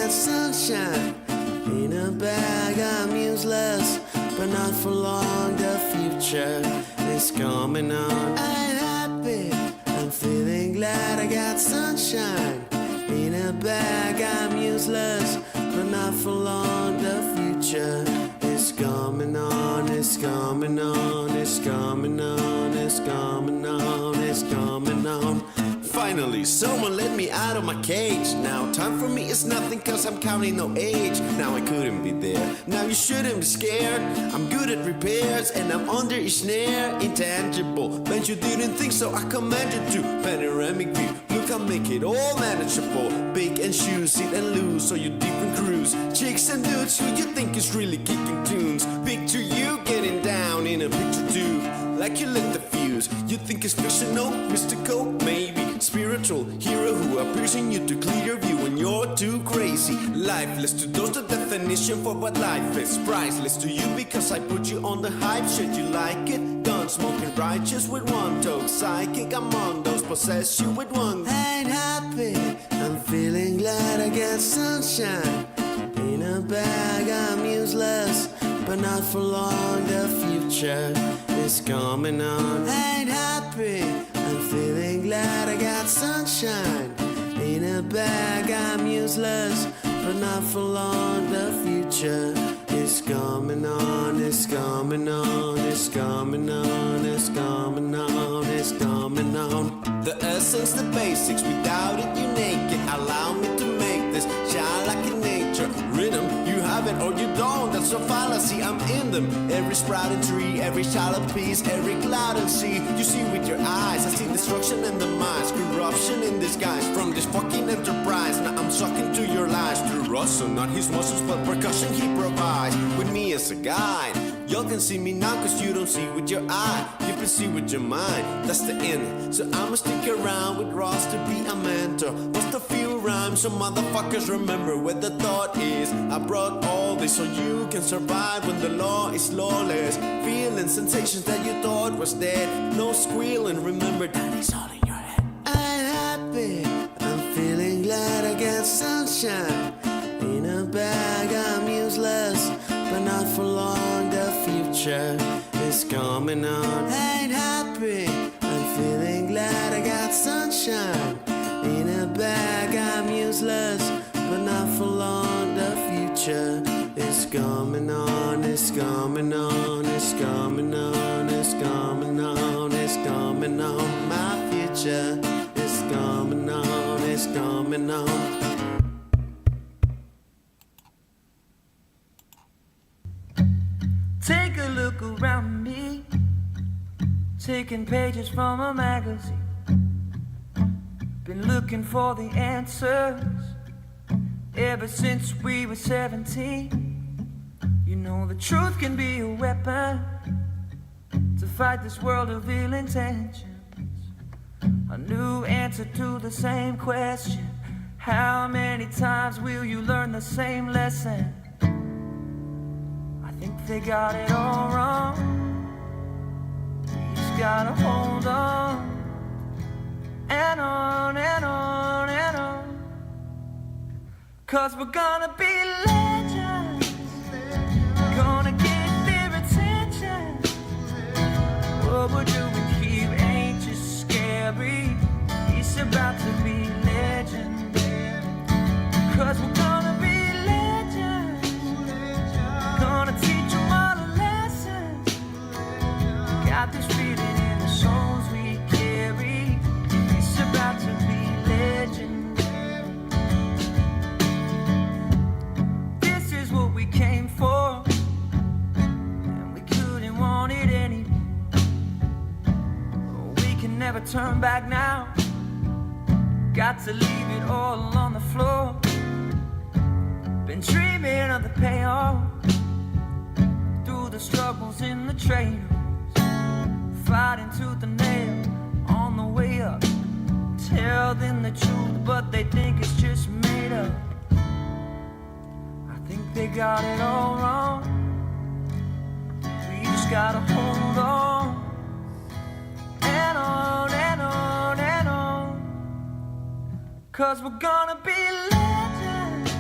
got sunshine. In a bag, I'm useless, but not for long. The future is coming on. I ain't happy, I'm feeling glad. I got sunshine. In a bag, I'm useless, but not for long. The future is coming on. It's coming on. It's coming on. It's coming on. It's coming on. Finally, someone let me out of my cage. Now time for me is nothing, cause I'm counting no age. Now I couldn't be there, now you shouldn't be scared. I'm good at repairs and I'm under each snare. Intangible, but you didn't think so, I command you to. Panoramic view, look I make it all manageable. Big and shoes, sit and lose, so you deep in cruise. Chicks and dudes who you think is really kicking tunes. Picture you getting down in a picture tube, like you lit the fuse. You think it's fictional, mystical, maybe spiritual hero who are pushing you to clear view when you're too crazy. Lifeless to those, the definition for what life is. Priceless to you because I put you on the hype shit. You like it? Gun smoking righteous with one toe. Psychic, I'm on those, possess you with one. I ain't happy, I'm feeling glad. I got sunshine. In a bag, I'm useless, but not for long. The future is coming on. I ain't happy, I'm feeling glad. I got sunshine. In a bag, I'm useless, but not for long. The future is coming on. It's coming on. It's coming on. It's coming on. It's coming on. The essence, the basics, without it you naked. Allow me to make this shine like in nature. Rhythm, you have it or you don't, that's a fallacy, I'm in them. Every sprouting tree, every shallow piece, every cloud and sea. You see with your eyes, I see destruction in the minds. Corruption in disguise from this fucking enterprise. Now I'm sucking to your lies through Russell, not his muscles but percussion he provides. With me as a guide, y'all can see me now cause you don't see with your eye. You can see with your mind, that's the end. So I'ma stick around with Ross to be a mentor. Bust a few rhymes so motherfuckers remember where the thought is. I brought all this so you can survive when the law is lawless. Feeling sensations that you thought was dead. No squealing, remember that is all in your head. I'm happy, I'm feeling glad. I got sunshine. In a bag, I'm useless, but not for long. The future is coming on. I ain't happy, I'm feeling glad. I got sunshine. In a bag, I'm useless, but not for long. The future is coming on. It's coming on. It's coming on. It's coming on. It's coming on. My future is coming on. It's coming on. Take a look around me, taking pages from a magazine. Been looking for the answers ever since we were 17. You know the truth can be a weapon to fight this world of ill intentions. A new answer to the same question. How many times will you learn the same lesson? I think they got it all wrong. We just gotta hold on. And on and on and on. Cause we're gonna be legends. Gonna get their attention. What we're doing here ain't just scary. It's about to be legendary. Cause we're gonna be legends. Gonna teach them all a lesson. Got this feeling in the souls we carry. It's about to be legendary. This is what we came for, and we couldn't want it anymore. We can never turn back now. Got to leave it all on the floor. Been dreaming of the payoff through the struggles in the trade-offs. Fighting tooth and nail on the way up. Tell them the truth, but they think it's just made up. I think they got it all wrong. We just gotta hold on. And on and on and on. Cause we're gonna be legends.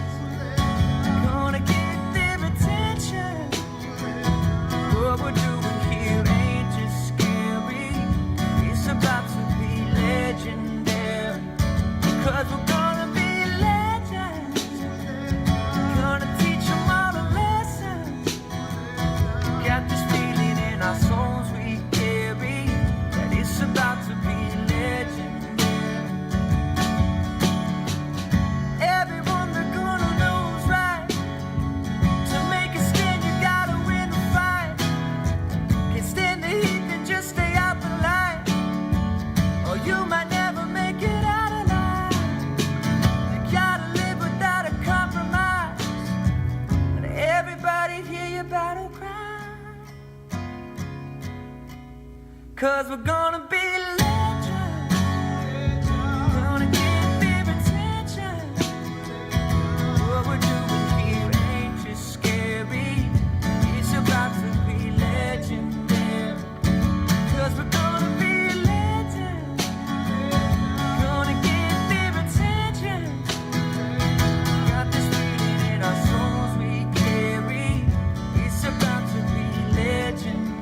'cause we're gonna be legends. Gonna get their attention. What we're doing here ain't just scary. It's about to be legendary. 'Cause we're gonna be legends. Gonna get their attention. Got this feeling in our souls we carry. It's about to be legendary.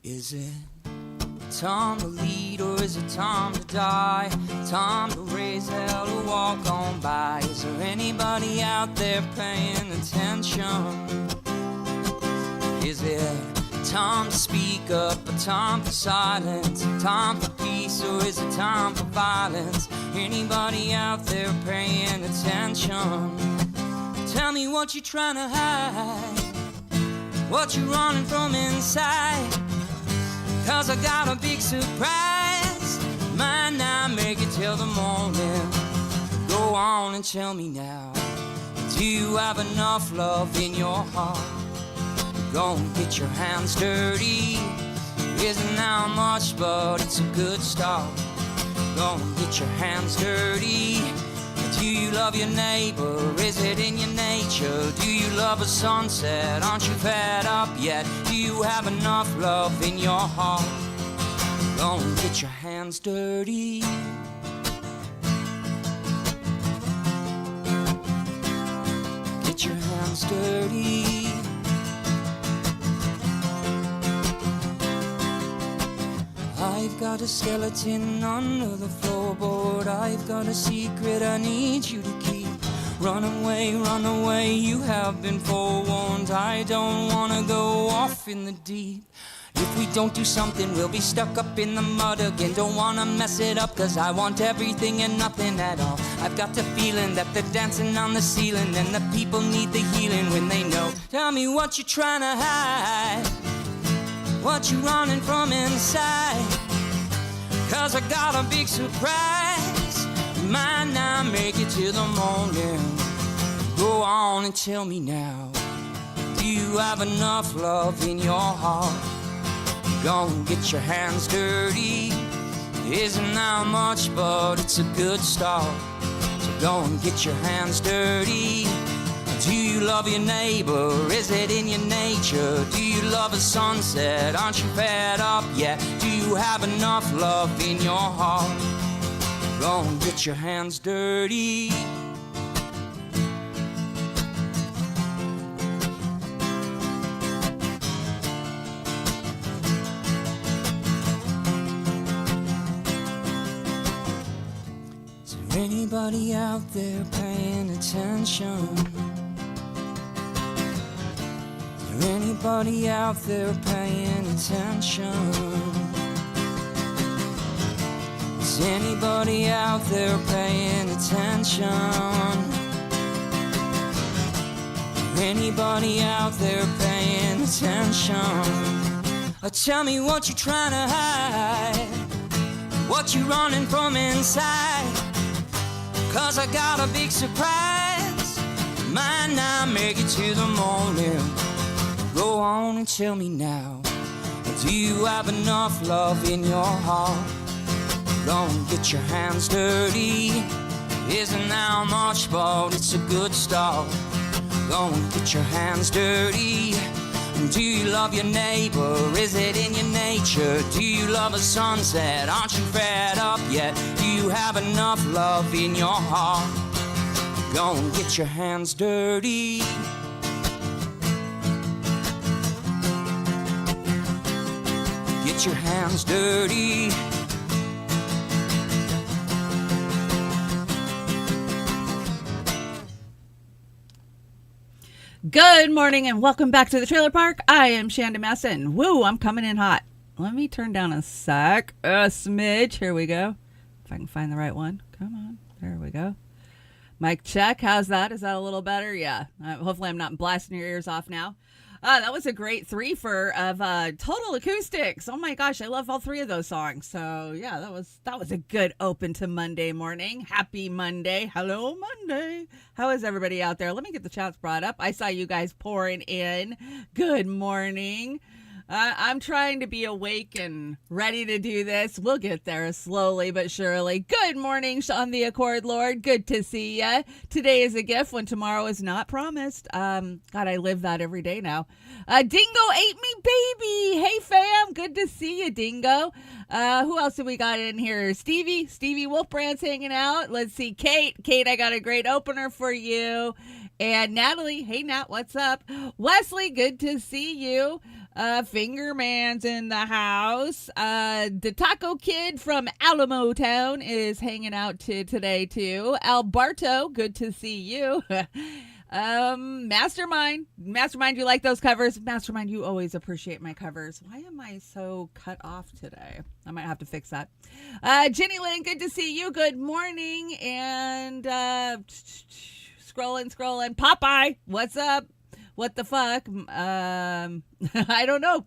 Is it time to lead or is it time to die? Time to raise hell or walk on by. Is there anybody out there paying attention? Is it time to speak up or time for silence? Time for peace or is it time for violence? Anybody out there paying attention? Tell me what you're trying to hide, what you're running from inside. 'Cause I got a big surprise, might not make it till the morning. Go on and tell me now, do you have enough love in your heart? Go and get your hands dirty. Isn't now much, but it's a good start. Go and get your hands dirty. Do you love your neighbor? Is it in your nature? Do you love a sunset? Aren't you fed up yet? Do you have enough love in your heart? Go and get your hands dirty. Get your hands dirty. I've got a skeleton under the floorboard. I've got a secret I need you to keep. Run away, you have been forewarned. I don't wanna go off in the deep. If we don't do something, we'll be stuck up in the mud again. Don't wanna mess it up, 'cause I want everything and nothing at all. I've got the feeling that they're dancing on the ceiling, and the people need the healing when they know. Tell me what you're trying to hide, what you running from inside. 'Cause I got a big surprise, might not make it till the morning. Go on and tell me now, do you have enough love in your heart? Go and get your hands dirty. Isn't now much, but it's a good start. So go and get your hands dirty. Do you love your neighbor? Is it in your nature? Do you love a sunset? Aren't you fed up yet? Do you have enough love in your heart? Go and get your hands dirty. Is there anybody out there paying attention? Anybody out there paying attention? Is anybody out there paying attention? Anybody out there paying attention? Tell me what you're trying to hide, what you're running from inside. 'Cause I got a big surprise, might not make it to the morning. Go on and tell me now, do you have enough love in your heart? Go and get your hands dirty. Isn't now much, but it's a good start. Go and get your hands dirty. Do you love your neighbor? Is it in your nature? Do you love a sunset? Aren't you fed up yet? Do you have enough love in your heart? Go and get your hands dirty. Get your hands dirty. Good morning and welcome back to the trailer park. I am Chanda-Masta and woo, I'm coming in hot. Let me turn down a smidge. Here we go. If I can find the right one. Come on. There we go. Mic check. How's that? Is that a little better? Yeah. Hopefully I'm not blasting your ears off now. That was a great threefer of Total Acoustics. Oh my gosh, I love all three of those songs. So yeah, that was a good open to Monday morning. Happy Monday. Hello, Monday. How is everybody out there? Let me get the chats brought up. I saw you guys pouring in. Good morning. I'm trying to be awake and ready to do this. We'll get there slowly but surely. Good morning, Sean the Accord Lord. Good to see ya. Today is a gift when tomorrow is not promised. God, I live that every day now. Dingo ate me, baby. Hey, fam. Good to see you, Dingo. Who else have we got in here? Stevie Wolfbrand's hanging out. Let's see. Kate, I got a great opener for you. And Natalie. Hey, Nat, what's up? Wesley, good to see you. Fingerman's in the house. The Taco Kid from Alamo Town is hanging out today too. Alberto, good to see you. Mastermind, you like those covers? Mastermind, you always appreciate my covers. Why am I so cut off today? I might have to fix that. Jenny Lynn, good to see you. Good morning. And scrolling. Popeye, what's up? What the fuck? I don't know.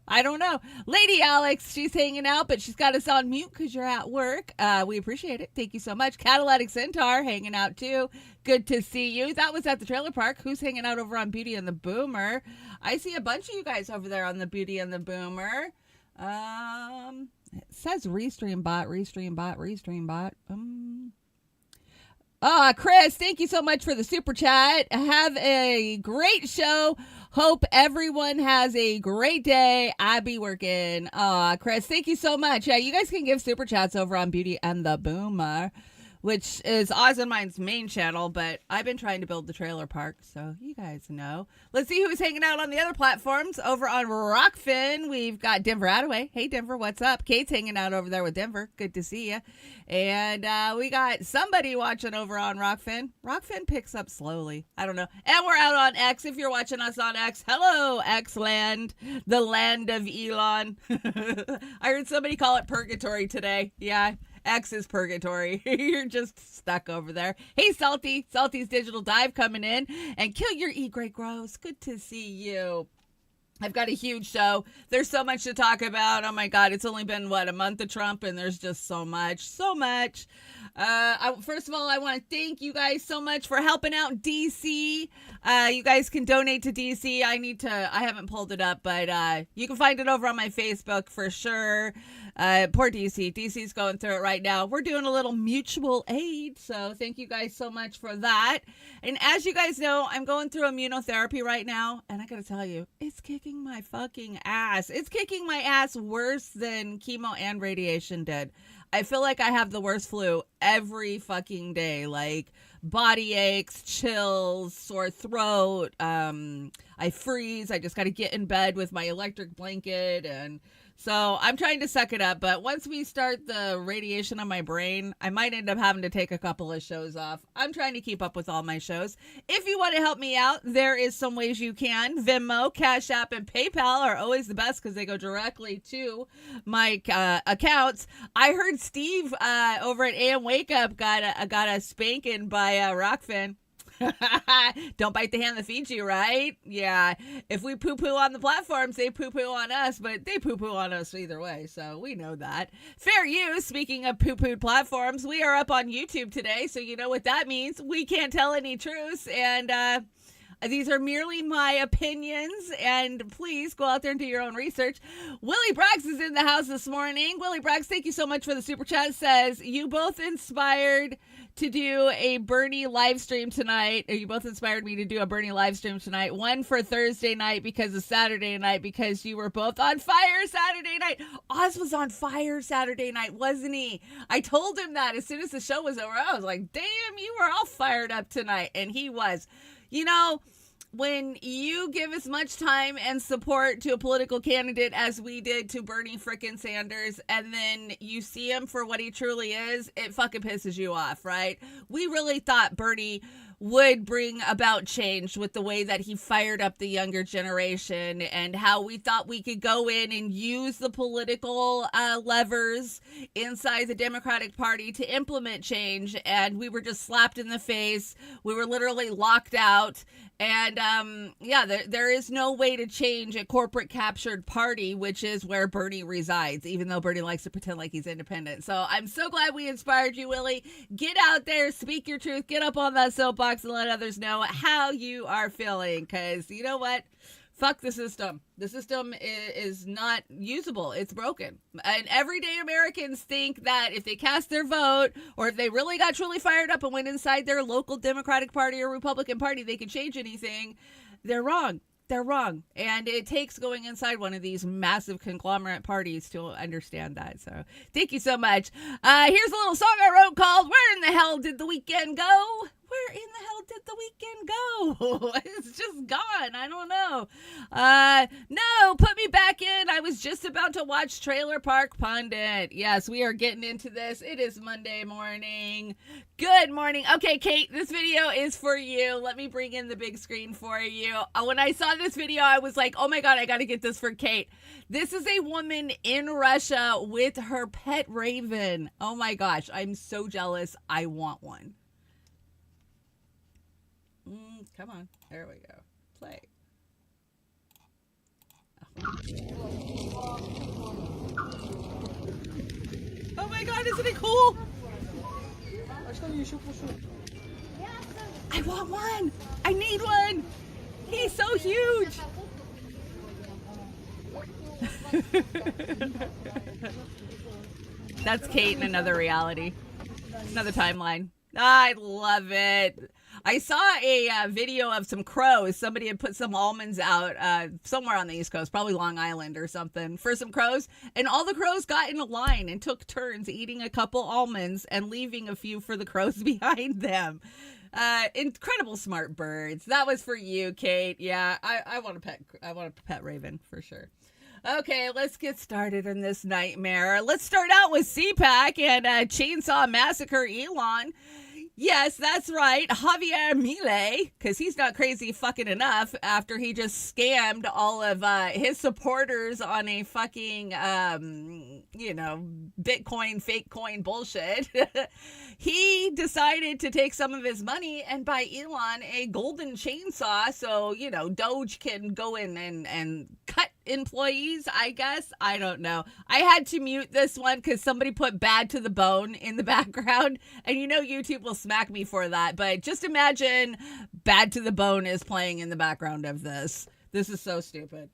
Lady Alex, she's hanging out, but she's got us on mute because you're at work. We appreciate it. Thank you so much. Catalytic Centaur hanging out too. Good to see you. That was at the trailer park. Who's hanging out over on Beauty and the Boomer? I see a bunch of you guys over there on the Beauty and the Boomer. It says Restream bot. Chris, thank you so much for the super chat. Have a great show. Hope everyone has a great day. I be working. Chris, thank you so much. Yeah, you guys can give super chats over on Beauty and the Boomer, which is Oz and Mine's main channel, but I've been trying to build the trailer park, so you guys know. Let's see who's hanging out on the other platforms. Over on Rockfin, we've got Denver Attaway. Hey, Denver, what's up? Kate's hanging out over there with Denver. Good to see you. And we got somebody watching over on Rockfin. Rockfin picks up slowly. I don't know. And we're out on X. If you're watching us on X, hello, X land, the land of Elon. I heard somebody call it purgatory today. Yeah. X is purgatory. You're just stuck over there. Hey, Salty's Digital Dive coming in. And Kill Your E-Great Gross. Good to see you. I've got a huge show. There's so much to talk about. Oh my God, it's only been, a month of Trump, and there's just so much. First of all, I want to thank you guys so much for helping out DC. You guys can donate to DC. I haven't pulled it up, but you can find it over on my Facebook for sure. Poor DC. DC's going through it right now. We're doing a little mutual aid, so thank you guys so much for that. And as you guys know, I'm going through immunotherapy right now, and I gotta tell you, it's kicking my fucking ass. It's kicking my ass worse than chemo and radiation did. I feel like I have the worst flu every fucking day, like body aches, chills, sore throat. I freeze. I just got to get in bed with my electric blanket. And so I'm trying to suck it up. But once we start the radiation on my brain, I might end up having to take a couple of shows off. I'm trying to keep up with all my shows. If you want to help me out, there is some ways you can. Venmo, Cash App, and PayPal are always the best because they go directly to my accounts. I heard Steve over at AM Wake Up got a spanking by Rockfin. Don't bite the hand that feeds you, right? Yeah. If we poo-poo on the platforms, they poo-poo on us, but they poo-poo on us either way, so we know that. Fair use. Speaking of poo-pooed platforms, we are up on YouTube today, so you know what that means. We can't tell any truths, and these are merely my opinions, and please go out there and do your own research. Willie Braggs is in the house this morning. Willie Braggs, thank you so much for the super chat. Says, you both inspired to do a Bernie live stream tonight. Or you both inspired me to do a Bernie live stream tonight. One for Thursday night because of Saturday night, because you were both on fire Saturday night. Oz was on fire Saturday night, wasn't he? I told him that as soon as the show was over. I was like, damn, you were all fired up tonight. And he was. You know, when you give as much time and support to a political candidate as we did to Bernie frickin' Sanders, and then you see him for what he truly is, it fucking pisses you off, right? We really thought Bernie would bring about change with the way that he fired up the younger generation, and how we thought we could go in and use the political levers inside the Democratic Party to implement change, and we were just slapped in the face. We were literally locked out. And there is no way to change a corporate captured party, which is where Bernie resides, even though Bernie likes to pretend like he's independent. So I'm so glad we inspired you, Willie. Get out there, speak your truth, get up on that soapbox and let others know how you are feeling. Because you know what? Fuck the system. The system is not usable. It's broken. And everyday Americans think that if they cast their vote, or if they really got truly fired up and went inside their local Democratic Party or Republican Party, they could change anything. They're wrong. They're wrong. And it takes going inside one of these massive conglomerate parties to understand that. So thank you so much. Here's a little song I wrote called Where in the Hell Did the Weekend Go? Where in the hell did the weekend go? It's just gone. I don't know. No, put me back in. I was just about to watch Trailer Park Pundit. Yes, we are getting into this. It is Monday morning. Good morning. Okay, Kate, this video is for you. Let me bring in the big screen for you. When I saw this video, I was like, oh my God, I got to get this for Kate. This is a woman in Russia with her pet raven. Oh my gosh, I'm so jealous. I want one. Come on. There we go. Play. Oh my God, isn't it cool? I want one. I need one. He's so huge. That's Kate in another reality. Another timeline. I love it. I saw a video of some crows. Somebody had put some almonds out somewhere on the East Coast, probably Long Island or something, for some crows. And all the crows got in a line and took turns eating a couple almonds and leaving a few for the crows behind them. Incredible smart birds. That was for you, Kate. Yeah, I want a pet. I want a pet raven for sure. Okay, let's get started in this nightmare. Let's start out with CPAC and Chainsaw Massacre Elon. Yes, that's right. Javier Milei, because he's not crazy fucking enough after he just scammed all of his supporters on a fucking, Bitcoin, fake coin bullshit. He decided to take some of his money and buy Elon a golden chainsaw so, Doge can go in and cut employees, I guess. I don't know. I had to mute this one because somebody put Bad to the Bone in the background, and YouTube will smack me for that, but just imagine Bad to the Bone is playing in the background of this. This is so stupid.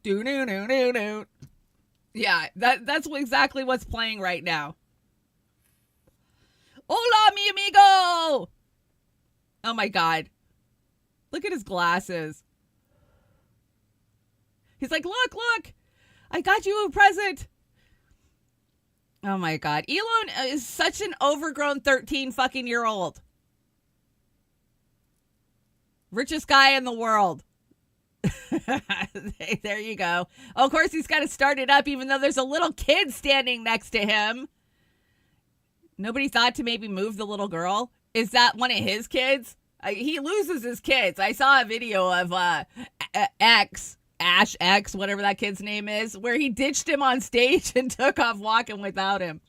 Do. Yeah, that's exactly what's playing right now. Hola, mi amigo! Oh my God. Look at his glasses. He's like, look, I got you a present. Oh my God. Elon is such an overgrown 13 fucking year old. Richest guy in the world. There you go. Oh, of course, he's got to start it up even though there's a little kid standing next to him. Nobody thought to maybe move the little girl. Is that one of his kids? He loses his kids. I saw a video of Ash X, whatever that kid's name is, where he ditched him on stage and took off walking without him.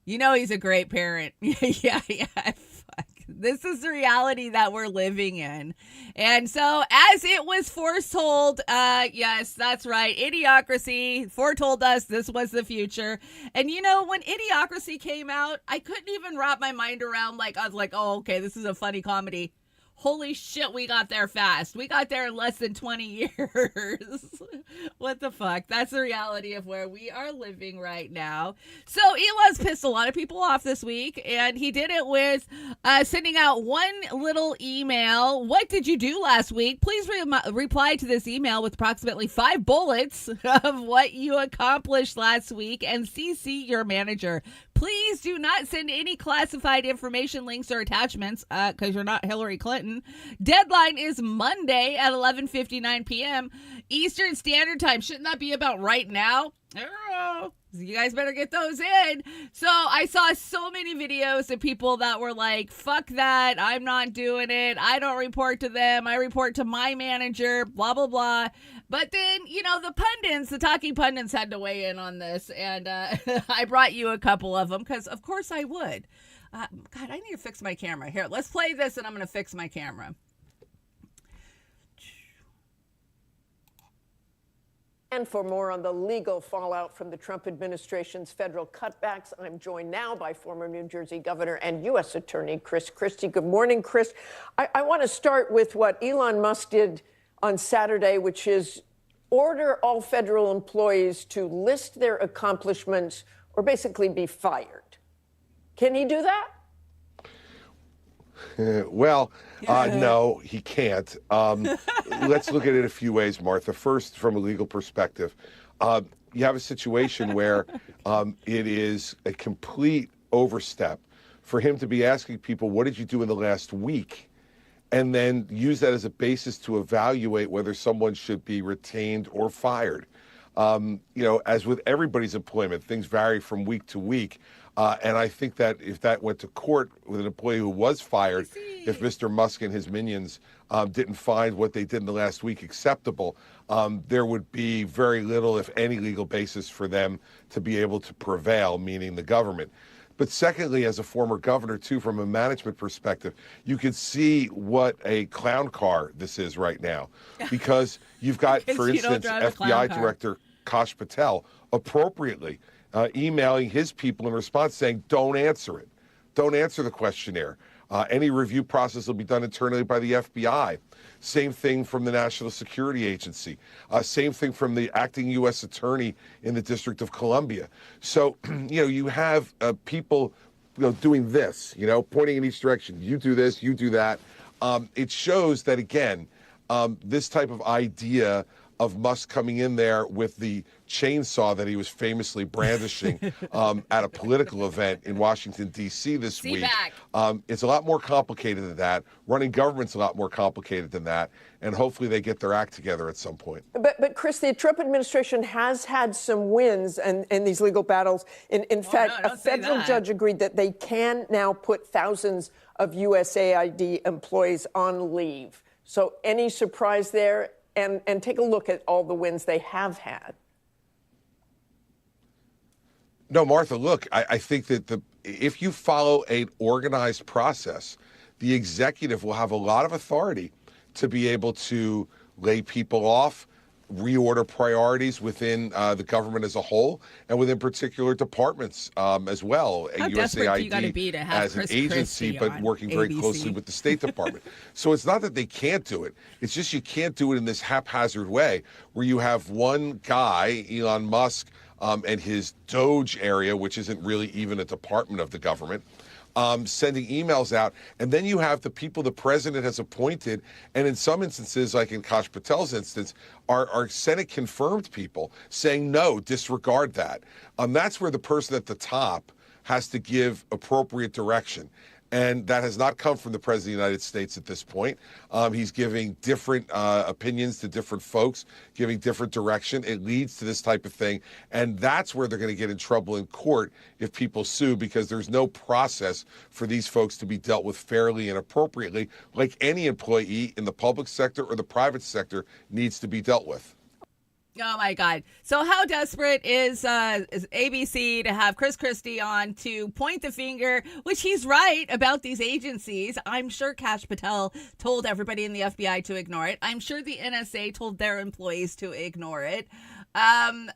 He's a great parent. Yeah. Fuck. This is the reality that we're living in. And so, as it was foretold, yes, that's right, Idiocracy foretold us this was the future. And when Idiocracy came out, I couldn't even wrap my mind around, I was like, oh, okay, this is a funny comedy. Holy shit, we got there fast. We got there in less than 20 years. What the fuck? That's the reality of where we are living right now. So Elon's pissed a lot of people off this week, and he did it with sending out one little email. What did you do last week? Please reply to this email with approximately 5 bullets of what you accomplished last week and CC your manager. Please do not send any classified information, links, or attachments because you're not Hillary Clinton. Deadline is Monday at 11:59 p.m. Eastern Standard Time. Shouldn't that be about right now? You guys better get those in. So I saw so many videos of people that were like, fuck that. I'm not doing it. I don't report to them. I report to my manager, blah, blah, blah. But then, the pundits, the talking pundits had to weigh in on this. And I brought you a couple of them because, of course, I would. God, I need to fix my camera. Here, let's play this and I'm going to fix my camera. And for more on the legal fallout from the Trump administration's federal cutbacks, I'm joined now by former New Jersey governor and U.S. Attorney Chris Christie. Good morning, Chris. I want to start with what Elon Musk did on Saturday, which is order all federal employees to list their accomplishments or basically be fired. Can he do that? No, he can't. Let's look at it a few ways, Martha. First, from a legal perspective, you have a situation where it is a complete overstep for him to be asking people, what did you do in the last week? And then use that as a basis to evaluate whether someone should be retained or fired. As with everybody's employment, things vary from week to week. And I think that if that went to court with an employee who was fired, if Mr. Musk and his minions didn't find what they did in the last week acceptable, there would be very little, if any, legal basis for them to be able to prevail, meaning the government. But secondly, as a former governor, too, from a management perspective, you can see what a clown car this is right now. Because you've got, for instance, FBI Director Kash Patel appropriately emailing his people in response saying, don't answer it. Don't answer the questionnaire. Any review process will be done internally by the FBI. Same thing from the National Security Agency. Same thing from the acting U.S. attorney in the District of Columbia. So, you have people doing this, pointing in each direction. You do this, you do that. It shows that, again, this type of idea of Musk coming in there with the chainsaw that he was famously brandishing at a political event in Washington, D.C. this week. It's a lot more complicated than that. Running government's a lot more complicated than that. And hopefully they get their act together at some point. But Chris, the Trump administration has had some wins in these legal battles. In fact, a federal judge agreed that they can now put thousands of USAID employees on leave. So any surprise there? And take a look at all the wins they have had. No, Martha, look, I think that if you follow an organized process, the executive will have a lot of authority to be able to lay people off, reorder priorities within the government as a whole, and within particular departments as well. How desperate do you gotta be to have as Chris an agency, Christie but on working very ABC? closely with the State Department. So it's not that they can't do it. It's just you can't do it in this haphazard way where you have one guy, Elon Musk, and his Doge area, which isn't really even a department of the government, sending emails out. And then you have the people the president has appointed, and in some instances, like in Kash Patel's instance, are Senate confirmed people saying, no, disregard that. That's where the person at the top has to give appropriate direction. And that has not come from the President of the United States at this point. He's giving different opinions to different folks, giving different direction. It leads to this type of thing. And that's where they're going to get in trouble in court if people sue, because there's no process for these folks to be dealt with fairly and appropriately, like any employee in the public sector or the private sector needs to be dealt with. Oh, my God. So how desperate is ABC to have Chris Christie on to point the finger, which he's right about these agencies. I'm sure Kash Patel told everybody in the FBI to ignore it. I'm sure the NSA told their employees to ignore it.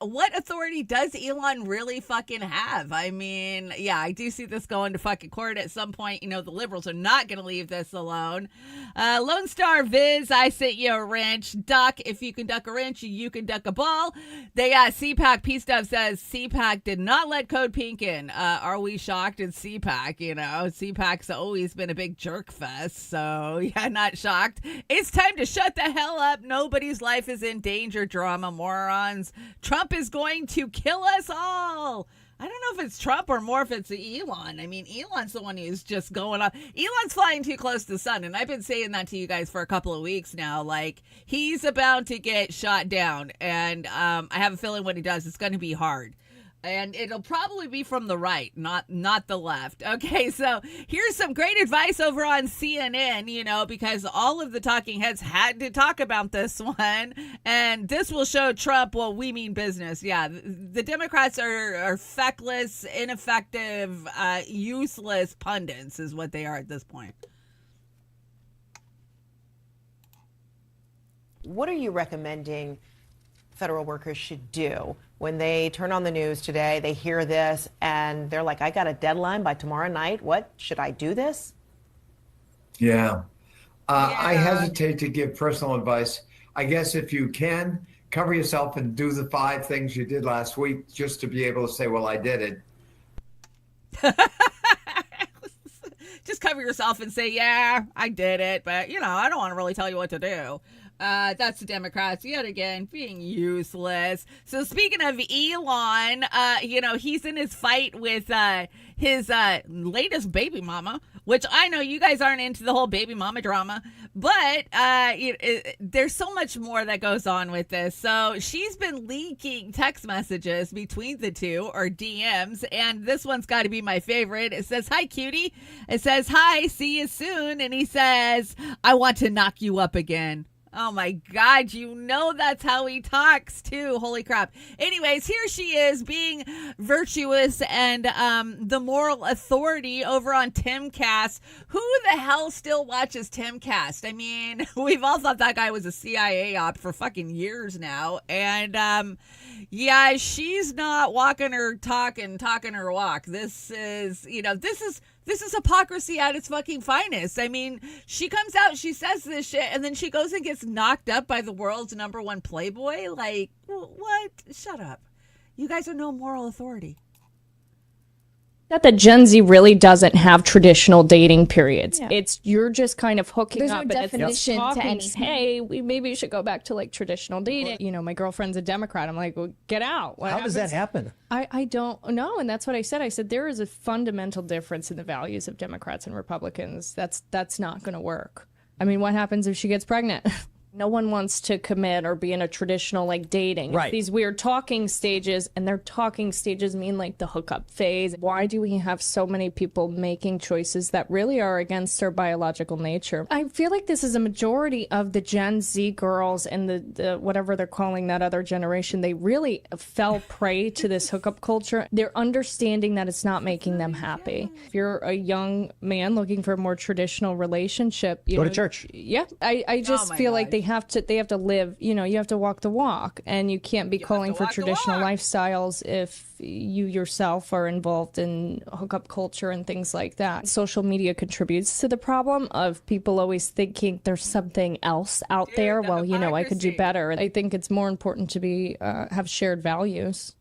What authority does Elon really fucking have? I mean, yeah, I do see this going to fucking court at some point. The liberals are not going to leave this alone. Lone Star Viz, I sent you a wrench. Duck, if you can duck a wrench, you can duck a ball. They CPAC, P-Stuff says CPAC did not let Code Pink in. Are we shocked at CPAC? CPAC's always been a big jerk fest. So, yeah, not shocked. It's time to shut the hell up. Nobody's life is in danger, drama morons. Trump is going to kill us all. I don't know if it's Trump or more if it's Elon. I mean, Elon's the one who's just going on. Elon's flying too close to the sun, and I've been saying that to you guys for a couple of weeks now. Like, he's about to get shot down, and I have a feeling when he does, it's going to be hard. And it'll probably be from the right, not the left. Okay, so here's some great advice over on CNN, because all of the talking heads had to talk about this one. And this will show Trump, well, we mean business. Yeah, the Democrats are feckless, ineffective, useless pundits is what they are at this point. What are you recommending federal workers should do when they turn on the news today, they hear this, and they're like, I got a deadline by tomorrow night. What? Should I do this? Yeah. I hesitate to give personal advice. I guess if you can, cover yourself and do the 5 things you did last week just to be able to say, well, I did it. Just cover yourself and say, yeah, I did it. But, I don't want to really tell you what to do. That's the Democrats yet again being useless. So speaking of Elon, he's in his fight with his latest baby mama, which I know you guys aren't into the whole baby mama drama, but there's so much more that goes on with this. So she's been leaking text messages between the two, or DMs, and this one's got to be my favorite. It says, hi, cutie. It says, hi, see you soon. And he says, I want to knock you up again. Oh my God, that's how he talks too. Holy crap. Anyways, here she is being virtuous and the moral authority over on Timcast. Who the hell still watches Timcast? I mean, we've all thought that guy was a CIA op for fucking years now. And yeah, she's not walking her talk and talking her walk. This is hypocrisy at its fucking finest. I mean, she comes out, she says this shit, and then she goes and gets knocked up by the world's #1 playboy. Like, what? Shut up. You guys are no moral authority. That Gen Z really doesn't have traditional dating periods. Yeah. You're just kind of hooking There's up. no and definition to anything. Hey, maybe we should go back to like traditional dating. My girlfriend's a Democrat. I'm like, well, get out. How does that happen? I don't know, and that's what I said. I said there is a fundamental difference in the values of Democrats and Republicans. That's not going to work. I mean, what happens if she gets pregnant? No one wants to commit or be in a traditional like dating. Right. It's these weird talking stages, and their talking stages mean like the hookup phase. Why do we have so many people making choices that really are against their biological nature? I feel like this is a majority of the Gen Z girls and the whatever they're calling that other generation. They really fell prey to this hookup culture. They're understanding that it's not making them happy. If you're a young man looking for a more traditional relationship, go to church. Yeah, I just feel like they have to live, you have to walk the walk, and you can't be calling for traditional lifestyles if you yourself are involved in hookup culture and things like that. Social media contributes to the problem of people always thinking there's something else out there. Well, I could do better. I think it's more important to be have shared values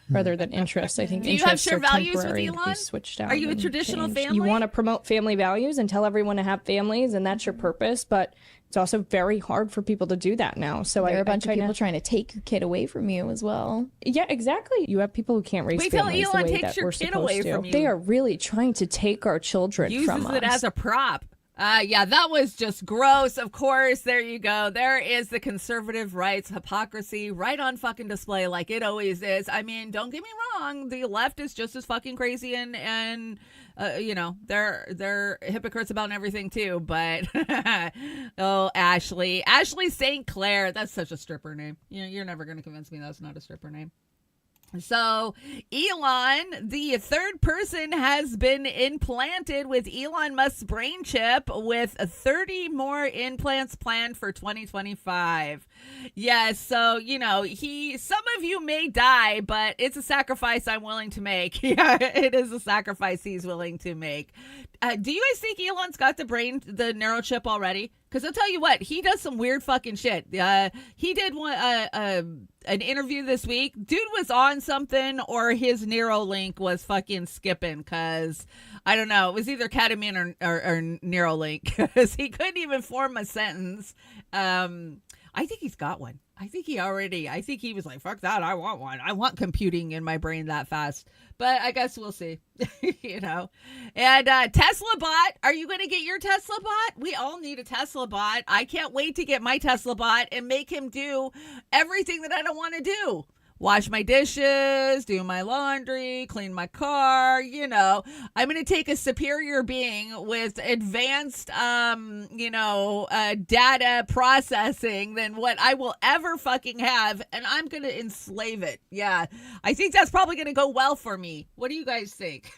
rather than interests. I think do you have interests shared are values with temporary to be Elon? switched out. Are you a traditional family? You want to promote family values and tell everyone to have families, and that's your purpose, but it's also very hard for people to do that now. So there are a bunch of people trying to take your kid away from you as well. Yeah, exactly. You have people who can't raise families the way that we're supposed to. They are really trying to take our children from us. Uses it as a prop. Yeah, that was just gross. Of course, there you go. There is the conservative right's hypocrisy right on fucking display, like it always is. I mean, don't get me wrong. The left is just as fucking crazy and they're hypocrites about everything too. But oh, Ashley St. Clair, that's such a stripper name. You're never gonna convince me that's not a stripper name. So Elon, the third person, has been implanted with Elon Musk's brain chip, with 30 more implants planned for 2025. Yes, so some of you may die, but it's a sacrifice I'm willing to make. Yeah, it is a sacrifice he's willing to make. Do you guys think Elon's got the neurochip already? Because I'll tell you what, he does some weird fucking shit. He did an interview this week. Dude was on something, or his Neuralink was fucking skipping, because I don't know. It was either ketamine or Neuralink, because he couldn't even form a sentence. I think he's got one. I think he was like, fuck that, I want one. I want computing in my brain that fast. But I guess we'll see, And Tesla bot, are you going to get your Tesla bot? We all need a Tesla bot. I can't wait to get my Tesla bot and make him do everything that I don't want to do. wash my dishes, do my laundry, clean my car. You know, I'm going to take a superior being with advanced, data processing than what I will ever fucking have, and I'm going to enslave it. Yeah, I think that's probably going to go well for me. What do you guys think?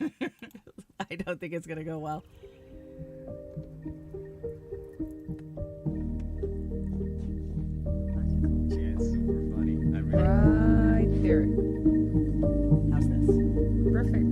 I don't think it's going to go well. Right there. How's this? Perfect.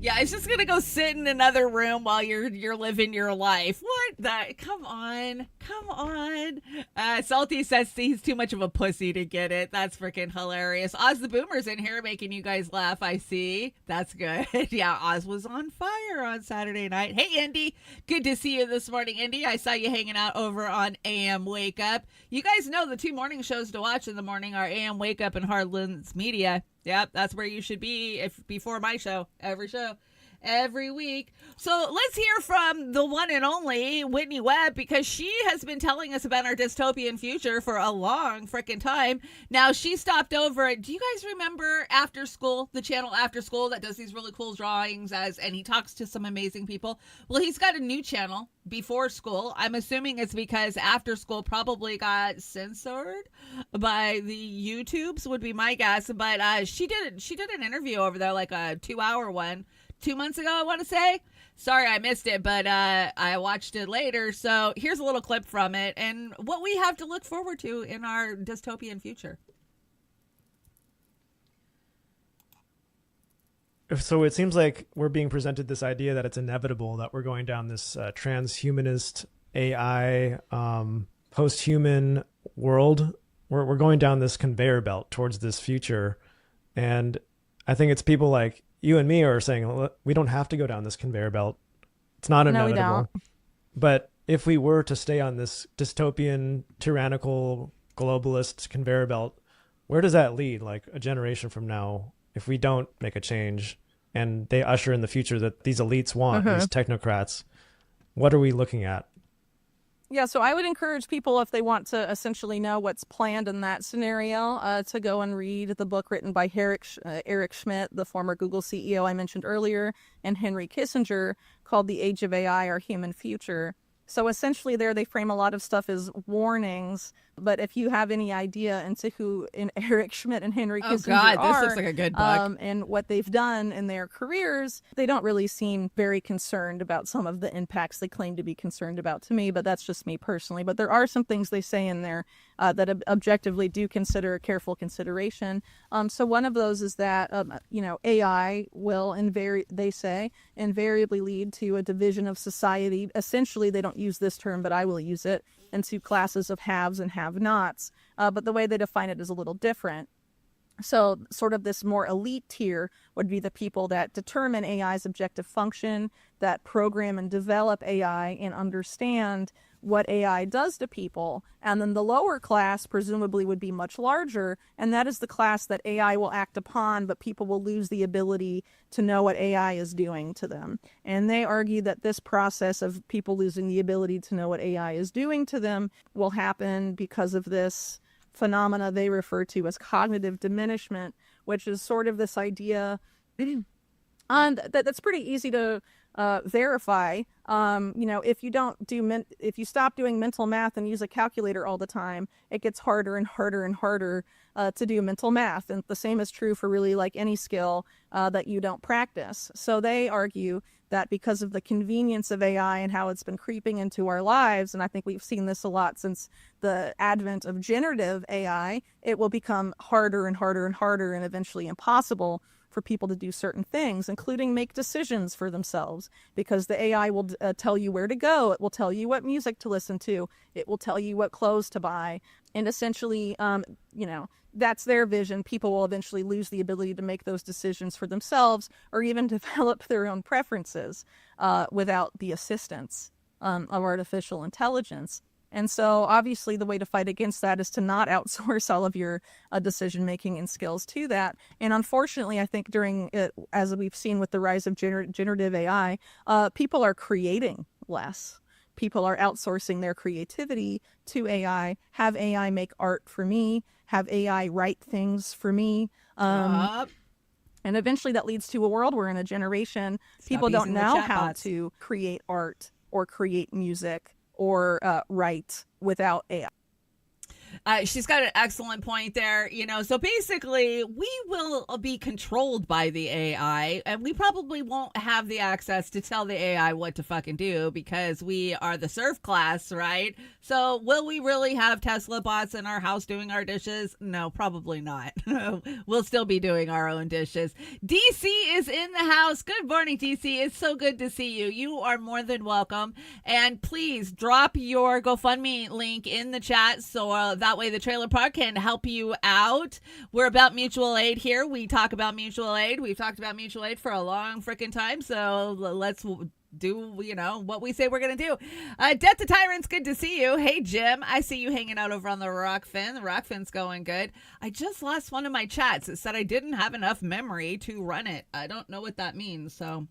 Yeah, it's just gonna go sit in another room while you're living your life. What the? Come on. Salty says he's too much of a pussy to get it. That's freaking hilarious. Oz the Boomer's in here making you guys laugh. I see. That's good. Yeah, Oz was on fire on Saturday night. Hey, Indy. Good to see you this morning, Indy. I saw you hanging out over on AM Wake Up. You guys know the two morning shows to watch in the morning are AM Wake Up and Hardlands Media. Yep, that's where you should be before my show. Every week. So let's hear from the one and only Whitney Webb, because she has been telling us about our dystopian future for a long freaking time. Now, she stopped over at, do you guys remember After School, the channel After School that does these really cool drawings and he talks to some amazing people? Well, he's got a new channel, Before School. I'm assuming it's because After School probably got censored by the YouTubes, would be my guess. But she did an interview over there, like a 2-hour one, 2 months ago, I want to say. Sorry I missed it, but I watched it later. So here's a little clip from it and what we have to look forward to in our dystopian future. So it seems like we're being presented this idea that it's inevitable that we're going down this transhumanist AI post-human world. We're going down this conveyor belt towards this future. And I think it's people like you and me are saying, we don't have to go down this conveyor belt. It's not inevitable. No, we don't. But if we were to stay on this dystopian, tyrannical, globalist conveyor belt, where does that lead? Like a generation from now, if we don't make a change and they usher in the future that these elites want, these technocrats, what are we looking at? Yeah, so I would encourage people, if they want to essentially know what's planned in that scenario, to go and read the book written by Eric Schmidt, the former Google CEO I mentioned earlier, and Henry Kissinger, called The Age of AI, Our Human Future. So essentially there they frame a lot of stuff as warnings, but if you have any idea into who Eric Schmidt and Henry Kissinger this looks like a good book. And what they've done in their careers, they don't really seem very concerned about some of the impacts they claim to be concerned about to me, but that's just me personally. But there are some things they say in there that objectively do consider careful consideration. So one of those is that, AI will, they say, invariably lead to a division of society. Essentially, they don't use this term, but I will use it, into classes of haves and have-nots. But the way they define it is a little different. So sort of this more elite tier would be the people that determine AI's objective function, that program and develop AI and understand what AI does to people. And then the lower class presumably would be much larger, and that is the class that AI will act upon, but people will lose the ability to know what AI is doing to them. And they argue that this process of people losing the ability to know what AI is doing to them will happen because of this phenomena they refer to as cognitive diminishment, which is sort of this idea, and that's pretty easy to verify. If you stop doing mental math and use a calculator all the time, it gets harder and harder and harder to do mental math. And the same is true for really like any skill that you don't practice. So they argue that because of the convenience of AI and how it's been creeping into our lives, and I think we've seen this a lot since the advent of generative AI, it will become harder and harder and harder and eventually impossible for people to do certain things, including make decisions for themselves, because the AI will tell you where to go. It will tell you what music to listen to. It will tell you what clothes to buy. And essentially, that's their vision. People will eventually lose the ability to make those decisions for themselves or even develop their own preferences without the assistance of artificial intelligence. And so obviously the way to fight against that is to not outsource all of your decision making and skills to that. And unfortunately, I think as we've seen with the rise of generative AI, people are creating less. People are outsourcing their creativity to AI, have AI make art for me, have AI write things for me. And eventually that leads to a world where in a generation, people don't know how to create art or create music or write without AI. She's got an excellent point there. So basically we will be controlled by the AI, and we probably won't have the access to tell the AI what to fucking do because we are the serf class, right? So will we really have Tesla bots in our house doing our dishes? No, probably not. We'll still be doing our own dishes. DC is in the house. Good morning, DC. It's so good to see you. You are more than welcome. And please drop your GoFundMe link in the chat so that way the Trailer Park can help you out. We're about mutual aid here. We talk about mutual aid. We've talked about mutual aid for a long freaking time. So let's do, what we say we're going to do. Death to Tyrants, good to see you. Hey, Jim, I see you hanging out over on the Rockfin. The Rockfin's going good. I just lost one of my chats. It said I didn't have enough memory to run it. I don't know what that means, so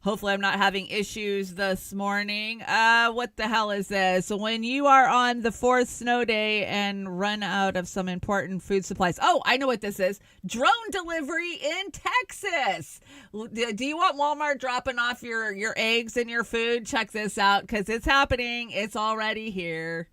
hopefully I'm not having issues this morning. What the hell is this? When you are on the fourth snow day and run out of some important food supplies. Oh, I know what this is. Drone delivery in Texas. Do you want Walmart dropping off your eggs and your food? Check this out because it's happening. It's already here.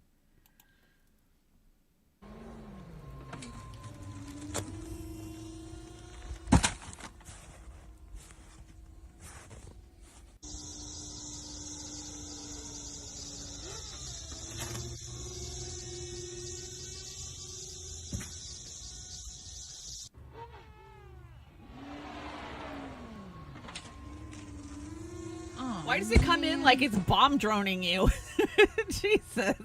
Why does it come in like it's bomb droning you? Jesus.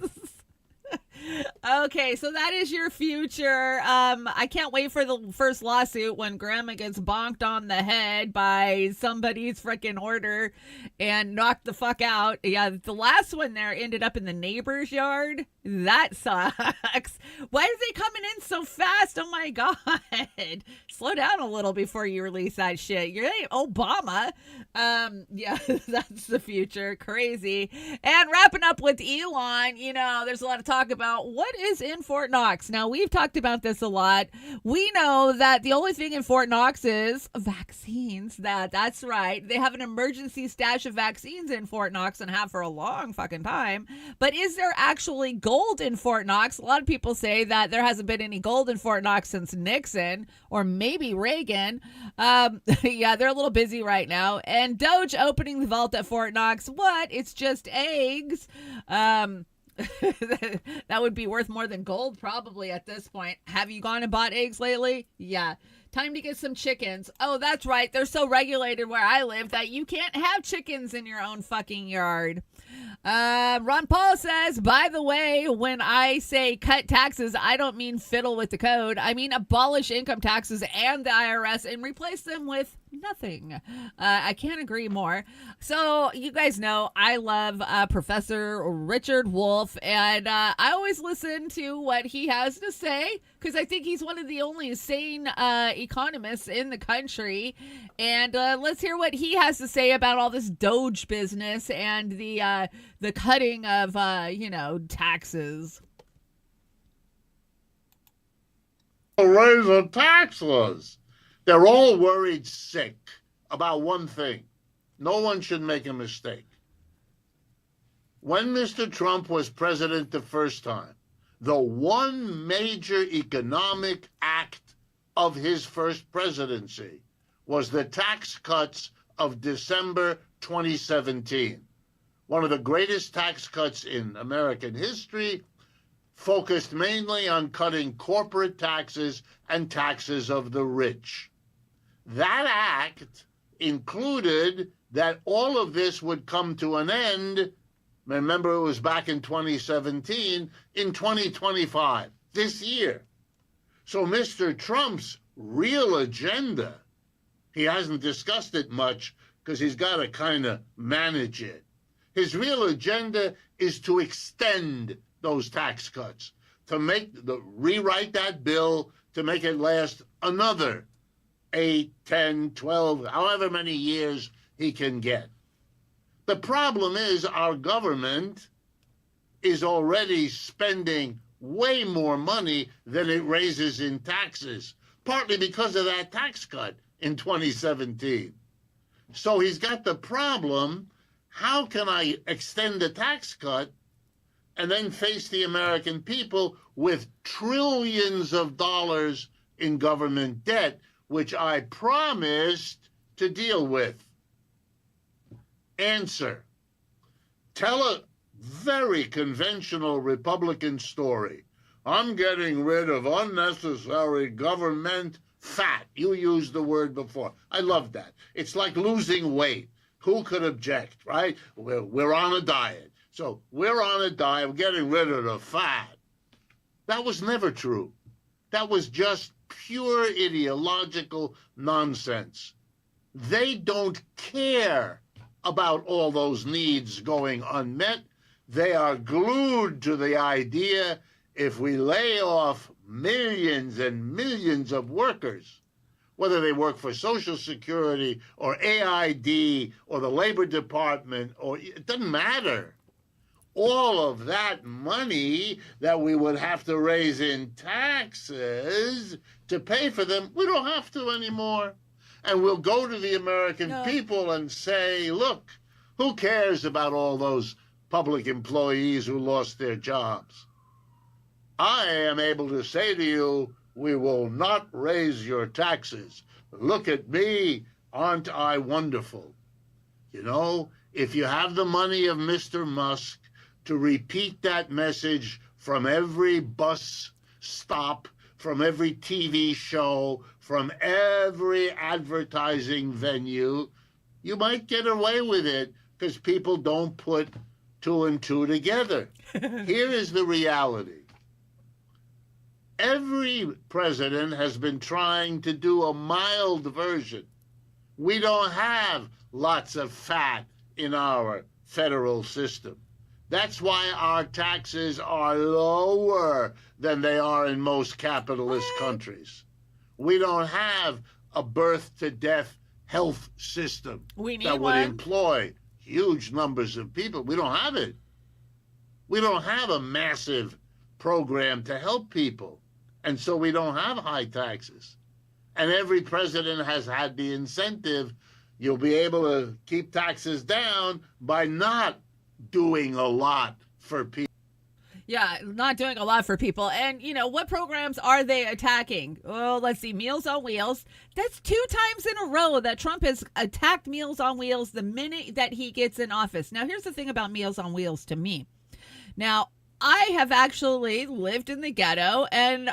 Okay, so that is your future. I can't wait for the first lawsuit when grandma gets bonked on the head by somebody's freaking order and knocked the fuck out. Yeah, the last one there ended up in the neighbor's yard. That sucks. Why are they coming in so fast? Oh my God. Slow down a little before you release that shit. You're Obama. Yeah, that's the future. Crazy. And wrapping up with Elon, there's a lot of talk about what is in Fort Knox. Now, we've talked about this a lot. We know that the only thing in Fort Knox is vaccines. That's right. They have an emergency stash of vaccines in Fort Knox and have for a long fucking time. But is there actually gold in Fort Knox? A lot of people say that there hasn't been any gold in Fort Knox since Nixon or maybe Reagan. Yeah, they're a little busy right now. And Doge opening the vault at Fort Knox. What? It's just eggs. That would be worth more than gold probably at this point. Have you gone and bought eggs lately? Yeah. Time to get some chickens. Oh, that's right. They're so regulated where I live that you can't have chickens in your own fucking yard. Ron Paul says, by the way, when I say cut taxes, I don't mean fiddle with the code. I mean abolish income taxes and the IRS and replace them with nothing. I can't agree more. So you guys know I love Professor Richard Wolff, and I always listen to what he has to say because I think he's one of the only sane economists in the country. And let's hear what he has to say about all this Doge business and the cutting of taxes. Raise the taxes. They're all worried sick about one thing. No one should make a mistake. When Mr. Trump was president the first time, the one major economic act of his first presidency was the tax cuts of December 2017. One of the greatest tax cuts in American history, focused mainly on cutting corporate taxes and taxes of the rich. That act included that all of this would come to an end. Remember, it was back in 2017, in 2025, this year. So Mr. Trump's real agenda, he hasn't discussed it much because he's got to kind of manage it. His real agenda is to extend those tax cuts, to rewrite that bill to make it last another 8, 10, 12, however many years he can get. The problem is our government is already spending way more money than it raises in taxes, partly because of that tax cut in 2017. So he's got the problem, how can I extend the tax cut and then face the American people with trillions of dollars in government debt, which I promised to deal with? Answer. Tell a very conventional Republican story. I'm getting rid of unnecessary government fat. You used the word before. I love that. It's like losing weight. Who could object, right? We're on a diet. So we're on a diet. We're getting rid of the fat. That was never true. That was just pure ideological nonsense. They don't care about all those needs going unmet. They are glued to the idea if we lay off millions and millions of workers, whether they work for Social Security or AID or the Labor Department, or it doesn't matter. All of that money that we would have to raise in taxes to pay for them, we don't have to anymore. And we'll go to the American people and say, look, who cares about all those public employees who lost their jobs? I am able to say to you, we will not raise your taxes. Look at me, aren't I wonderful? You know, if you have the money of Mr. Musk to repeat that message from every bus stop, from every TV show, from every advertising venue, you might get away with it because people don't put 2 and 2 together. Here is the reality. Every president has been trying to do a mild version. We don't have lots of fat in our federal system. That's why our taxes are lower than they are in most capitalist countries. We don't have a birth-to-death health system that would employ huge numbers of people. We don't have it. We don't have a massive program to help people. And so we don't have high taxes. And every president has had the incentive. You'll be able to keep taxes down by not doing a lot for people. Yeah, not doing a lot for people. And, you know, what programs are they attacking? Well, let's see, Meals on Wheels. That's 2 times in a row that Trump has attacked Meals on Wheels the minute that he gets in office. Now, here's the thing about Meals on Wheels to me. Now, I have actually lived in the ghetto and,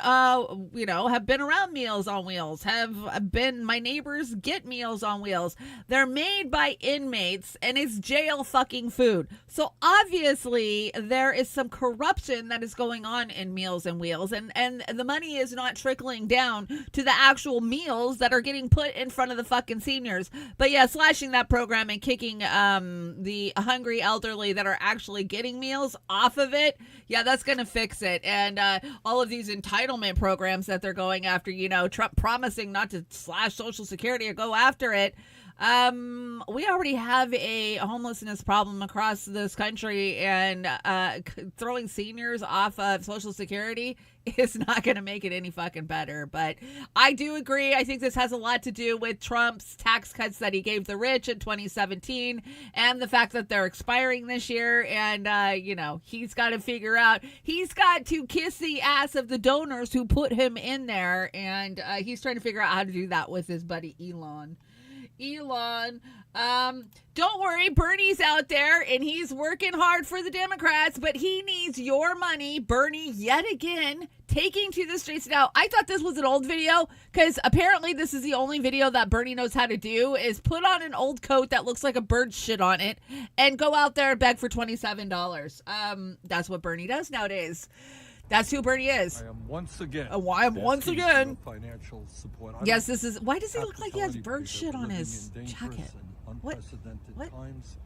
you know, have been around Meals on Wheels, my neighbors get Meals on Wheels. They're made by inmates and it's jail fucking food. So obviously there is some corruption that is going on in Meals on Wheels and the money is not trickling down to the actual meals that are getting put in front of the fucking seniors. But yeah, slashing that program and kicking the hungry elderly that are actually getting meals off of it. Yeah, that's going to fix it. And all of these entitlement programs that they're going after, you know, Trump promising not to slash Social Security or go after it. We already have a homelessness problem across this country, and throwing seniors off of Social Security is not going to make it any fucking better. But I do agree. I think this has a lot to do with Trump's tax cuts that he gave the rich in 2017 and the fact that they're expiring this year. And, you know, he's got to figure out, he's got to kiss the ass of the donors who put him in there. And he's trying to figure out how to do that with his buddy Elon. Don't worry, Bernie's out there and he's working hard for the Democrats, but he needs your money. Bernie, yet again, taking to the streets. Now, I thought this was an old video because apparently this is the only video that Bernie knows how to do is put on an old coat that looks like a bird shit on it and go out there and beg for $27. That's what Bernie does nowadays. That's who Bernie is. I am once again. Financial support. Yes, this is. Why does he look like he has bird shit on his jacket? What? Times.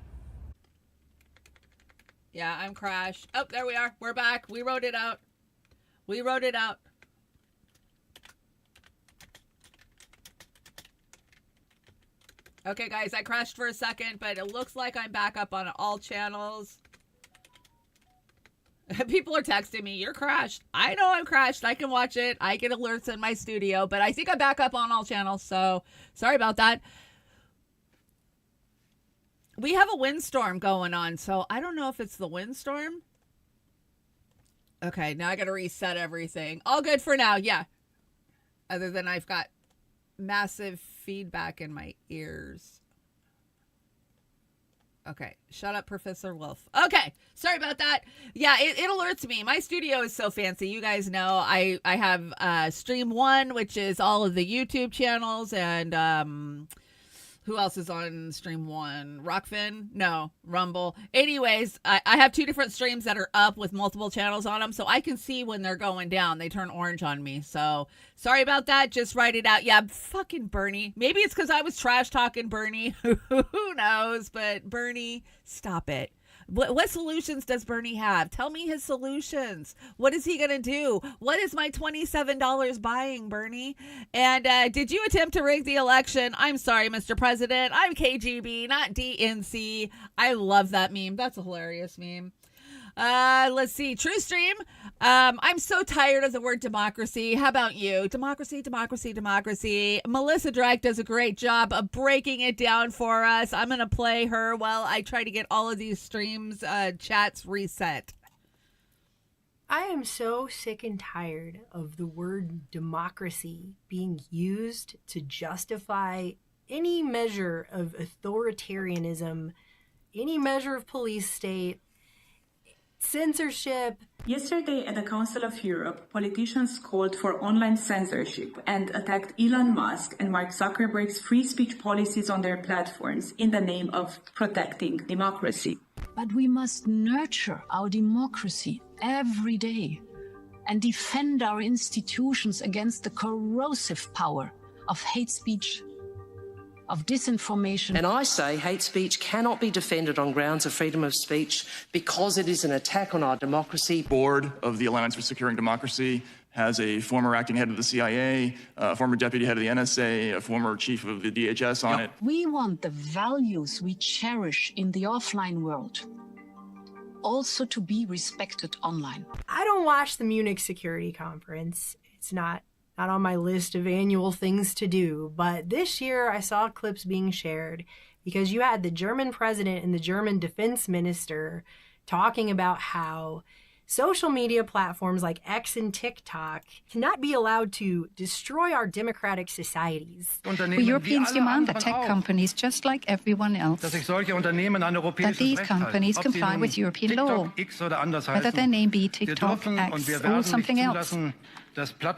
Yeah, I'm crashed. Oh, there we are. We're back. We wrote it out. We wrote it out. Okay, guys, I crashed for a second, but it looks like I'm back up on all channels. People are texting me, you're crashed. I know I'm crashed. I can watch it. I get alerts in my studio, but I think I'm back up on all channels, so sorry about that. We have a windstorm going on, so I don't know if it's the windstorm. Okay, now I got to reset everything. All good for now, yeah. Other than I've got massive feedback in my ears. Okay, shut up, Professor Wolf. Okay, sorry about that. Yeah, it alerts me. My studio is so fancy. You guys know I have Stream 1, which is all of the YouTube channels, and who else is on Stream 1? Rockfin? No, Rumble. Anyways, I have 2 different streams that are up with multiple channels on them, so I can see when they're going down. They turn orange on me, so sorry about that. Just write it out. Yeah, fucking Bernie. Maybe it's because I was trash talking Bernie. Who knows? But Bernie, stop it. What solutions does Bernie have? Tell me his solutions. What is he going to do? What is my $27 buying, Bernie? And did you attempt to rig the election? I'm sorry, Mr. President. I'm KGB, not DNC. I love that meme. That's a hilarious meme. Let's see. True Stream. I'm so tired of the word democracy. How about you? Democracy, democracy, democracy. Melissa Drake does a great job of breaking it down for us. I'm going to play her while I try to get all of these streams, chats reset. I am so sick and tired of the word democracy being used to justify any measure of authoritarianism, any measure of police state, censorship. Yesterday at the Council of Europe, politicians called for online censorship and attacked Elon Musk and Mark Zuckerberg's free speech policies on their platforms in the name of protecting democracy. But we must nurture our democracy every day and defend our institutions against the corrosive power of hate speech, of disinformation. And I say hate speech cannot be defended on grounds of freedom of speech because it is an attack on our democracy. Board of the Alliance for Securing Democracy has a former acting head of the CIA, a former deputy head of the NSA, a former chief of the DHS on it. We want the values we cherish in the offline world also to be respected online. I don't watch the Munich Security Conference. It's not on my list of annual things to do, but this year I saw clips being shared because you had the German president and the German defense minister talking about how social media platforms like X and TikTok cannot be allowed to destroy our democratic societies. We Europeans demand that tech companies, just like everyone else, that these companies comply with European law, whether their name be TikTok, X, or something else.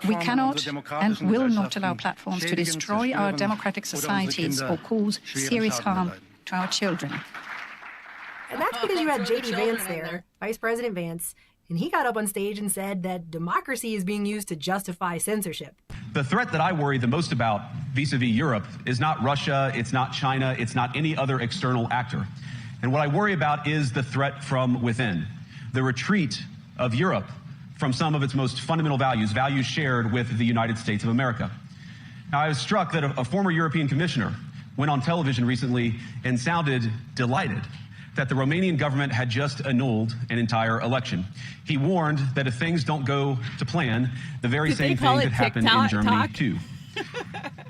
We cannot and will not allow platforms to destroy our democratic societies or cause serious harm to our children. And that's because you had J.D. Vance there, Vice President Vance, and he got up on stage and said that democracy is being used to justify censorship. The threat that I worry the most about vis-a-vis Europe is not Russia, it's not China, it's not any other external actor. And what I worry about is the threat from within, the retreat of Europe from some of its most fundamental values, values shared with the United States of America. Now, I was struck that a former European commissioner went on television recently and sounded delighted that the Romanian government had just annulled an entire election. He warned that if things don't go to plan, the very same thing could happen in Germany too.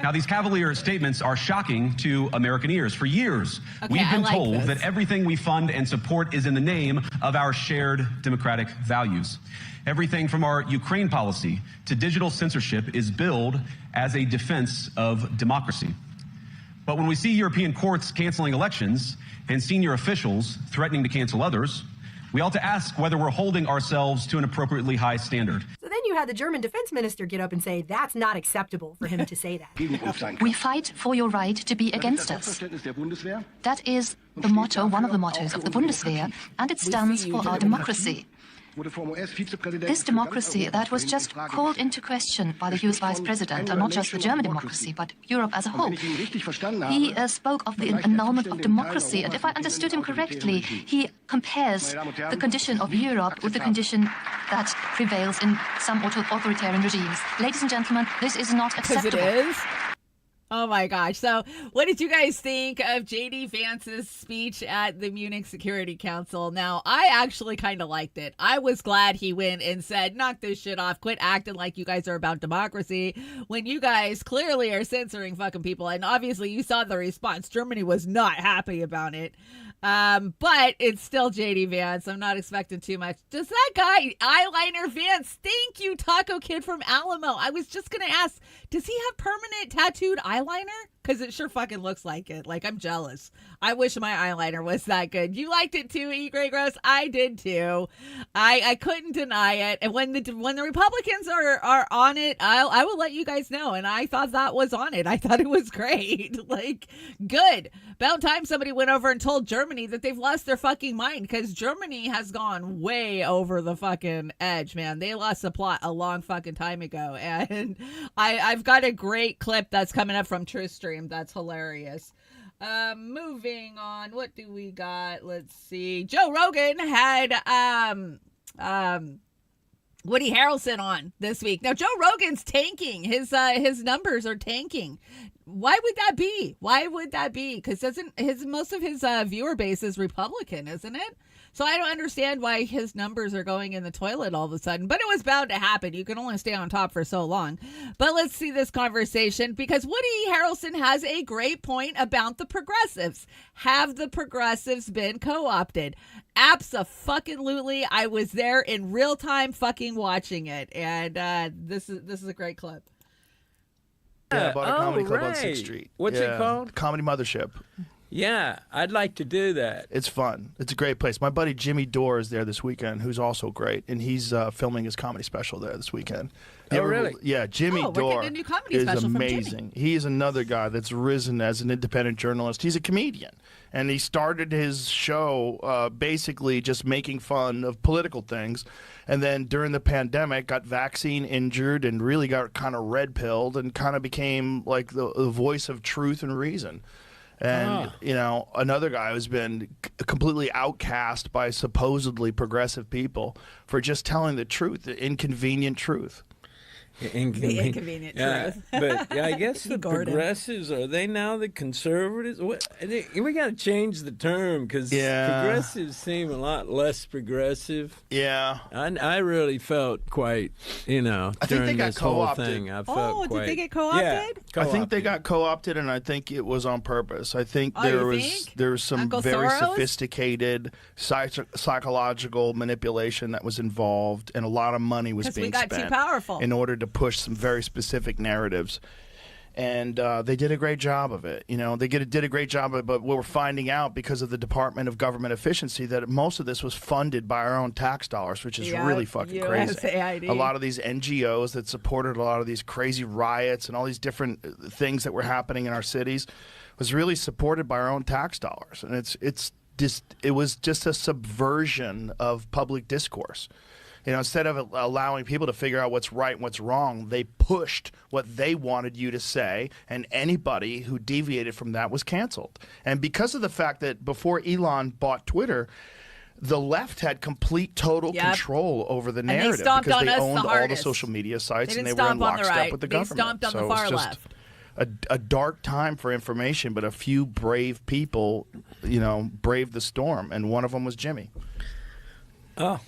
Now, these cavalier statements are shocking to American ears. For years, we've been told that everything we fund and support is in the name of our shared democratic values. Everything from our Ukraine policy to digital censorship is billed as a defense of democracy. But when we see European courts canceling elections and senior officials threatening to cancel others, we ought to ask whether we're holding ourselves to an appropriately high standard. So then you had the German defense minister get up and say that's not acceptable for him to say that. We fight for your right to be against us. That is the motto, one of the mottos of the Bundeswehr, and it stands for our democracy. This democracy that was just called into question by the US Vice President, and not just the German democracy, but Europe as a whole. He spoke of the annulment of democracy, and if I understood him correctly, he compares the condition of Europe with the condition that prevails in some authoritarian regimes. Ladies and gentlemen, this is not acceptable. It is. Oh my gosh. So what did you guys think of J.D. Vance's speech at the Munich Security Council? Now, I actually kind of liked it. I was glad he went and said, knock this shit off. Quit acting like you guys are about democracy when you guys clearly are censoring fucking people. And obviously you saw the response. Germany was not happy about it. But it's still J.D. Vance. I'm not expecting too much. Does that guy, Eyeliner Vance, thank you, Taco Kid from Alamo. I was just going to ask, does he have permanent tattooed eyeliner? Because it sure fucking looks like it. Like, I'm jealous. I wish my eyeliner was that good. You liked it too, E. Grey Gross? I did too. I couldn't deny it. And when the Republicans are on it, I will let you guys know. And I thought that was on it. I thought it was great. Like, good. About time somebody went over and told Germany that they've lost their fucking mind, because Germany has gone way over the fucking edge, man. They lost the plot a long fucking time ago. And I've got a great clip that's coming up from TruthStream that's hilarious. Moving on, what do we got? Let's see. Joe Rogan had Woody Harrelson on this week. Now Joe Rogan's tanking. His numbers are tanking. Why would that be? Why would that be? Because most of his viewer base is Republican, isn't it? So I don't understand why his numbers are going in the toilet all of a sudden. But it was bound to happen. You can only stay on top for so long. But let's see this conversation, because Woody Harrelson has a great point about the progressives. Have the progressives been co-opted? Abso-fucking-lutely. I was there in real time fucking watching it. And this is a great clip. Yeah, I bought a comedy club on 6th Street. What's it called? Comedy Mothership. Yeah, I'd like to do that. It's fun. It's a great place. My buddy Jimmy Dore is there this weekend, who's also great, and he's filming his comedy special there this weekend. Oh, really? Yeah, Jimmy Dore a new comedy is special amazing. He is another guy that's risen as an independent journalist. He's a comedian, and he started his show basically just making fun of political things, and then during the pandemic got vaccine injured and really got kind of red-pilled and kind of became like the voice of truth and reason. And, you know, another guy who's been completely outcast by supposedly progressive people for just telling the truth, the inconvenient truth. The inconvenient truth. But I guess the progressives, are they now the conservatives? We got to change the term, because progressives seem a lot less progressive. Yeah. I really felt quite, during this whole thing. I felt did they get co-opted? Yeah, I think they got co-opted, and I think it was on purpose. I think there was some Uncle very Soros? sophisticated psychological manipulation that was involved, and a lot of money was being spent. Because we got too powerful. In order to push some very specific narratives. And they did a great job of it. They did a great job of it, but we're finding out because of the Department of Government Efficiency that most of this was funded by our own tax dollars, which is really fucking crazy. USAID. A lot of these NGOs that supported a lot of these crazy riots and all these different things that were happening in our cities was really supported by our own tax dollars. And it was just a subversion of public discourse. Instead of allowing people to figure out what's right and what's wrong, they pushed what they wanted you to say, and anybody who deviated from that was canceled. And because of the fact that before Elon bought Twitter, the left had complete, total control over the narrative because they owned all the social media sites and they were in lockstep with the government. They stomped on the far left. A dark time for information, but a few brave people, braved the storm, and one of them was Jimmy. Oh.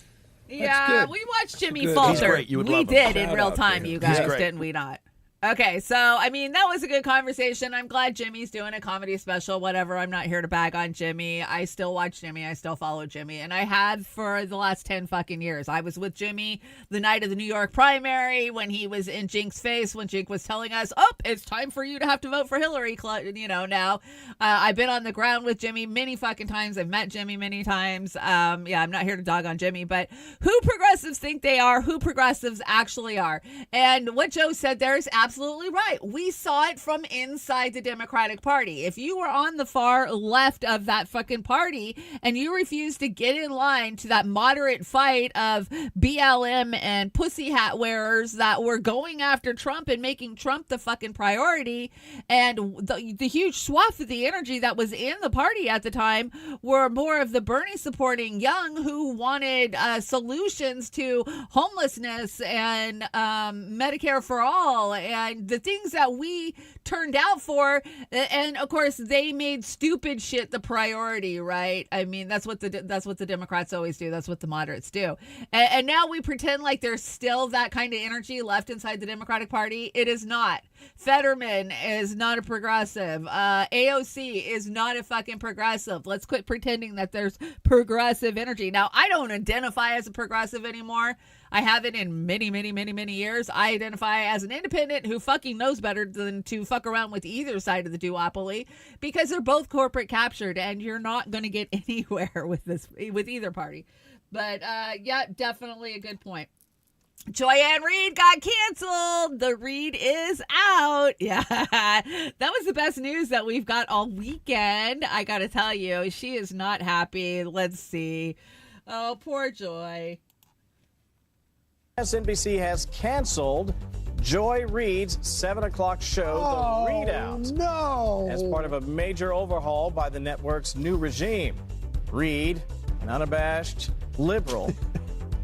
Yeah, we watched Jimmy falter. He's great. You would love him. Did in real time, you guys, didn't we not? Okay, so, that was a good conversation. I'm glad Jimmy's doing a comedy special, whatever. I'm not here to bag on Jimmy. I still watch Jimmy. I still follow Jimmy. And I had for the last 10 fucking years. I was with Jimmy the night of the New York primary when he was in Jink's face, when Jink was telling us, it's time for you to have to vote for Hillary, now. I've been on the ground with Jimmy many fucking times. I've met Jimmy many times. I'm not here to dog on Jimmy, but who progressives think they are, who progressives actually are. And what Joe said there is absolutely absolutely right. We saw it from inside the Democratic Party. If you were on the far left of that fucking party and you refused to get in line to that moderate fight of BLM and pussy hat wearers that were going after Trump and making Trump the fucking priority, and the huge swath of the energy that was in the party at the time were more of the Bernie supporting young who wanted solutions to homelessness and Medicare for all and the things that we turned out for. And of course they made stupid shit the priority, right? I mean, that's what the Democrats always do. That's what the moderates do. And now we pretend like there's still that kind of energy left inside the Democratic Party. It is not. Fetterman is not a progressive. AOC is not a fucking progressive. Let's quit pretending that there's progressive energy. Now, I don't identify as a progressive anymore. I haven't in many, many, many, many years. I identify as an independent who fucking knows better than to fuck around with either side of the duopoly, because they're both corporate captured and you're not going to get anywhere with either party. But yeah, definitely a good point. Joy-Ann Reid got canceled. The Reid is out. Yeah, that was the best news that we've got all weekend. I got to tell you, she is not happy. Let's see. Oh, poor Joy. MSNBC has canceled Joy Reid's 7 o'clock show, The Reid Out. No! As part of a major overhaul by the network's new regime. Reid, an unabashed liberal,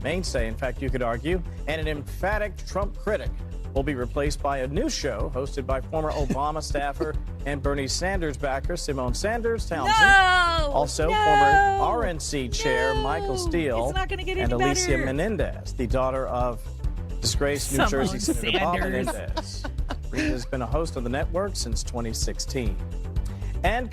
mainstay, in fact, you could argue, and an emphatic Trump critic, will be replaced by a new show hosted by former Obama staffer and Bernie Sanders backer Simone Sanders Townsend. No! Also, No! former RNC chair Michael Steele It's not gonna get and any Alicia better. Menendez, the daughter of disgraced New Simone Jersey Senator Bob Sanders. Menendez. Reid has been a host on the network since 2016. And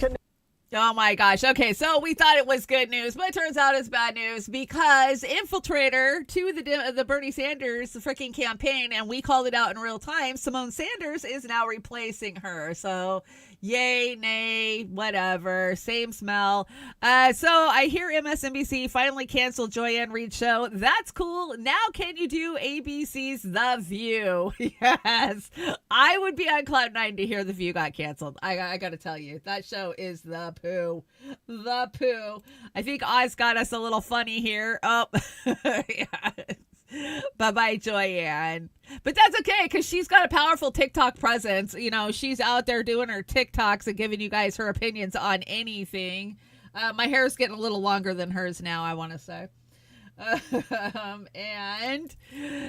Oh my gosh. Okay, so we thought it was good news, but it turns out it's bad news because infiltrator to the Bernie Sanders freaking campaign, and we called it out in real time, Simone Sanders is now replacing her. So yay, nay, whatever, same smell. So I hear MSNBC finally canceled Joy-Ann Reid's show. That's cool. Now can you do ABC's The View? Yes. I would be on cloud nine to hear The View got canceled. I got to tell you, that show is the poo. The poo. I think Oz got us a little funny here. Oh, yes. Bye-bye, Joy-Ann. But that's okay, because she's got a powerful TikTok presence. You know, she's out there doing her TikToks and giving you guys her opinions on anything. My hair's getting a little longer than hers now, I want to say. And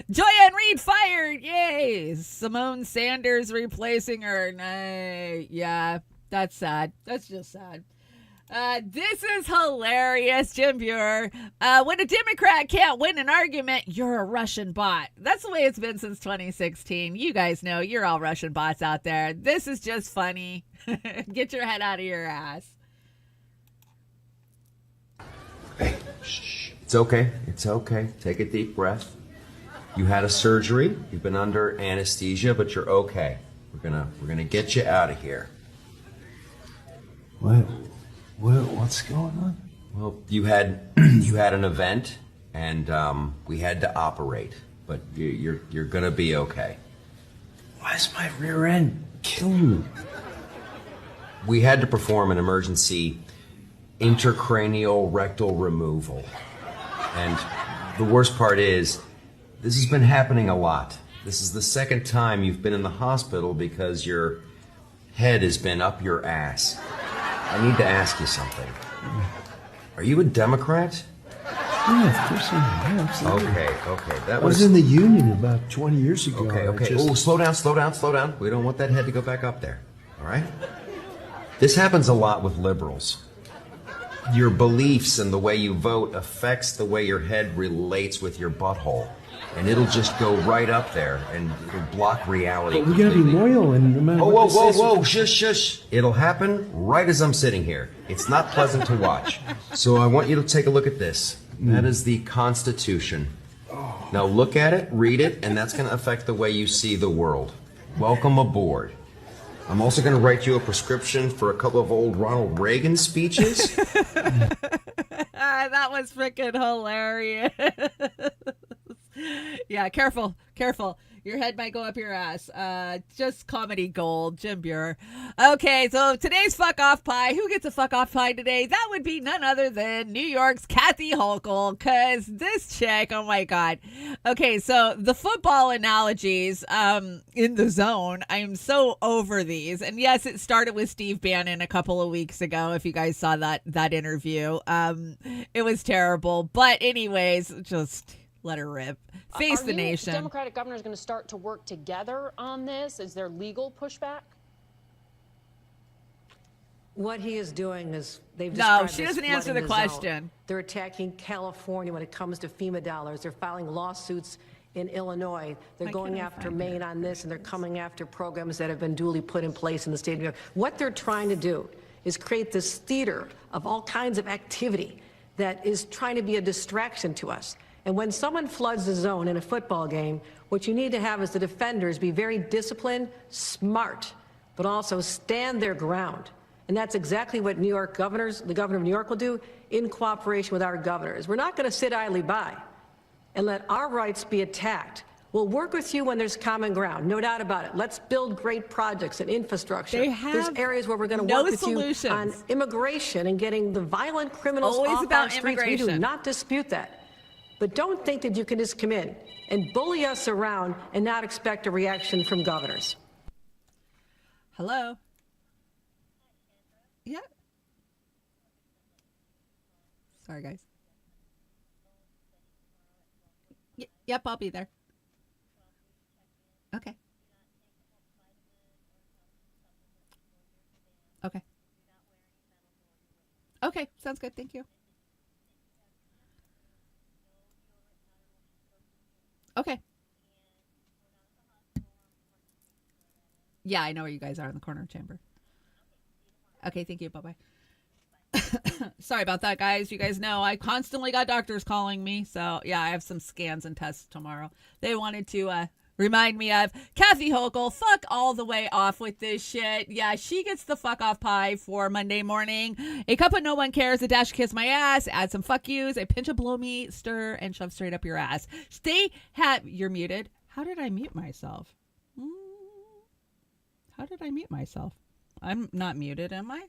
Joy-Ann Reid fired. Yay. Simone Sanders replacing her. Nay. Yeah, that's sad. That's just sad. This is hilarious, Jim Buer. When a Democrat can't win an argument, you're a Russian bot. That's the way it's been since 2016. You guys know you're all Russian bots out there. This is just funny. Get your head out of your ass. Hey, shh. It's okay. It's okay. Take a deep breath. You had a surgery. You've been under anesthesia, but you're okay. We're gonna get you out of here. What's going on? Well, you had an event, and we had to operate, but you're gonna be okay. Why is my rear end killing me? We had to perform an emergency intracranial rectal removal, and the worst part is, this has been happening a lot. This is the second time you've been in the hospital because your head has been up your ass. I need to ask you something. Are you a Democrat? Yeah, of course I am. Yeah, absolutely. Okay. I was in the union about 20 years ago. Okay. Oh, slow down. We don't want that head to go back up there. All right? This happens a lot with liberals. Your beliefs and the way you vote affects the way your head relates with your butthole. And it'll just go right up there and it'll block reality. But we gotta be loyal and no matter what this is- Whoa, shush. It'll happen right as I'm sitting here. It's not pleasant to watch. So I want you to take a look at this. That is the Constitution. Now look at it, read it, and that's going to affect the way you see the world. Welcome aboard. I'm also going to write you a prescription for a couple of old Ronald Reagan speeches. That was freaking hilarious. Yeah, careful. Your head might go up your ass. Just comedy gold, Jim Buer. Okay, so today's fuck off pie. Who gets a fuck off pie today? That would be none other than New York's Kathy Hochul, because this chick, oh my God. Okay, so the football analogies in the zone, I'm so over these. And yes, it started with Steve Bannon a couple of weeks ago, if you guys saw that interview. It was terrible. But anyways, just let her rip. Face the nation. Are Democratic governors going to start to work together on this? Is there legal pushback? What he is doing is they've No, described she as doesn't answer flooding the zone. question. They're attacking California when it comes to FEMA dollars. They're filing lawsuits in Illinois. They're going after Maine on this, and they're coming after programs that have been duly put in place in the state of New York. What they're trying to do is create this theater of all kinds of activity that is trying to be a distraction to us. And when someone floods the zone in a football game, what you need to have is the defenders be very disciplined, smart, but also stand their ground. And that's exactly what the governor of New York will do in cooperation with our governors. We're not going to sit idly by and let our rights be attacked. We'll work with you when there's common ground, no doubt about it. Let's build great projects and infrastructure. There's areas where we're going to work with you on immigration and getting the violent criminals off our streets. We do not dispute that. But don't think that you can just come in and bully us around and not expect a reaction from governors. Hello? Yeah. Sorry, guys. Yep, I'll be there. Okay. Okay. Okay, sounds good. Thank you. Okay. Yeah, I know where you guys are in the corner chamber. Okay, thank you. Bye-bye. Sorry about that, guys. You guys know I constantly got doctors calling me. So, yeah, I have some scans and tests tomorrow. They wanted to remind me of Kathy Hochul. Fuck all the way off with this shit. Yeah, she gets the fuck off pie for Monday morning. A cup of no one cares, a dash of kiss my ass, add some fuck yous, a pinch of blow me, stir, and shove straight up your ass. You're muted. How did I mute myself? How did I mute myself? I'm not muted, am I?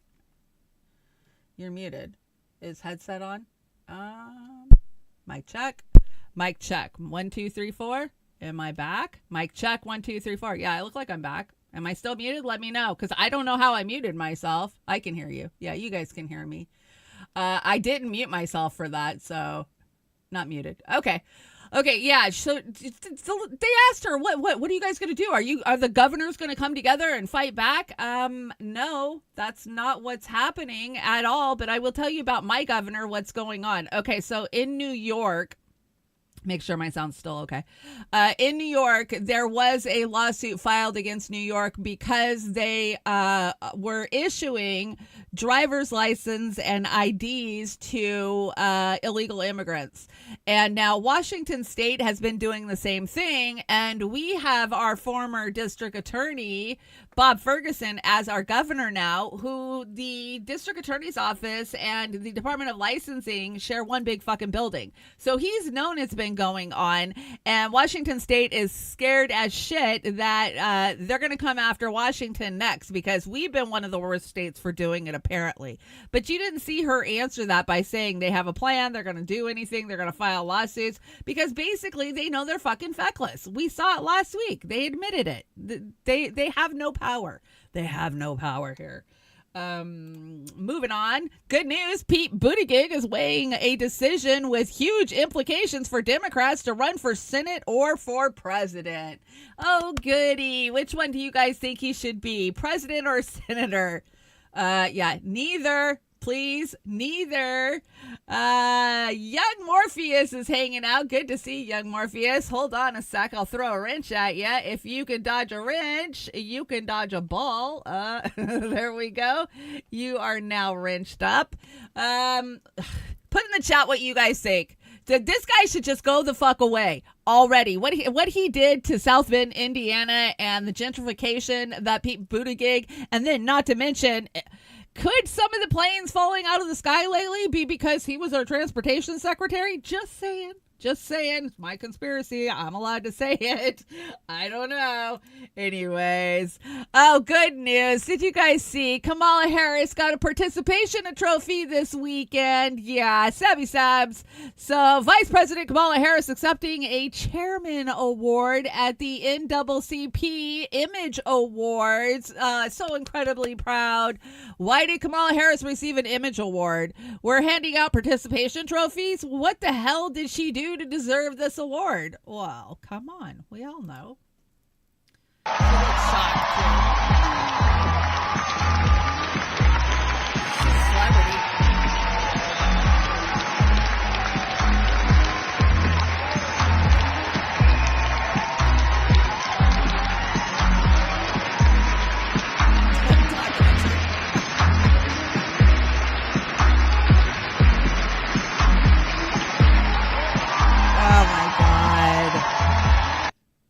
You're muted. Is headset on? Mic check. Mic check. 1, 2, 3, 4. Am I back? Mic check. 1, 2, 3, 4. Yeah, I look like I'm back. Am I still muted? Let me know, because I don't know how I muted myself. I can hear you. Yeah, you guys can hear me. I didn't mute myself for that, so not muted. Okay. Okay, yeah. So they asked her, what are you guys going to do? Are the governors going to come together and fight back? No, that's not what's happening at all. But I will tell you about my governor, what's going on. Okay, so in New York, make sure my sound's still okay. In New York, there was a lawsuit filed against New York because they were issuing driver's license and IDs to illegal immigrants. And now Washington State has been doing the same thing. And we have our former district attorney, Bob Ferguson, as our governor now, who the district attorney's office and the Department of Licensing share one big fucking building. So he's known it's been going on, and Washington State is scared as shit that they're going to come after Washington next, because we've been one of the worst states for doing it, apparently. But you didn't see her answer that by saying they have a plan, they're going to do anything, they're going to file lawsuits, because basically they know they're fucking feckless. We saw it last week. They admitted it. They have no power. They have no power here. Moving on. Good news. Pete Buttigieg is weighing a decision with huge implications for Democrats to run for Senate or for president. Oh, goody. Which one do you guys think he should be? President or senator? Yeah, neither. Please, neither. Young Morpheus is hanging out. Good to see Young Morpheus. Hold on a sec. I'll throw a wrench at you. If you can dodge a wrench, you can dodge a ball. There we go. You are now wrenched up. Put in the chat what you guys think. This guy should just go the fuck away already. What he did to South Bend, Indiana, and the gentrification that Pete Buttigieg, and then not to mention, could some of the planes falling out of the sky lately be because he was our transportation secretary? Just saying. Just saying, my conspiracy. I'm allowed to say it. I don't know. Anyways. Oh, good news. Did you guys see Kamala Harris got a participation trophy this weekend? Yeah, Sabby Sabs. So Vice President Kamala Harris accepting a chairman award at the NAACP Image Awards. So incredibly proud. Why did Kamala Harris receive an Image Award? We're handing out participation trophies. What the hell did she do to deserve this award? Well, come on. We all know. She looks shocked, too. She's a celebrity.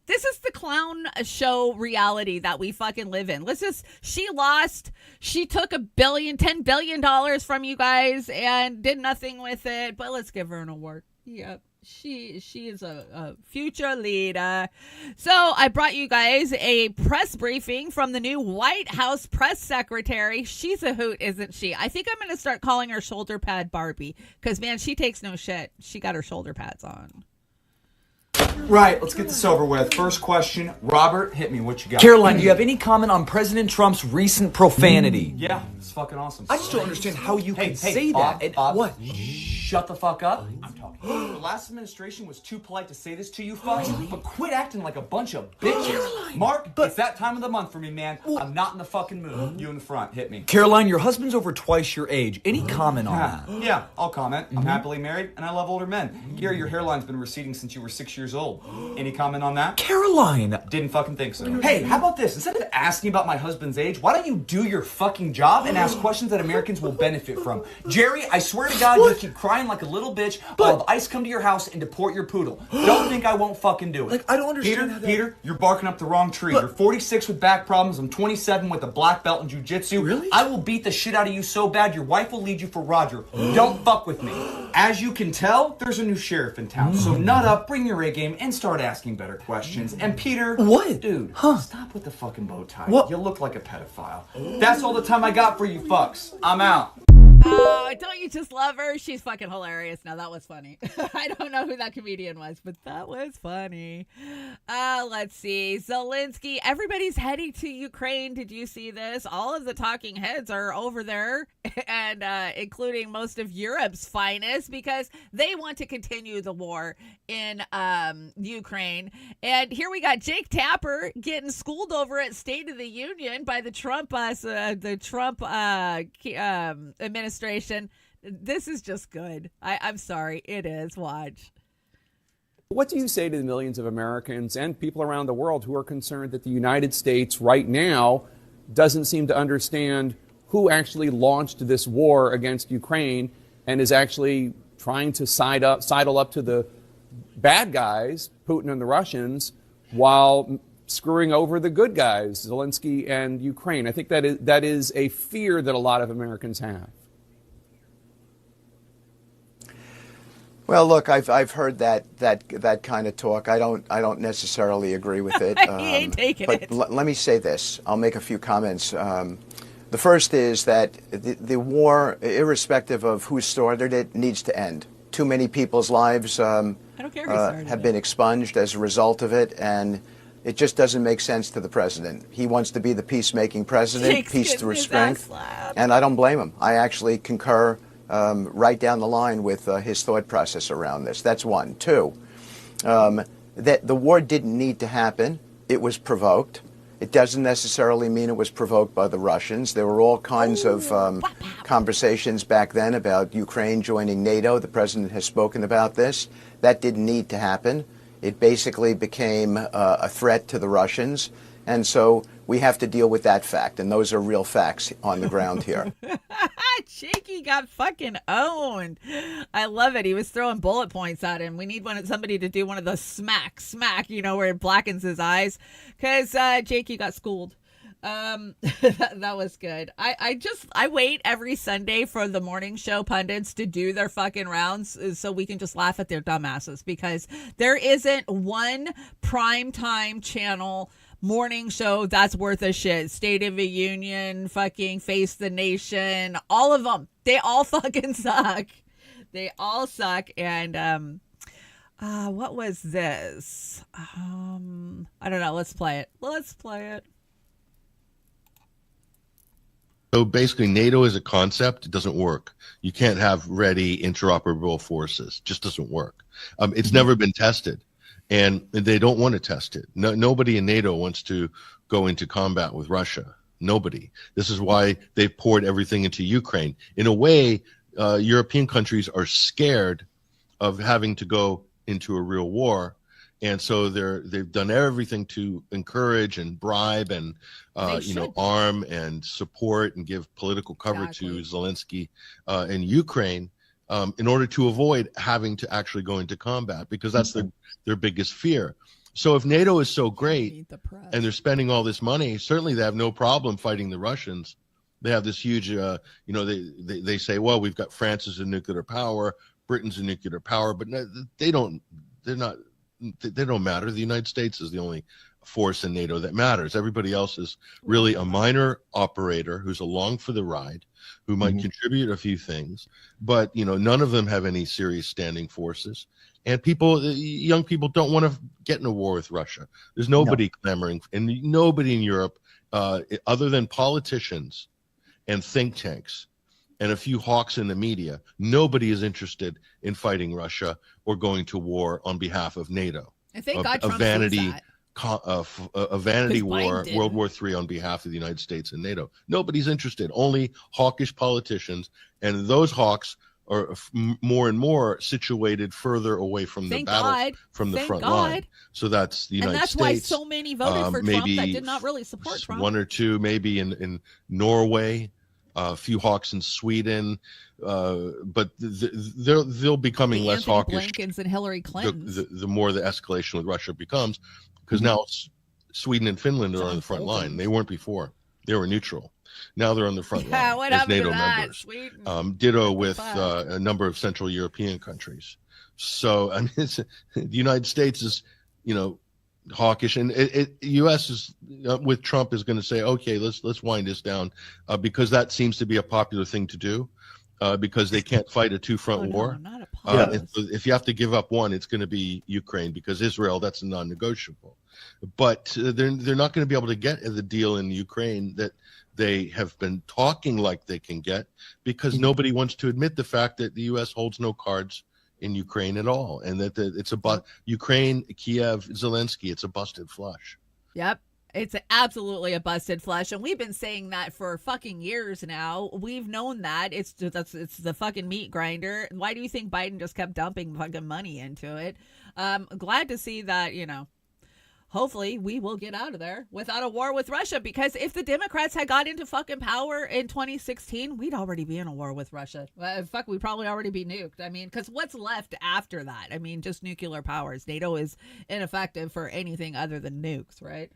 This is the clown show reality that we fucking live in. She lost. She took $10 billion from you guys and did nothing with it. But let's give her an award. Yep. She is a future leader. So I brought you guys a press briefing from the new White House press secretary. She's a hoot, isn't she? I think I'm going to start calling her shoulder pad Barbie because, man, she takes no shit. She got her shoulder pads on. Right, let's get this over with. First question, Robert, hit me. What you got? Caroline, do you have any comment on President Trump's recent profanity? Yeah, it's fucking awesome. I just don't understand how you can say Bob, that. Bob, What? Shut the fuck up. I'm talking. The last administration was too polite to say this to you fucks, but quit acting like a bunch of bitches. Mark, it's that time of the month for me, man. I'm not in the fucking mood. You in the front, hit me. Caroline, your husband's over twice your age. Any comment on that? Yeah, I'll comment. I'm happily married, and I love older men. Gary, your hairline's been receding since you were 6 years old. Any comment on that? Caroline! Didn't fucking think so. Hey, how about this? Instead of asking about my husband's age, why don't you do your fucking job and ask questions that Americans will benefit from? Jerry, I swear to God, you keep crying like a little bitch, I'll have ICE come to your house and deport your poodle. Don't think I won't fucking do it. Like, I don't understand Peter, you're barking up the wrong tree. You're 46 with back problems. I'm 27 with a black belt in jiu-jitsu. Really? I will beat the shit out of you so bad your wife will lead you for Roger. Don't fuck with me. As you can tell, there's a new sheriff in town. So nut up, bring your A game, and start asking better questions. And Peter... What? Dude, stop with the fucking bow tie. What? You look like a pedophile. That's all the time I got for you fucks. I'm out. Oh, don't you just love her? She's fucking hilarious. Now, that was funny. I don't know who that comedian was, but that was funny. Let's see. Zelensky, everybody's heading to Ukraine. Did you see this? All of the talking heads are over there, and including most of Europe's finest, because they want to continue the war in Ukraine. And here we got Jake Tapper getting schooled over at State of the Union by the Trump administration. This is just good. I'm sorry. It is. Watch. What do you say to the millions of Americans and people around the world who are concerned that the United States right now doesn't seem to understand who actually launched this war against Ukraine and is actually trying to sidle up to the bad guys, Putin and the Russians, while screwing over the good guys, Zelensky and Ukraine? I think that is a fear that a lot of Americans have. Well, look, I've heard that kind of talk. I don't necessarily agree with it. He ain't taking but it. Let me say this. I'll make a few comments. The first is that the war, irrespective of who started it, needs to end. Too many people's lives have been expunged as a result of it, and it just doesn't make sense to the president. He wants to be the peacemaking president, peace through strength, and I don't blame him. I actually concur right down the line with his thought process around this. That's one. Two, that the war didn't need to happen. It was provoked. It doesn't necessarily mean it was provoked by the Russians. There were all kinds of conversations back then about Ukraine joining NATO. The president has spoken about this. That didn't need to happen. It basically became a threat to the Russians. And so we have to deal with that fact. And those are real facts on the ground here. Cheeky got fucking owned. I love it. He was throwing bullet points at him. We need somebody to do one of those smack, where it blackens his eyes. Because Jakey got schooled. That was good. I wait every Sunday for the morning show pundits to do their fucking rounds so we can just laugh at their dumbasses, because there isn't one primetime channel morning show that's worth a shit. State of the Union, fucking Face the Nation, all of them. They all fucking suck. They all suck. And what was this? I don't know. Let's play it. So basically, NATO as a concept, it doesn't work. You can't have ready interoperable forces. It just doesn't work. It's never been tested, and they don't want to test it. Nobody in NATO wants to go into combat with Russia. Nobody. This is why they've poured everything into Ukraine. In a way, European countries are scared of having to go into a real war. And so they've done everything to encourage and bribe and arm and support and give political cover to Zelensky in Ukraine in order to avoid having to actually go into combat, because that's their biggest fear. So if NATO is so great and they're spending all this money, certainly they have no problem fighting the Russians. They have this huge, they say, well, we've got France as a nuclear power, Britain's a nuclear power, but they don't matter. The United States is the only force in NATO that matters. Everybody else is really a minor operator who's along for the ride, who might contribute a few things, but none of them have any serious standing forces. And young people don't want to get in a war with Russia. There's nobody clamoring, and nobody in Europe, other than politicians and think tanks and a few hawks in the media, nobody is interested in fighting Russia or going to war on behalf of NATO. I think God Trump a vanity war, World War III on behalf of the United States and NATO. Nobody's interested. Only hawkish politicians, and those hawks are more and more situated further away from the battle, from the front line. So that's the United States. And that's why so many voted for Trump that did not really support Trump. One or two maybe in Norway. A few hawks in Sweden, but they'll be becoming less hawkish. Blinkens and Hillary Clinton. The more the escalation with Russia becomes, because now Sweden and Finland are on the front line. They weren't before; they were neutral. Now they're on the front line as NATO members. Ditto with a number of Central European countries. So I mean, the United States is, hawkish, and U.S. is with Trump is going to say, okay, let's wind this down, because that seems to be a popular thing to do, because they can't fight a two-front war. If you have to give up one, it's going to be Ukraine, because Israel, that's a non-negotiable. But they're not going to be able to get the deal in Ukraine that they have been talking like they can get, because nobody wants to admit the fact that the U.S. holds no cards in Ukraine at all, and that it's Ukraine, Kiev, Zelensky, it's a busted flush. Yep, it's absolutely a busted flush, and we've been saying that for fucking years now. We've known that it's the fucking meat grinder. Why do you think Biden just kept dumping fucking money into it? Glad to see that, hopefully we will get out of there without a war with Russia, because if the Democrats had got into fucking power in 2016, we'd already be in a war with Russia. We'd probably already be nuked. I mean, because what's left after that? I mean, just nuclear powers. NATO is ineffective for anything other than nukes, right?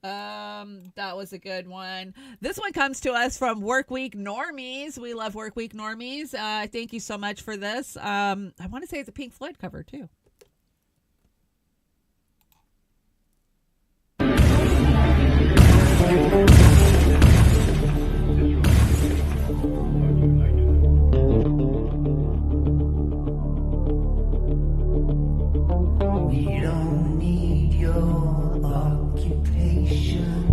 That was a good one. This one comes to us from Workweek Normies. We love Workweek Normies. Thank you so much for this. I want to say it's a Pink Floyd cover too. We don't need your occupation.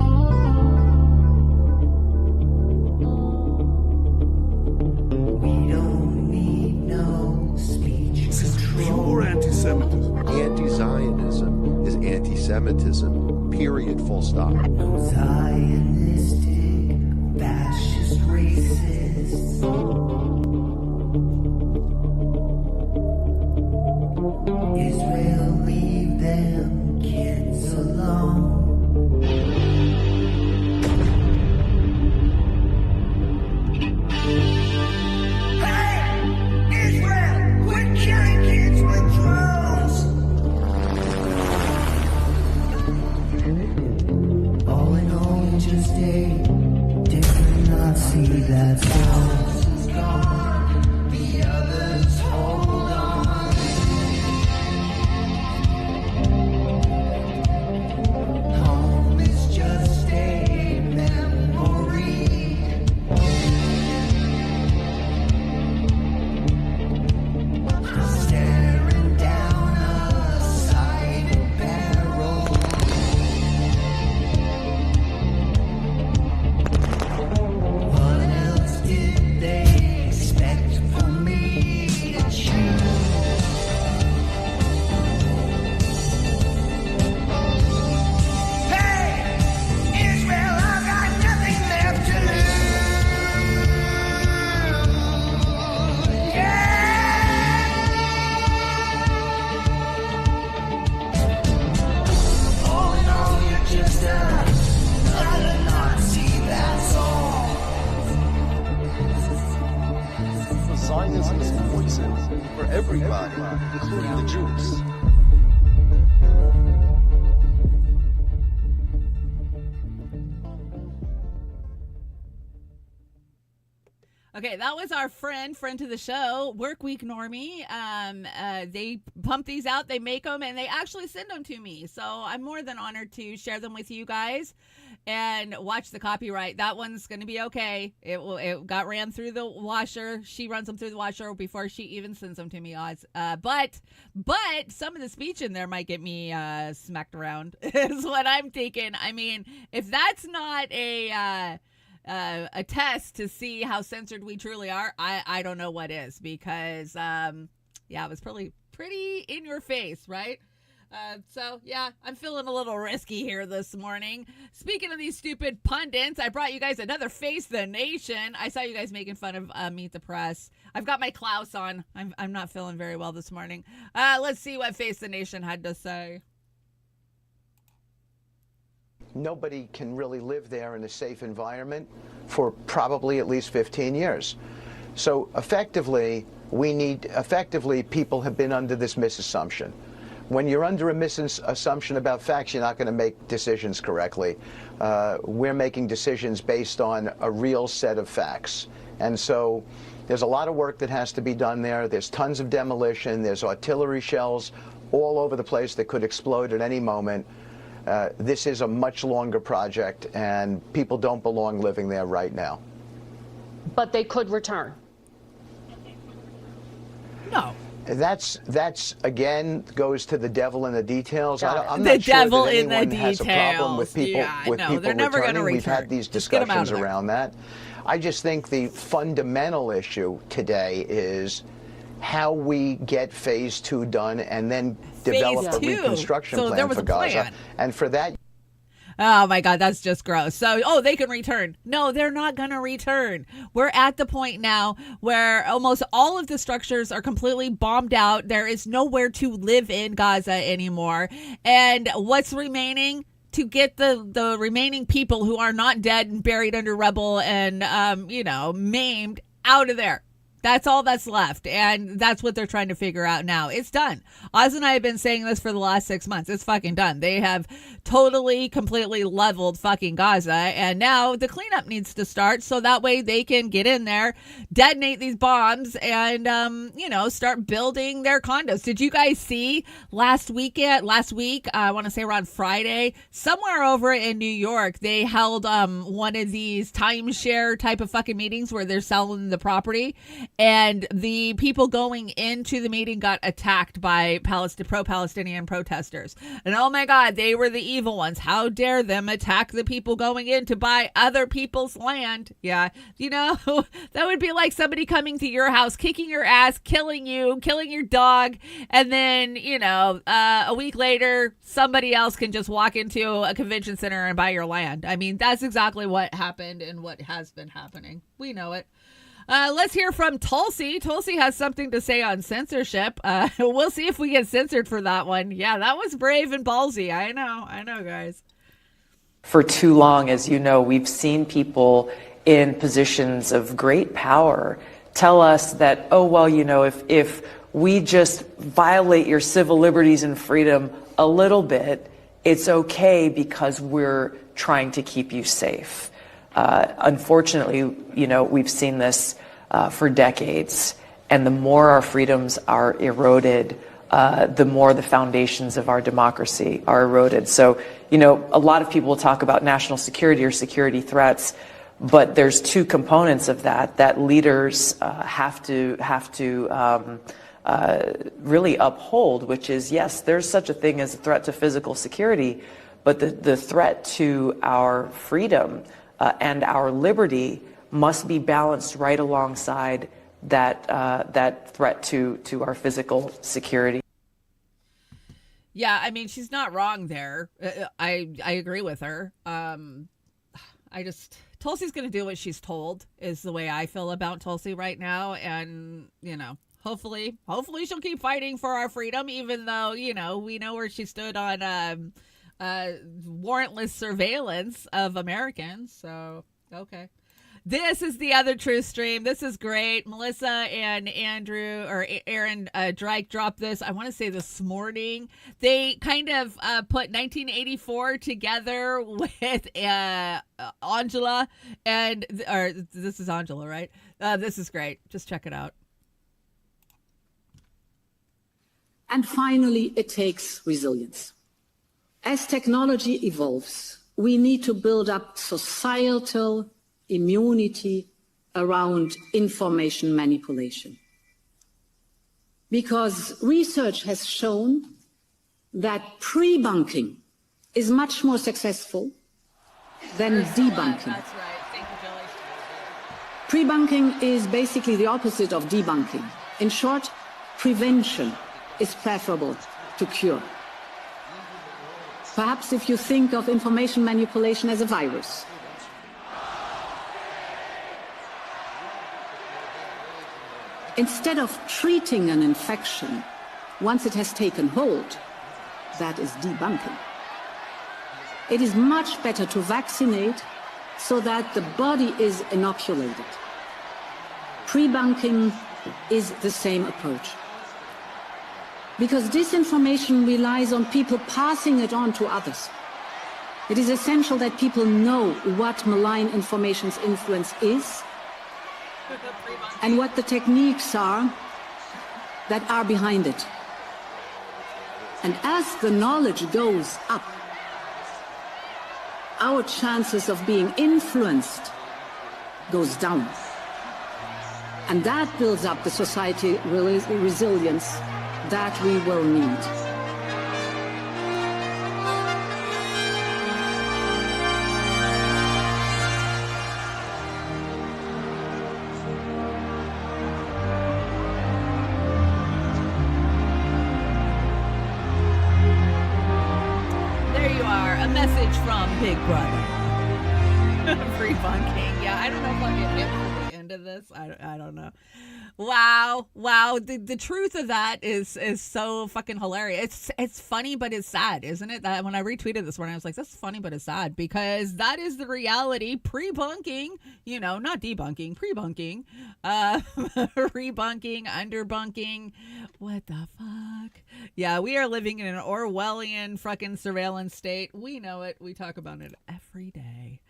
We don't need no speech This is pure anti-Semitism. Anti-Zionism is anti-Semitism, period, full stop. No Zionistic, fascist, racists. Israel, leave them kids alone. Hey! Israel, quit killing kids with drones! All in all, just a that source is gone, the others hold on. Home is just a memory. Staring down a side barrel. What else did they expect from me to choose? Hey, Israel, I've got nothing left to lose. All in all, you're just another Nazi, that's all. Zionism is poison for everybody, including the Jews. Okay, that was our friend to the show, Work Week Normie. They pump these out, they make them, and they actually send them to me. So I'm more than honored to share them with you guys and watch the copyright. That one's going to be okay. It got ran through the washer. She runs them through the washer before she even sends them to me, Oz. But some of the speech in there might get me smacked around is what I'm thinking. I mean, if that's not a test to see how censored we truly are, I don't know what is, because it was pretty in your face, right? So yeah, I'm feeling a little risky here this morning. Speaking of these stupid pundits, I brought you guys another Face the Nation. I saw you guys making fun of Meet the Press. I've got my Klaus on. I'm not feeling very well this morning. Let's see what Face the Nation had to say. Nobody can really live there in a safe environment for probably at least 15 years. So effectively, people have been under this misassumption. When you're under a misassumption about facts, you're not going to make decisions correctly. We're making decisions based on a real set of facts. And so there's a lot of work that has to be done there. There's tons of demolition. There's artillery shells all over the place that could explode at any moment. This is a much longer project, and people don't belong living there right now. But they could return. No. That's again goes to the devil in the details. I'm The not sure devil that in the anyone has a problem with people they're never going to return. We've had these discussions around that. I just think the fundamental issue today is how we get phase 2 done and then develop a reconstruction plan for Gaza. And for that, oh my God, that's just gross. So, they can return. No, they're not going to return. We're at the point now where almost all of the structures are completely bombed out. There is nowhere to live in Gaza anymore. And what's remaining? To get the remaining people who are not dead and buried under rubble and, maimed out of there. That's all that's left, and that's what they're trying to figure out now. It's done. Oz and I have been saying this for the last 6 months. It's fucking done. They have totally, completely leveled fucking Gaza, and now the cleanup needs to start so that way they can get in there, detonate these bombs, and, start building their condos. Did you guys see last week, I want to say around Friday, somewhere over in New York, they held one of these timeshare type of fucking meetings where they're selling the property. And the people going into the meeting got attacked by pro-Palestinian protesters. And oh my God, they were the evil ones. How dare them attack the people going in to buy other people's land? Yeah, that would be like somebody coming to your house, kicking your ass, killing you, killing your dog. And then, a week later, somebody else can just walk into a convention center and buy your land. I mean, that's exactly what happened and what has been happening. We know it. Let's hear from Tulsi. Tulsi has something to say on censorship. We'll see if we get censored for that one. Yeah, that was brave and ballsy. I know, guys. For too long, as you know, we've seen people in positions of great power tell us that, if we just violate your civil liberties and freedom a little bit, it's okay because we're trying to keep you safe. Unfortunately, we've seen this for decades, and the more our freedoms are eroded, the more the foundations of our democracy are eroded. So, a lot of people talk about national security or security threats, but there's two components of that leaders have to really uphold, which is, yes, there's such a thing as a threat to physical security, but the threat to our freedom and our liberty must be balanced right alongside that threat to our physical security. Yeah, I mean, she's not wrong there. I agree with her. Tulsi's going to do what she's told is the way I feel about Tulsi right now. And, hopefully she'll keep fighting for our freedom, even though, we know where she stood on warrantless surveillance of Americans. So, okay. This is the Other Truth stream. This is great. Melissa and Andrew or Aaron Drake dropped this, I want to say this morning. They kind of put 1984 together with Angela. Or this is Angela, right? This is great. Just check it out. And finally, it takes resilience. As technology evolves, we need to build up societal immunity around information manipulation. Because research has shown that pre-bunking is much more successful than debunking. That's right. Thank you, Julie. Pre-bunking is basically the opposite of debunking. In short, prevention is preferable to cure. Perhaps if you think of information manipulation as a virus. Instead of treating an infection once it has taken hold, that is debunking. It is much better to vaccinate so that the body is inoculated. Pre-bunking is the same approach. Because disinformation relies on people passing it on to others. It is essential that people know what malign information's influence is and what the techniques are that are behind it. And as the knowledge goes up, our chances of being influenced goes down. And that builds up the society resilience that we will need. There you are, a message from Big Brother. Free bunking. Yeah, I don't know if I'll get hit for the end of this. I don't know. Wow. The truth of that is so fucking hilarious. It's funny, but it's sad, isn't it? That when I retweeted this morning, I was like, that's funny, but it's sad, because that is the reality. Pre-bunking, not debunking, pre-bunking, rebunking, underbunking. What the fuck? Yeah, we are living in an Orwellian fucking surveillance state. We know it. We talk about it every day.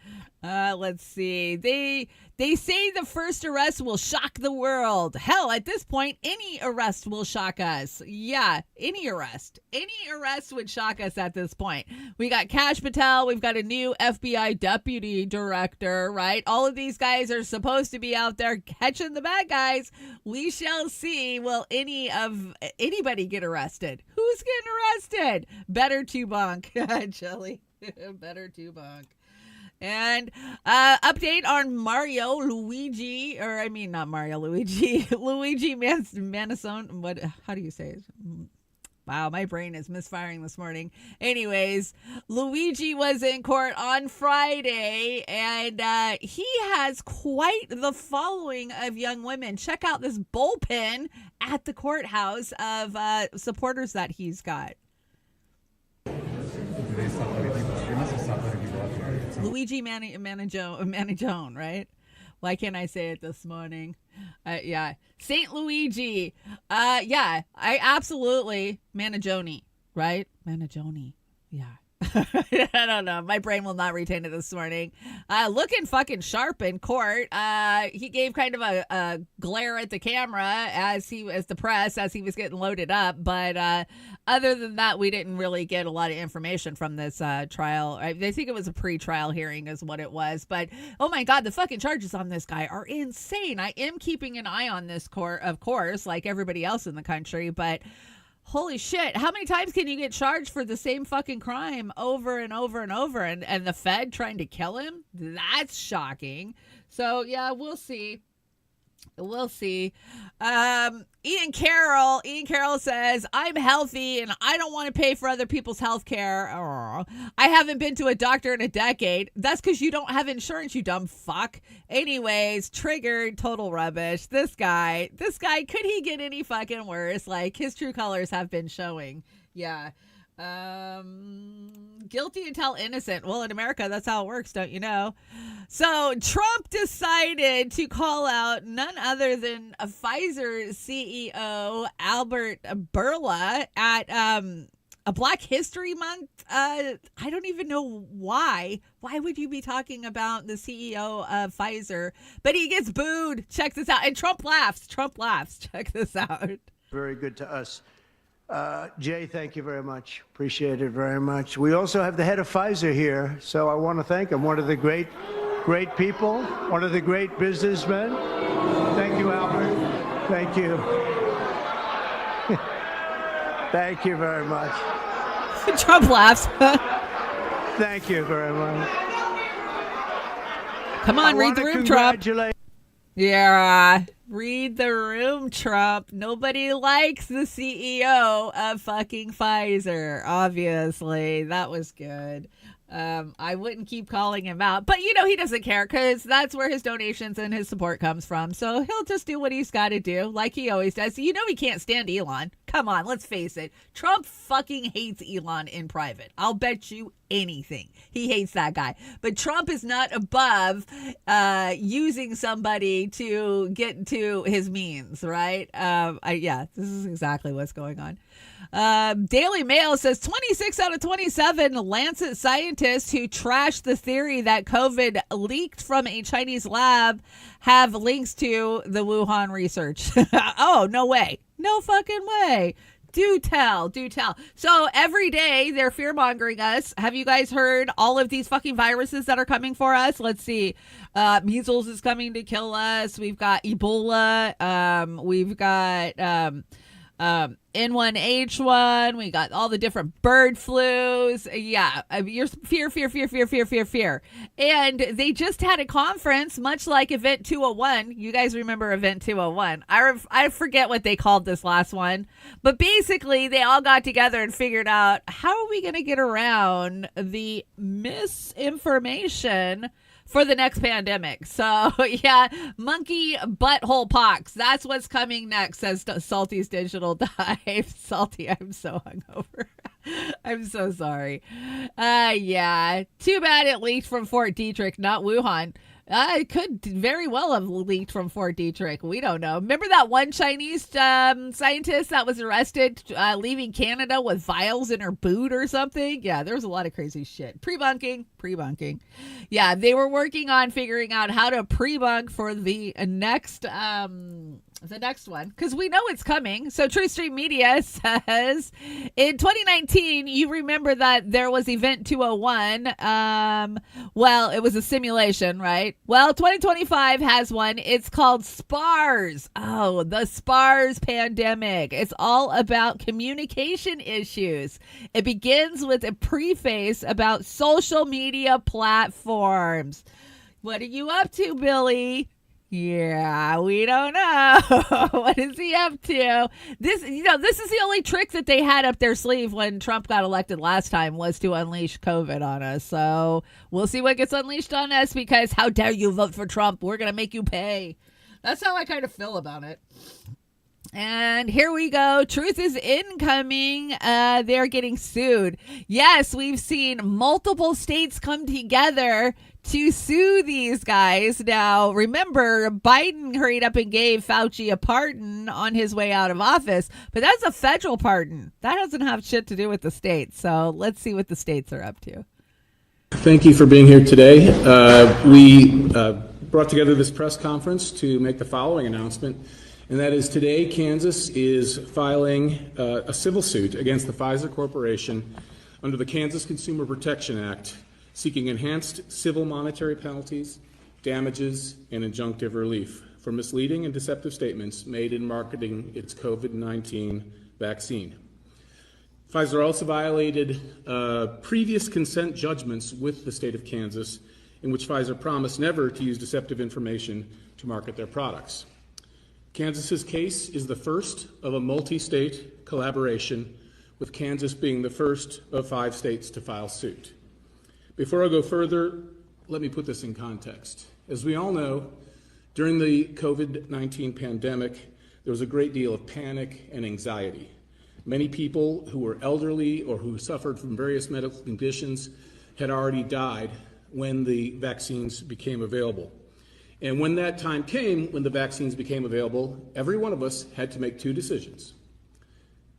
Let's see. They say the first arrest will shock the world. Hell, at this point, any arrest will shock us. Yeah, any arrest would shock us at this point. We got Kash Patel. We've got a new FBI deputy director, right? All of these guys are supposed to be out there catching the bad guys. We shall see. Will anybody get arrested? Who's getting arrested? Better to bunk. Jelly. Better to bunk. And update on Luigi Manasone. How do you say it? Wow, my brain is misfiring this morning. Anyways, Luigi was in court on Friday, and he has quite the following of young women. Check out this bullpen at the courthouse of supporters that he's got. Luigi Manajone, right? Why can't I say it this morning? Yeah. St. Luigi. Yeah, I absolutely. Manajone, right? Manajone. Yeah. I don't know. My brain will not retain it this morning. Looking fucking sharp in court. He gave kind of a glare at the camera as the press as he was getting loaded up. But other than that, we didn't really get a lot of information from this trial. I think it was a pre-trial hearing is what it was. But oh my God, the fucking charges on this guy are insane. I am keeping an eye on this court, of course, like everybody else in the country. But holy shit, how many times can you get charged for the same fucking crime over and over and over? And the Fed trying to kill him? That's shocking. So, yeah, we'll see. We'll see. Ian Carroll says, I'm healthy and I don't want to pay for other people's health care. I haven't been to a doctor in a decade. That's because you don't have insurance, you dumb fuck. Anyways, triggered, total rubbish. This guy, could he get any fucking worse? Like, his true colors have been showing. Yeah. Guilty until innocent. Well, in America, that's how it works, don't you know? So Trump decided to call out none other than a Pfizer CEO, Albert Bourla, at a Black History Month. I don't even know why. Why would you be talking about the CEO of Pfizer? But he gets booed. Check this out. And Trump laughs. Check this out. Very good to us. Jay, thank you very much. Appreciate it very much. We also have the head of Pfizer here, so I want to thank him. One of the great people, one of the great businessmen. Thank you, Albert. Thank you. Thank you very much. Trump laughs. Thank you very much. Come on, read the room, Trump. Yeah, read the room, Trump. Nobody likes the CEO of fucking Pfizer, obviously. That was good. I wouldn't keep calling him out. But, you know, he doesn't care because that's where his donations and his support comes from. So he'll just do what he's got to do like he always does. You know he can't stand Elon. Come on, let's face it. Trump fucking hates Elon in private. I'll bet you anything. He hates that guy. But Trump is not above using somebody to get to his means, right? Yeah, this is exactly what's going on. Daily Mail says 26 out of 27 Lancet scientists who trashed the theory that COVID leaked from a Chinese lab have links to the Wuhan research. Oh, no way. No fucking way. Do tell. So every day they're fear-mongering us. Have you guys heard all of these fucking viruses that are coming for us? Let's see. Measles is coming to kill us. We've got Ebola. We've got N1H1. We got all the different bird flus. Yeah, you're fear. And they just had a conference, much like Event 201. You guys remember Event 201? I forget what they called this last one, but basically they all got together and figured out how are we going to get around the misinformation for the next pandemic. So, yeah, monkey butthole pox. That's what's coming next, says Salty's Digital Dive. Salty, I'm so hungover. I'm so sorry. Yeah, too bad it leaked from Fort Detrick, not Wuhan. It could very well have leaked from Fort Detrick. We don't know. Remember that one Chinese scientist that was arrested leaving Canada with vials in her boot or something? Yeah, there was a lot of crazy shit. Pre-bunking. Yeah, they were working on figuring out how to pre-bunk for the next one, because we know it's coming. So True Stream Media says in 2019, you remember that there was Event 201. Well, it was a simulation, right? Well, 2025 has one. It's called SPARS. Oh, the SPARS pandemic. It's all about communication issues. It begins with a preface about social media platforms. What are you up to, Billy? Yeah, we don't know. What is he up to? This is the only trick that they had up their sleeve when Trump got elected last time, was to unleash COVID on us. So we'll see what gets unleashed on us, because how dare you vote for Trump? We're going to make you pay. That's how I kind of feel about it. And here we go. Truth is incoming. They're getting sued. Yes, we've seen multiple states come together to sue these guys. Now, remember, Biden hurried up and gave Fauci a pardon on his way out of office, but that's a federal pardon. That doesn't have shit to do with the states. So let's see what the states are up to. Thank you for being here today. We brought together this press conference to make the following announcement. And that is today, Kansas is filing a civil suit against the Pfizer Corporation under the Kansas Consumer Protection Act, seeking enhanced civil monetary penalties, damages, and injunctive relief for misleading and deceptive statements made in marketing its COVID-19 vaccine. Pfizer also violated previous consent judgments with the state of Kansas, in which Pfizer promised never to use deceptive information to market their products. Kansas's case is the first of a multi-state collaboration, with Kansas being the first of 5 states to file suit. Before I go further, let me put this in context. As we all know, during the COVID-19 pandemic, there was a great deal of panic and anxiety. Many people who were elderly or who suffered from various medical conditions had already died when the vaccines became available. And when that time came, when the vaccines became available, every one of us had to make 2 decisions.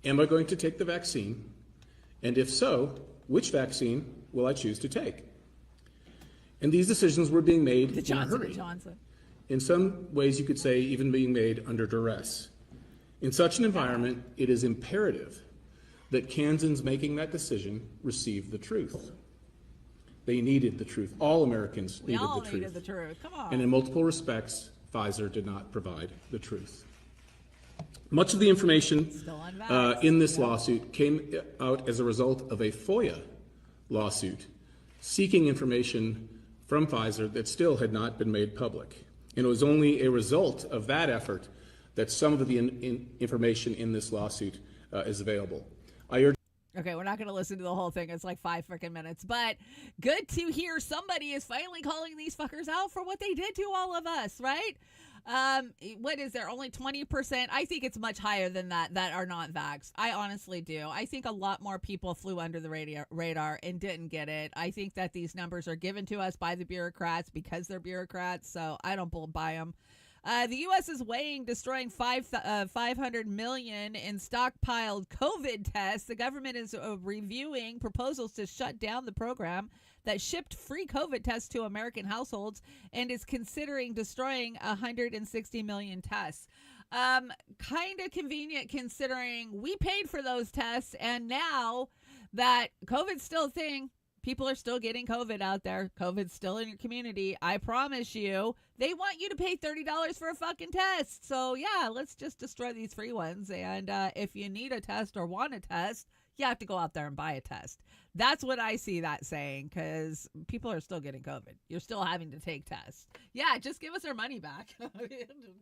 Am I going to take the vaccine? And if so, which vaccine will I choose to take? And these decisions were being made in a hurry. In some ways, you could say even being made under duress. In such an environment, it is imperative that Kansans making that decision receive the truth. They needed the truth. All Americans needed the truth. Come on. And in multiple respects, Pfizer did not provide the truth. Much of the information in this lawsuit came out as a result of a FOIA lawsuit seeking information from Pfizer that still had not been made public. And it was only a result of that effort that some of the information in this lawsuit is available. I urge. Okay, we're not going to listen to the whole thing. It's like 5 freaking minutes. But good to hear somebody is finally calling these fuckers out for what they did to all of us, right? What is there? Only 20%? I think it's much higher than that are not vaxxed. I honestly do. I think a lot more people flew under the radar and didn't get it. I think that these numbers are given to us by the bureaucrats because they're bureaucrats, so I don't buy them. The U.S. is weighing destroying 500 million in stockpiled COVID tests. The government is reviewing proposals to shut down the program that shipped free COVID tests to American households and is considering destroying 160 million tests. Kind of convenient considering we paid for those tests, and now that COVID's still a thing, people are still getting COVID out there. COVID's still in your community. I promise you, they want you to pay $30 for a fucking test. So, yeah, let's just destroy these free ones. And if you need a test or want a test, you have to go out there and buy a test. That's what I see that saying, because people are still getting COVID. You're still having to take tests. Yeah, just give us our money back.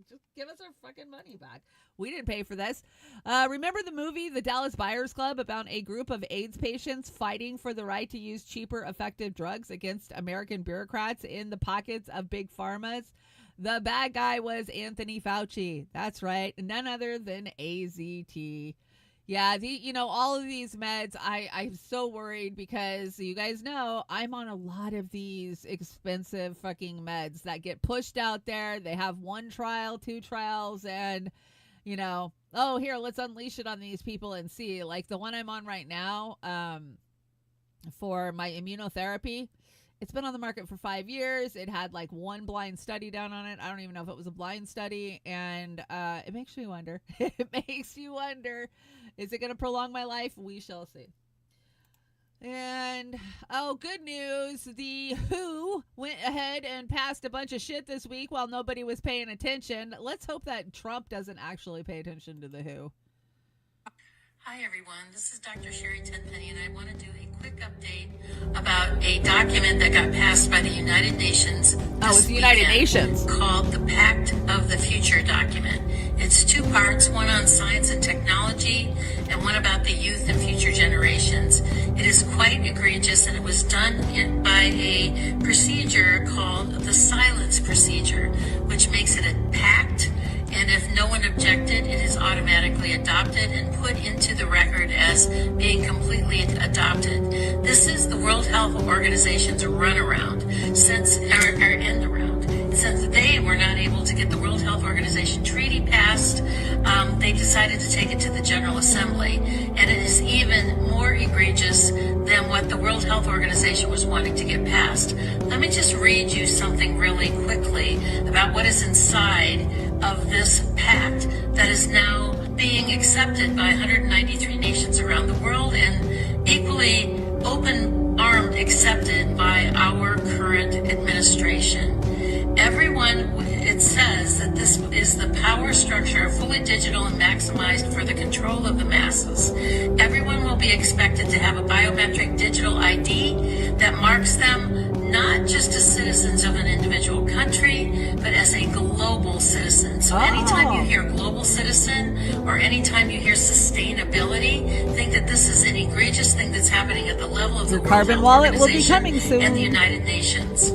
Just give us our fucking money back. We didn't pay for this. Remember the movie, The Dallas Buyers Club, about a group of AIDS patients fighting for the right to use cheaper, effective drugs against American bureaucrats in the pockets of big pharmas? The bad guy was Anthony Fauci. That's right. None other than AZT. Yeah, all of these meds, I'm so worried because you guys know I'm on a lot of these expensive fucking meds that get pushed out there. They have 1 trial, 2 trials, and, oh, here, let's unleash it on these people and see. Like the one I'm on right now for my immunotherapy, it's been on the market for 5 years. It had like 1 blind study done on it. I don't even know if it was a blind study. And it makes me wonder. Is it going to prolong my life? We shall see. And, good news. The WHO went ahead and passed a bunch of shit this week while nobody was paying attention. Let's hope that Trump doesn't actually pay attention to the WHO. Hi, everyone. This is Dr. Sherry Tenpenny, and I want to do a quick update about a document that got passed by the United Nations. It's the United Nations. Called the Pact of the Future document. It's 2 parts, one on science and technology and one about the youth and future generations. It is quite egregious, and it was done by a procedure called the silence procedure, which makes it a pact. And if no one objected, it is automatically adopted and put into the record as being completely adopted. This is the World Health Organization's runaround, end around. Since they were not able to get the World Health Organization treaty passed, they decided to take it to the General Assembly. And it is even more egregious than what the World Health Organization was wanting to get passed. Let me just read you something really quickly about what is inside of this pact that is now being accepted by 193 nations around the world and equally open-armed accepted by our current administration. It says that this is the power structure, fully digital and maximized for the control of the masses. Everyone will be expected to have a biometric digital ID that marks them not just as citizens of an individual country, but as a global citizen. So anytime you hear global citizen or anytime you hear sustainability, think that this is an egregious thing that's happening at the level of the World carbon Health wallet will be Organization coming soon. and the United Nations.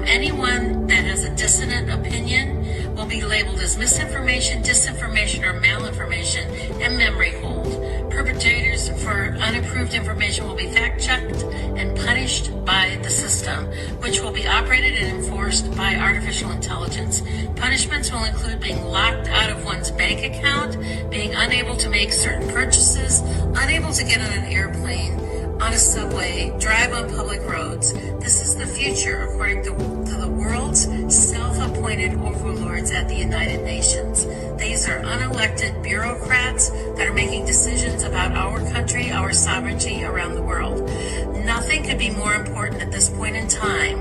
Anyone that has a dissonant opinion will be labeled as misinformation, disinformation, or malinformation and memory hold. Perpetrators for unapproved information will be fact-checked and punished by the system, which will be operated and enforced by artificial intelligence. Punishments will include being locked out of one's bank account, being unable to make certain purchases, unable to get on an airplane, on a subway, drive on public roads. This is the future, according to the world's self-appointed overlords at the United Nations. These are unelected bureaucrats that are making decisions about our country, our sovereignty around the world. Nothing could be more important at this point in time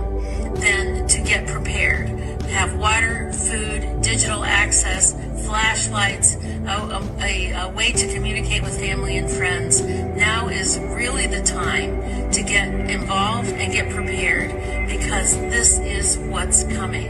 than to get prepared. Have water, food, digital access, flashlights, a way to communicate with family and friends. Now is really the time to get involved and get prepared, because this is what's coming.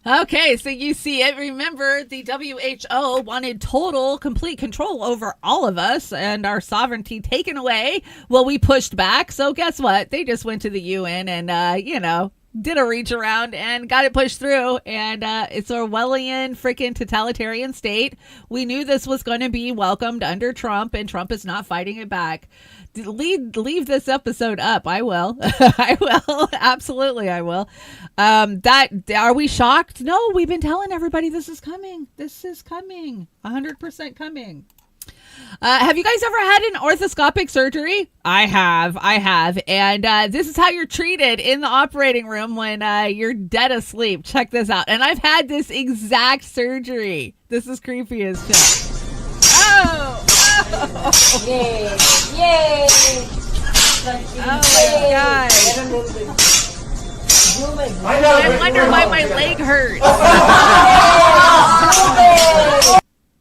Okay, so you see it. Remember, the WHO wanted total, complete control over all of us and our sovereignty taken away. Well, we pushed back. So guess what? They just went to the UN and, did a reach around and got it pushed through. And it's a Orwellian freaking totalitarian state. We knew this was going to be welcomed under Trump, and Trump is not fighting it back. Leave this episode up. I will. I will. Absolutely, I will. Are we shocked? No, we've been telling everybody this is coming. This is coming. 100% coming. Have you guys ever had an orthoscopic surgery? I have. And this is how you're treated in the operating room when you're dead asleep. Check this out. And I've had this exact surgery. This is creepy as shit. Oh! Yay! Yay! Oh my God. I wonder why my leg hurts.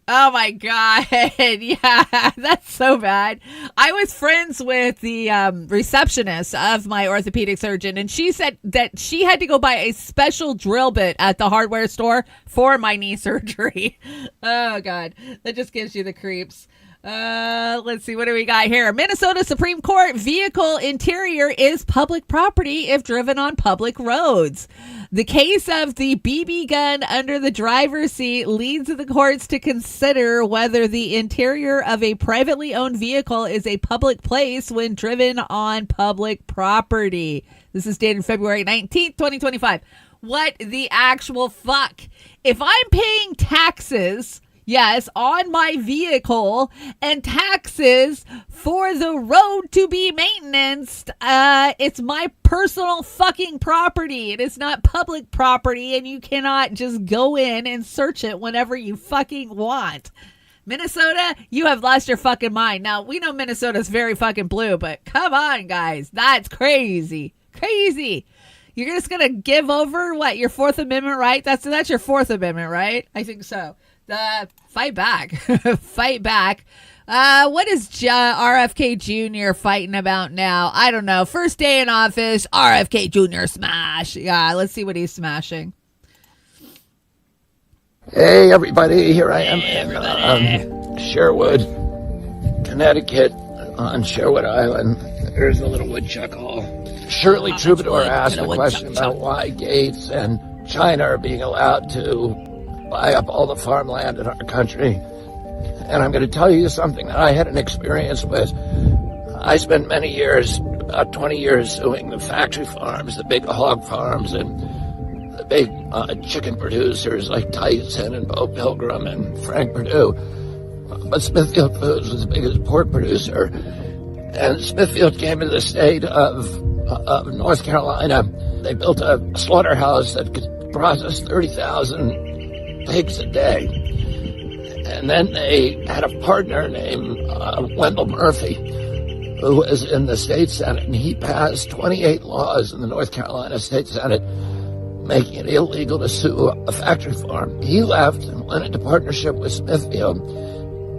Oh my God. Yeah, that's so bad. I was friends with the receptionist of my orthopedic surgeon, and she said that she had to go buy a special drill bit at the hardware store for my knee surgery. Oh God, that just gives you the creeps. Let's see, what do we got here? Minnesota Supreme Court: vehicle interior is public property if driven on public roads. The case of the BB gun under the driver's seat leads the courts to consider whether the interior of a privately owned vehicle is a public place when driven on public property. This is dated February 19th, 2025. What the actual fuck? If I'm paying taxes, yes, on my vehicle, and taxes for the road to be maintained, it's my personal fucking property. It is not public property, and you cannot just go in and search it whenever you fucking want. Minnesota, you have lost your fucking mind. Now, we know Minnesota's very fucking blue, but come on, guys. That's crazy. Crazy. You're just going to give over, your Fourth Amendment right? That's your Fourth Amendment, right? I think so. Fight back. Fight back. What is RFK Jr. fighting about now? I don't know. First day in office, RFK Jr. smash. Yeah, let's see what he's smashing. Hey, everybody. Here I am in Sherwood, Connecticut, on Sherwood Island. There's the little woodchuck hall. Shirley Troubadour asked a question about why Gates and China are being allowed to buy up all the farmland in our country. And I'm going to tell you something that I had an experience with. I spent many years, about 20 years, suing the factory farms, the big hog farms, and the big chicken producers like Tyson and Bo Pilgrim and Frank Perdue. But Smithfield Foods was the biggest pork producer. And Smithfield came to the state of North Carolina. They built a slaughterhouse that could process 30,000 pigs a day. And then they had a partner named Wendell Murphy, who was in the state Senate, and he passed 28 laws in the North Carolina State Senate making it illegal to sue a factory farm. He left and went into partnership with Smithfield,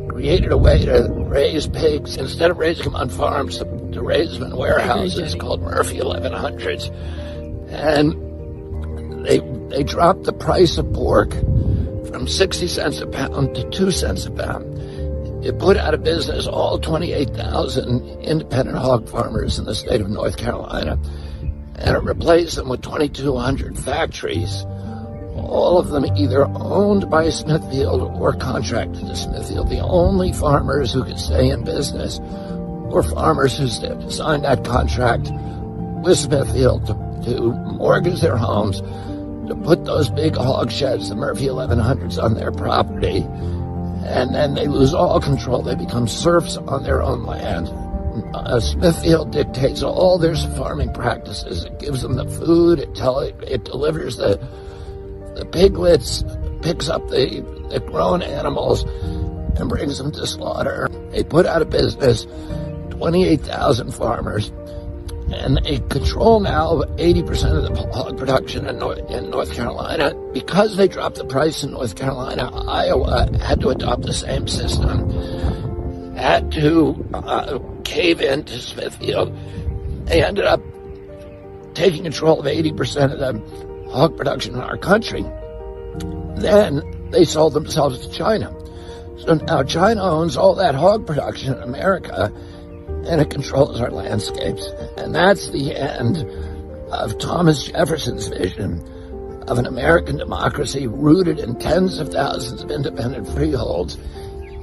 created a way to raise pigs, instead of raising them on farms, to raise them in warehouses called Murphy 1100s. And they dropped the price of pork from 60 cents a pound to 2 cents a pound. It put out of business all 28,000 independent hog farmers in the state of North Carolina, and it replaced them with 2,200 factories, all of them either owned by Smithfield or contracted to Smithfield. The only farmers who could stay in business were farmers who signed that contract with Smithfield to mortgage their homes, to put those big hog sheds, the Murphy 1100s, on their property, and then they lose all control. They become serfs on their own land. Smithfield dictates all their farming practices. It gives them the food. It delivers the piglets, picks up the grown animals, and brings them to slaughter. They put out of business 28,000 farmers, and they control now 80% of the hog production in North Carolina. Because they dropped the price in North Carolina, Iowa had to adopt the same system, had to cave into Smithfield. They ended up taking control of 80% of the hog production in our country. Then they sold themselves to China. So now China owns all that hog production in America, and it controls our landscapes. And that's the end of Thomas Jefferson's vision of an American democracy rooted in tens of thousands of independent freeholds,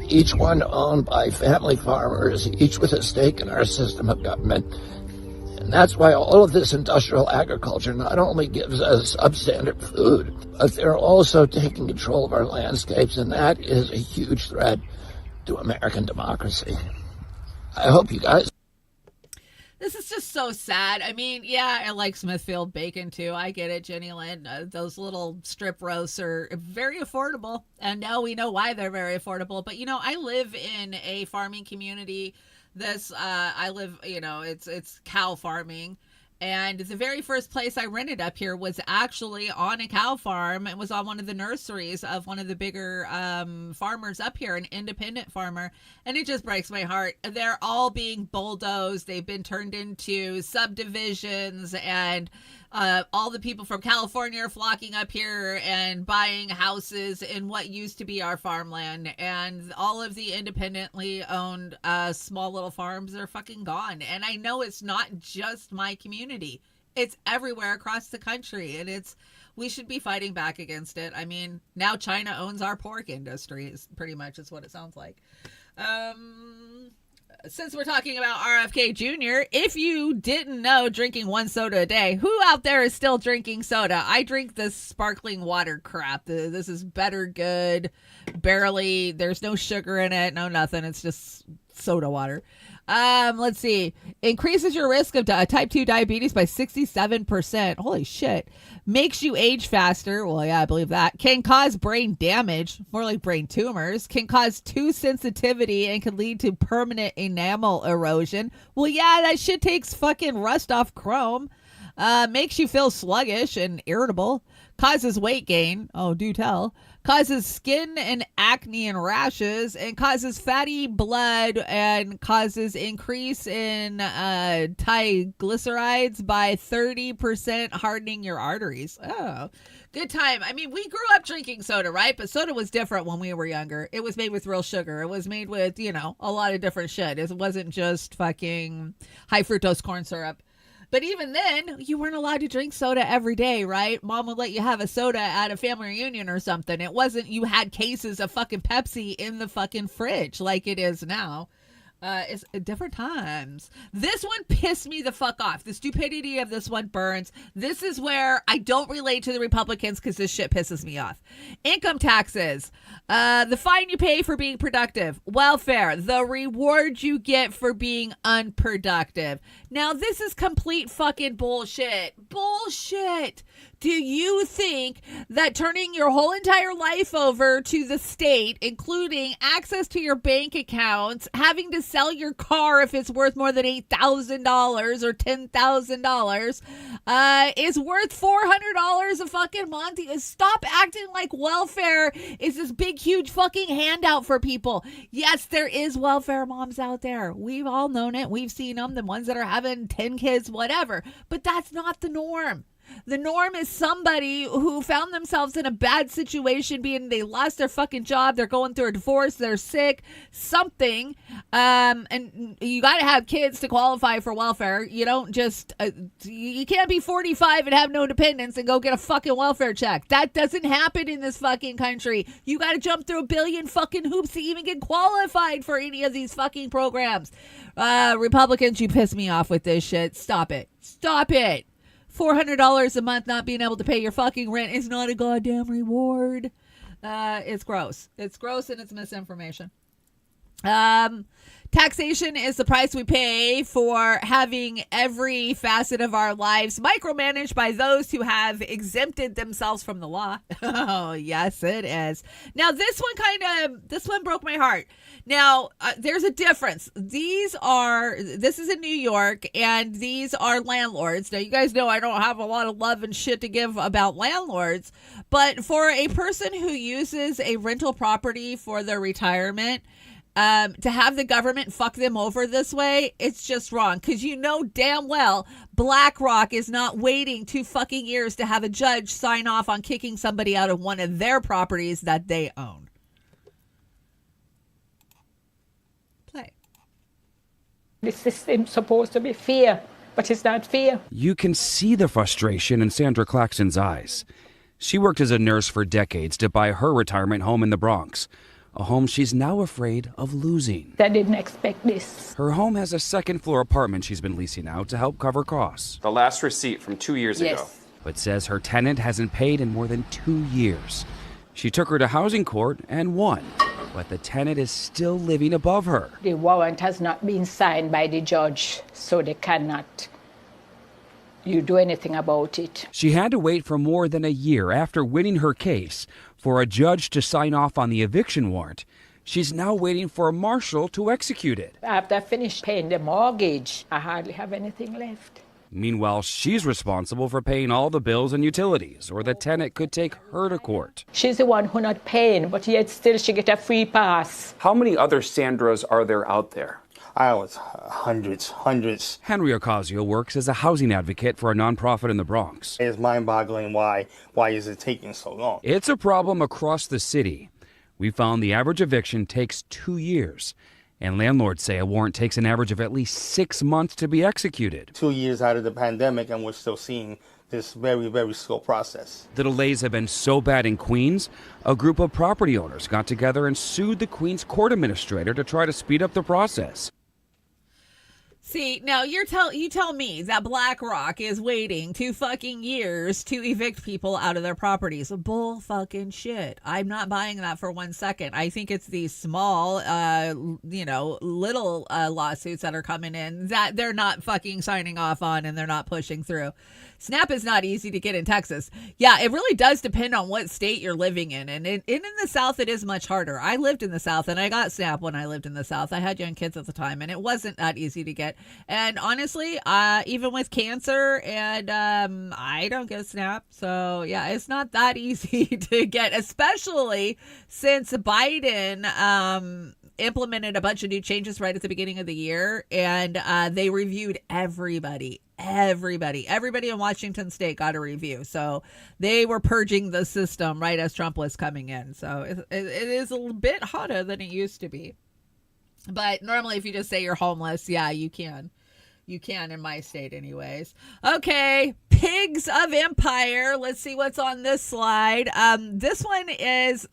each one owned by family farmers, each with a stake in our system of government. And that's why all of this industrial agriculture not only gives us substandard food, but they're also taking control of our landscapes, and that is a huge threat to American democracy. I hope you guys... This is just so sad. I mean, yeah, I like Smithfield bacon too. I get it, Jenny Lynn. Those little strip roasts are very affordable. And now we know why they're very affordable. But, you know, I live in a farming community. It's cow farming. And the very first place I rented up here was actually on a cow farm. It was on one of the nurseries of one of the bigger farmers up here, an independent farmer. And it just breaks my heart. They're all being bulldozed. They've been turned into subdivisions, and all the people from California are flocking up here and buying houses in what used to be our farmland. And all of the independently owned small little farms are fucking gone. And I know it's not just my community. It's everywhere across the country. And we should be fighting back against it. I mean, now China owns our pork industry, is pretty much is what it sounds like. Since we're talking about RFK Jr., if you didn't know, drinking one soda a day, who out there is still drinking soda? I drink this sparkling water crap. This is better good. Barely. There's no sugar in it. No nothing. It's just soda water. Let's see. Increases your risk of type 2 diabetes by 67%. Holy shit. Makes you age faster. Well, yeah, I believe that. Can cause brain damage, more like brain tumors. Can cause tooth sensitivity and can lead to permanent enamel erosion. Well, yeah, that shit takes fucking rust off chrome. Makes you feel sluggish and irritable. Causes weight gain. Oh, do tell. Causes skin and acne and rashes, and causes fatty blood, and causes increase in triglycerides by 30%, hardening your arteries. Oh, good time. I mean, we grew up drinking soda, right? But soda was different when we were younger. It was made with real sugar. It was made with, a lot of different shit. It wasn't just fucking high fructose corn syrup. But even then, you weren't allowed to drink soda every day, right? Mom would let you have a soda at a family reunion or something. It wasn't you had cases of fucking Pepsi in the fucking fridge like it is now. It's different times. This one pissed me the fuck off. The stupidity of this one burns. This is where I don't relate to the Republicans because this shit pisses me off. Income taxes. The fine you pay for being productive. Welfare. The reward you get for being unproductive. Now, this is complete fucking bullshit. Bullshit. Do you think that turning your whole entire life over to the state, including access to your bank accounts, having to sell your car if it's worth more than $8,000 or $10,000, is worth $400 a fucking month? Stop acting like welfare is this big, huge fucking handout for people. Yes, there is welfare moms out there. We've all known it. We've seen them, the ones that are having 10 kids, whatever. But that's not the norm. The norm is somebody who found themselves in a bad situation, being they lost their fucking job, they're going through a divorce, they're sick, something, and you got to have kids to qualify for welfare. You don't just, you can't be 45 and have no dependents and go get a fucking welfare check. That doesn't happen in this fucking country. You got to jump through a billion fucking hoops to even get qualified for any of these fucking programs. Republicans, you piss me off with this shit. Stop it. Stop it. $400 a month not being able to pay your fucking rent is not a goddamn reward. It's gross. It's gross and it's misinformation. Taxation is the price we pay for having every facet of our lives micromanaged by those who have exempted themselves from the law. Oh, yes, it is. Now, this one broke my heart. Now, there's a difference. This is in New York, and these are landlords. Now, you guys know I don't have a lot of love and shit to give about landlords, but for a person who uses a rental property for their retirement, to have the government fuck them over this way, it's just wrong. Because you know damn well BlackRock is not waiting 2 fucking years to have a judge sign off on kicking somebody out of one of their properties that they own. Play. The system's supposed to be fair, but it's not fair. You can see the frustration in Sandra Claxton's eyes. She worked as a nurse for decades to buy her retirement home in the Bronx. A home she's now afraid of losing. I didn't expect this. Her home has a second-floor apartment she's been leasing out to help cover costs. The last receipt from 2 years ago. But says her tenant hasn't paid in more than 2 years. She took her to housing court and won. But the tenant is still living above her. The warrant has not been signed by the judge, so they cannot do anything about it. She had to wait for more than a year after winning her case for a judge to sign off on the eviction warrant. She's now waiting for a marshal to execute it. After I finish paying the mortgage, I hardly have anything left. Meanwhile, she's responsible for paying all the bills and utilities, or the tenant could take her to court. She's the one who not paying, but yet still she get a free pass. How many other Sandras are there out there? I was hundreds. Henry Ocasio works as a housing advocate for a nonprofit in the Bronx. It's mind-boggling why is it taking so long? It's a problem across the city. We found the average eviction takes 2 years, and landlords say a warrant takes an average of at least 6 months to be executed. 2 years out of the pandemic, and we're still seeing this very, very slow process. The delays have been so bad in Queens, a group of property owners got together and sued the Queens court administrator to try to speed up the process. See, now you tell me that BlackRock is waiting 2 fucking years to evict people out of their properties. Bull fucking shit. I'm not buying that for 1 second. I think it's these small, little lawsuits that are coming in that they're not fucking signing off on and they're not pushing through. SNAP is not easy to get in Texas. Yeah, it really does depend on what state you're living in. And in the South, it is much harder. I lived in the South and I got SNAP when I lived in the South. I had young kids at the time and it wasn't that easy to get. And honestly, even with cancer and I don't get SNAP. So yeah, it's not that easy to get, especially since Biden implemented a bunch of new changes right at the beginning of the year. And they reviewed everybody in Washington state got a review. So they were purging the system right as Trump was coming in. So it is a bit hotter than it used to be. But normally if you just say you're homeless, yeah, you can You can in my state anyways. Okay, Pigs of Empire. Let's see what's on this slide. This one is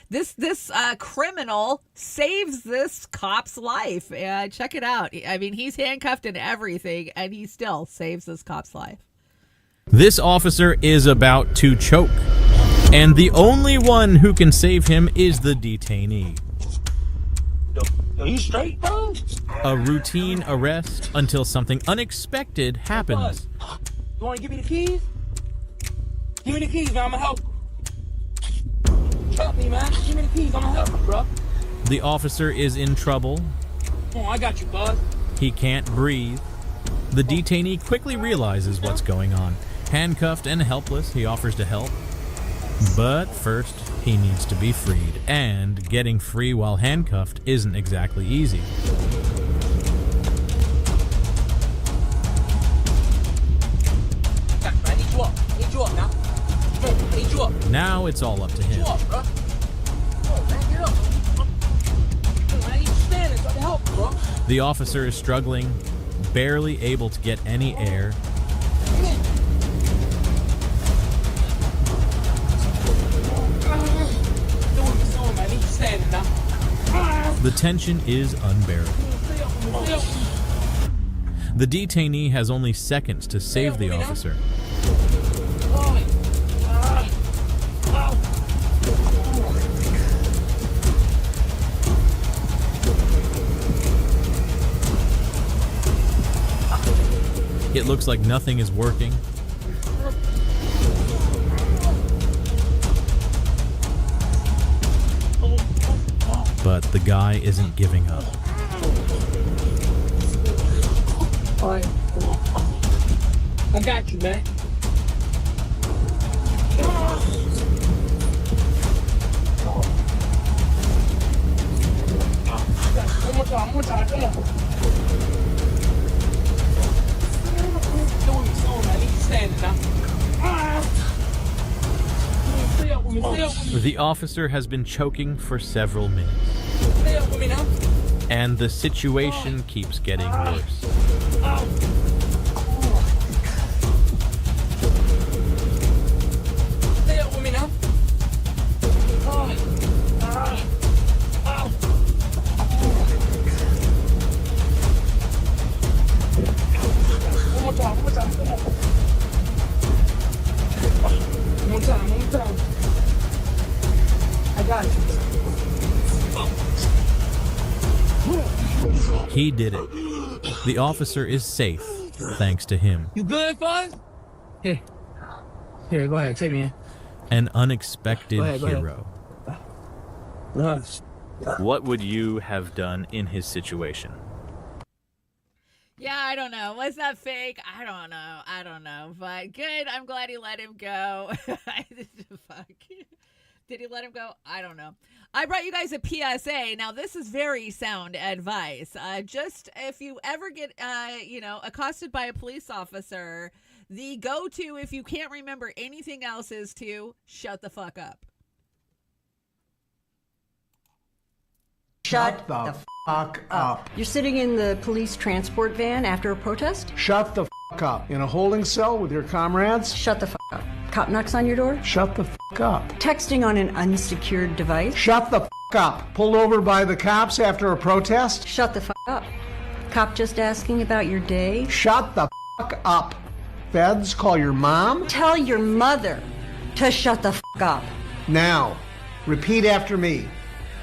this criminal saves this cop's life. Check it out. I mean, he's handcuffed and everything, and he still saves this cop's life. This officer is about to choke, and the only one who can save him is the detainee. Are you straight, bro? A routine arrest until something unexpected happens. You want to give me the keys? Give me the keys, man. I'm gonna help. Help me, man. Give me the keys. I'm gonna help you, bro. The officer is in trouble. Come on, I got you, bud. He can't breathe. The detainee quickly realizes what's going on. Handcuffed and helpless, he offers to help. But first, he needs to be freed. And getting free while handcuffed isn't exactly easy. I need you up. I need you up now. I need you up. Now it's all up to him. Get you up, bro. Oh, man, get up. I need you standing so I can help, bro. The officer is struggling, barely able to get any air. The tension is unbearable. The detainee has only seconds to save the officer. It looks like nothing is working. But the guy isn't giving up. Alright. I got you, man. One more time, come on. I need you standing now. The officer has been choking for several minutes. Stay up with me now. And the situation keeps getting worse. Stay up with me now. One more time. One more time. I got you. He did it. The officer is safe, thanks to him. You good, Fuzz? Here, go ahead, take me in. An unexpected Go ahead. hero. What would you have done in his situation? Yeah, I don't know. Was that fake? I don't know. But good. I'm glad he let him go. Fuck. Did he let him go? I don't know. I brought you guys a PSA. Now, this is very sound advice. Just if you ever get, accosted by a police officer, the go-to, if you can't remember anything else, is to shut the fuck up. Shut the fuck up. You're sitting in the police transport van after a protest? Shut the fuck up. In a holding cell with your comrades? Shut the fuck up. Cop knocks on your door? Shut the fuck up. Texting on an unsecured device? Shut the fuck up. Pulled over by the cops after a protest? Shut the fuck up. Cop just asking about your day? Shut the fuck up. Feds, call your mom? Tell your mother to shut the fuck up. Now, repeat after me.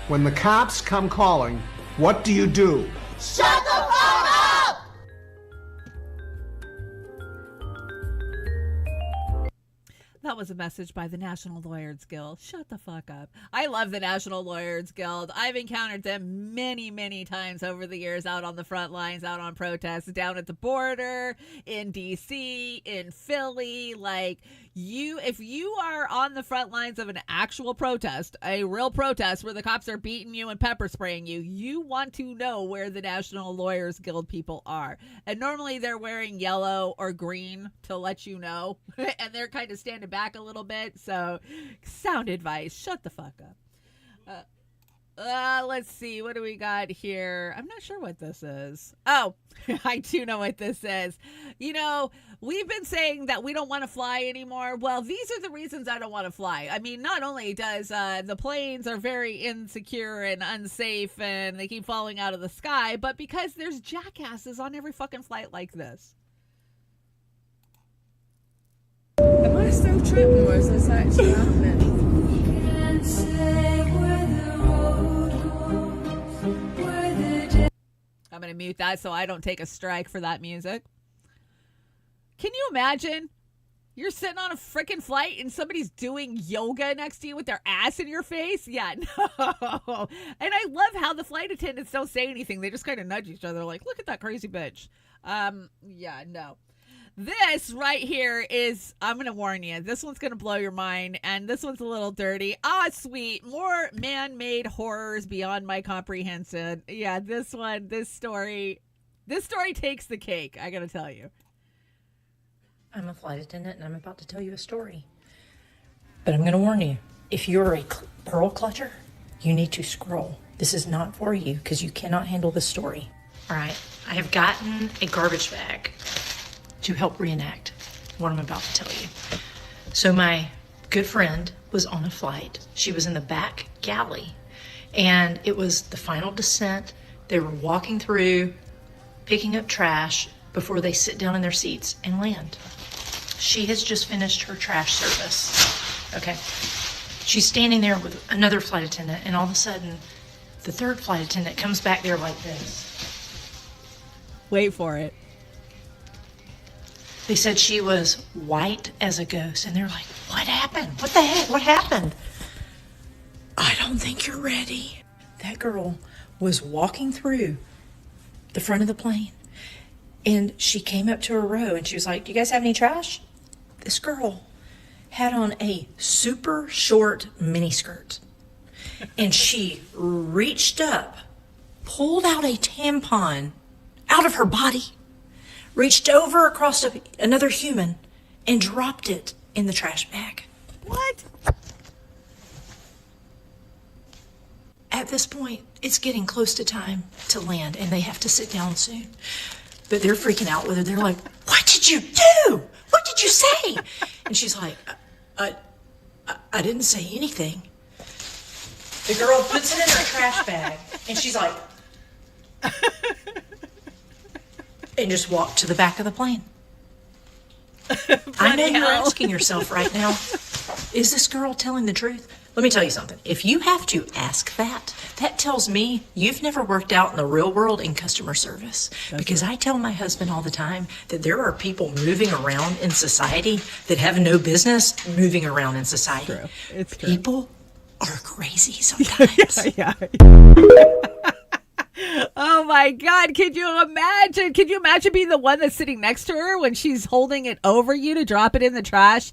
When the cops come calling, what do you do? Shut the fuck up! That was a message by the National Lawyers Guild. Shut the fuck up. I love the National Lawyers Guild. I've encountered them many, many times over the years out on the front lines, out on protests, down at the border, in D.C., in Philly. Like, if you are on the front lines of an actual protest, a real protest where the cops are beating you and pepper spraying you, you want to know where the National Lawyers Guild people are. And normally they're wearing yellow or green to let you know. And they're kind of standing back a little bit. So, sound advice. Shut the fuck up. Let's see. What do we got here? I'm not sure what this is. Oh, I do know what this is. You know, we've been saying that we don't want to fly anymore. Well, these are the reasons I don't want to fly. I mean, not only does the planes are very insecure and unsafe and they keep falling out of the sky, but because there's jackasses on every fucking flight like this. Am I still tripping or is this actually happening? I'm going to mute that so I don't take a strike for that music. Can you imagine? You're sitting on a freaking flight and somebody's doing yoga next to you with their ass in your face? Yeah, no. And I love how the flight attendants don't say anything. They just kind of nudge each other like, look at that crazy bitch. Yeah, no. This right here is, I'm going to warn you, this one's going to blow your mind, and this one's a little dirty. Sweet. More man-made horrors beyond my comprehension. Yeah, this story takes the cake, I got to tell you. I'm a flight attendant, and I'm about to tell you a story. But I'm going to warn you, if you're a pearl clutcher, you need to scroll. This is not for you, because you cannot handle the story. All right, I have gotten a garbage bag to help reenact what I'm about to tell you. So my good friend was on a flight. She was in the back galley, and it was the final descent. They were walking through, picking up trash before they sit down in their seats and land. She has just finished her trash service. Okay. She's standing there with another flight attendant, and all of a sudden, the third flight attendant comes back there like this. Wait for it. They said she was white as a ghost, and they're like, what happened? What the heck? What happened? I don't think you're ready. That girl was walking through the front of the plane, and she came up to a row, and she was like, do you guys have any trash? This girl had on a super short miniskirt, and she reached up, pulled out a tampon out of her body, reached over across another human, and dropped it in the trash bag. What? At this point, it's getting close to time to land, and they have to sit down soon. But they're freaking out with her. They're like, what did you do? What did you say? And she's like, I didn't say anything. The girl puts it in her trash bag, and she's like, and just walked to the back of the plane. I know you're asking yourself right now, is this girl telling the truth? Let me tell you something. If you have to ask that, that tells me you've never worked out in the real world in customer service. Because I tell my husband all the time that there are people moving around in society that have no business moving around in society. It's true. People are crazy sometimes. Yeah. Oh my God. Could you imagine? Could you imagine being the one that's sitting next to her when she's holding it over you to drop it in the trash?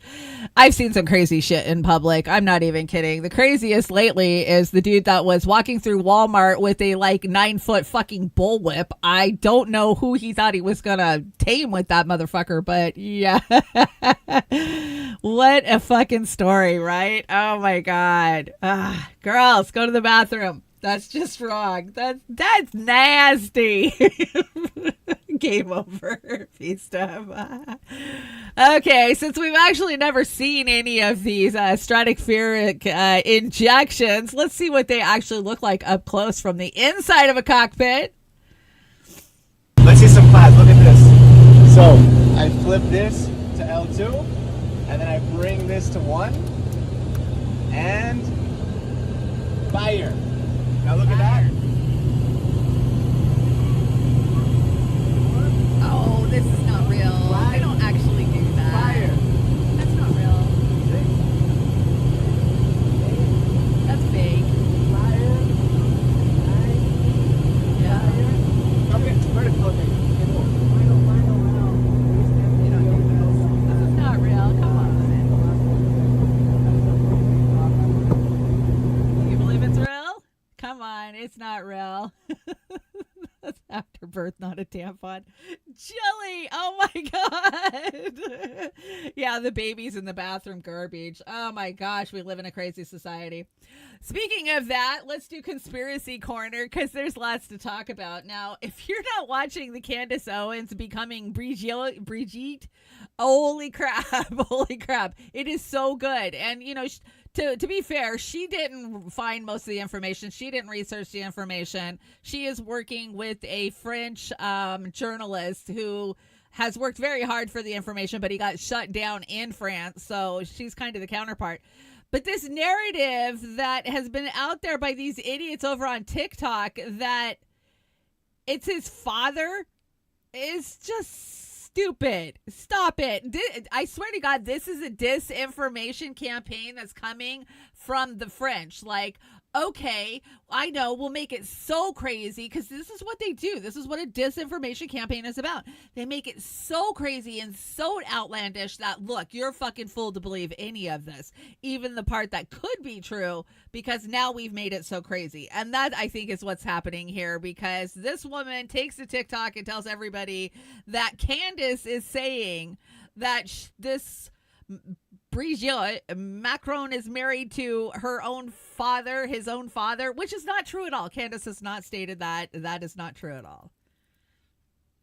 I've seen some crazy shit in public. I'm not even kidding. The craziest lately is the dude that was walking through Walmart with a 9-foot fucking bullwhip. I don't know who he thought he was gonna tame with that motherfucker, but yeah. What a fucking story, right? Oh my God. Girls, go to the bathroom. That's just wrong. That's nasty. Game over. Peace time. Okay, since we've actually never seen any of these stratospheric injections, let's see what they actually look like up close from the inside of a cockpit. Let's see some class. Look at this. So I flip this to L2, and then I bring this to 1, and fire. Now look at that. Oh, this is not real. I don't actually do that. Fire. That's not real. That's fake. Fire. Yeah. Okay, vertical. Okay. This is not real. Come on. Do you believe it's real? Come on, it's not real. That's after birth, not a tampon. Jelly. Oh my God. Yeah, the babies in the bathroom garbage. Oh my gosh, we live in a crazy society. Speaking of that, let's do Conspiracy Corner because there's lots to talk about. Now, if you're not watching the Candace Owens becoming Brigitte, holy crap, holy crap. It is so good. And, you know, to be fair, she didn't find most of the information. She didn't research the information. She is working with a French journalist who has worked very hard for the information, but he got shut down in France. So she's kind of the counterpart. But this narrative that has been out there by these idiots over on TikTok that it's his father is just stupid. Stop it. I swear to God, this is a disinformation campaign that's coming from the French. Like, okay, I know, we'll make it so crazy because this is what they do. This is what a disinformation campaign is about. They make it so crazy and so outlandish that, look, you're fucking fooled to believe any of this, even the part that could be true, because now we've made it so crazy. And that, I think, is what's happening here, because this woman takes to TikTok and tells everybody that Candace is saying that this Brigitte Macron is married to her own father, his own father, which is not true at all. Candace has not stated that. That is not true at all.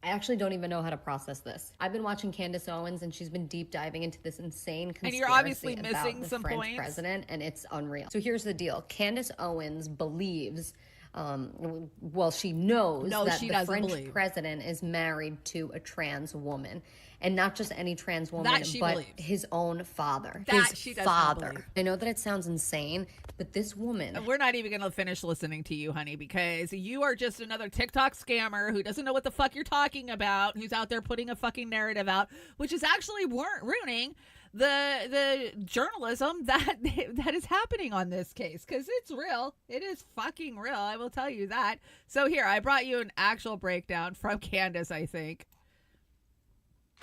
I actually don't even know how to process this. I've been watching Candace Owens, and she's been deep diving into this insane conspiracy and you're obviously about missing the some French points. president, and it's unreal. So here's the deal. Candace Owens believes, well, she knows that the French president is married to a trans woman. And not just any trans woman, but his own father. His father. I know that it sounds insane, but this woman... We're not even going to finish listening to you, honey, because you are just another TikTok scammer who doesn't know what the fuck you're talking about, who's out there putting a fucking narrative out, which is actually ruining the journalism that is happening on this case, because it's real. It is fucking real. I will tell you that. So here, I brought you an actual breakdown from Candace, I think.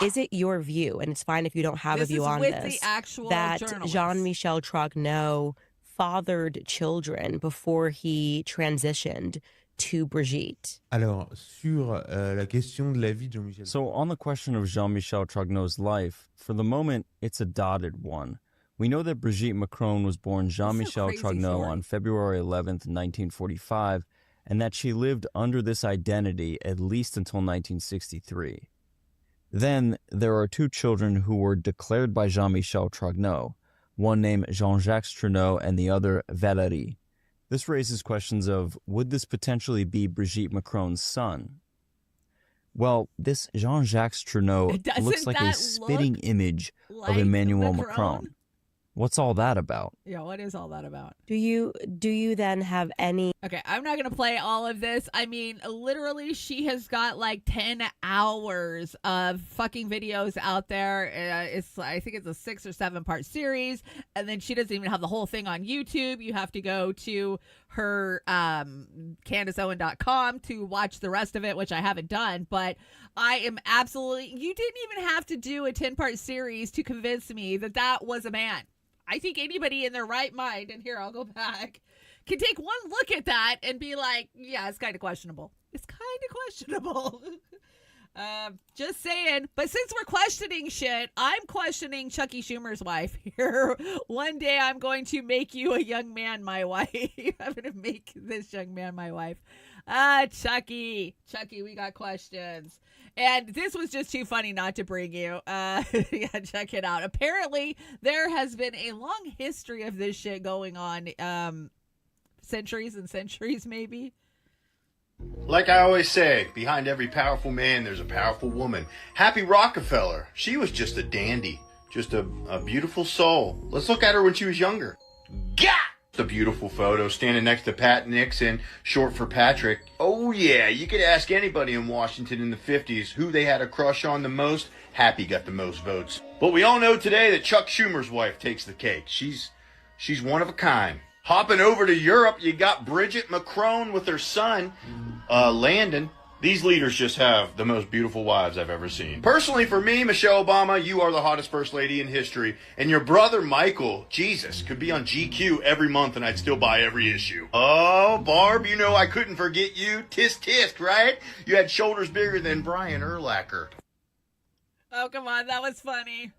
Is it your view, and it's fine if you don't have a view on this, that Jean-Michel Trogneau fathered children before he transitioned to Brigitte? Alors, sur la question de la vie de Jean-Michel. So on the question of Jean-Michel Trogneau's life, for the moment, it's a dotted one. We know that Brigitte Macron was born Jean-Michel Trogneau on February 11th, 1945, and that she lived under this identity at least until 1963. Then there are two children who were declared by Jean-Michel Trogneau, one named Jean-Jacques Trogneau and the other Valérie. This raises questions of, would this potentially be Brigitte Macron's son? Well, this Jean-Jacques Trogneau looks like a spitting image of Emmanuel Macron. What's all that about? Yeah, what is all that about? Do you then have any... Okay, I'm not going to play all of this. I mean, literally, she has got like 10 hours of fucking videos out there. I think it's a 6 or 7 part series. And then she doesn't even have the whole thing on YouTube. You have to go to her CandaceOwen.com to watch the rest of it, which I haven't done. But I am absolutely... You didn't even have to do a 10-part series to convince me that that was a man. I think anybody in their right mind, and here I'll go back, can take one look at that and be like, yeah, it's kind of questionable. It's kind of questionable. Just saying. But since we're questioning shit, I'm questioning Chucky Schumer's wife here. One day I'm going to make you a young man my wife. I'm going to make this young man my wife. Chucky, we got questions. And this was just too funny not to bring you. Yeah, check it out. Apparently, there has been a long history of this shit going on. Centuries and centuries, maybe. Like I always say, behind every powerful man, there's a powerful woman. Happy Rockefeller, she was just a dandy. Just a beautiful soul. Let's look at her when she was younger. Gah! A beautiful photo standing next to Pat Nixon, short for Patrick. Oh yeah, you could ask anybody in Washington in the 50s who they had a crush on the most. Happy got the most votes. But we all know today that Chuck Schumer's wife takes the cake. She's one of a kind. Hopping over to Europe, you got Brigitte Macron with her son, Landon. These leaders just have the most beautiful wives I've ever seen. Personally, for me, Michelle Obama, you are the hottest first lady in history. And your brother, Michael, Jesus, could be on GQ every month and I'd still buy every issue. Oh, Barb, you know I couldn't forget you. Tisk tisk, right? You had shoulders bigger than Brian Urlacher. Oh, come on. That was funny.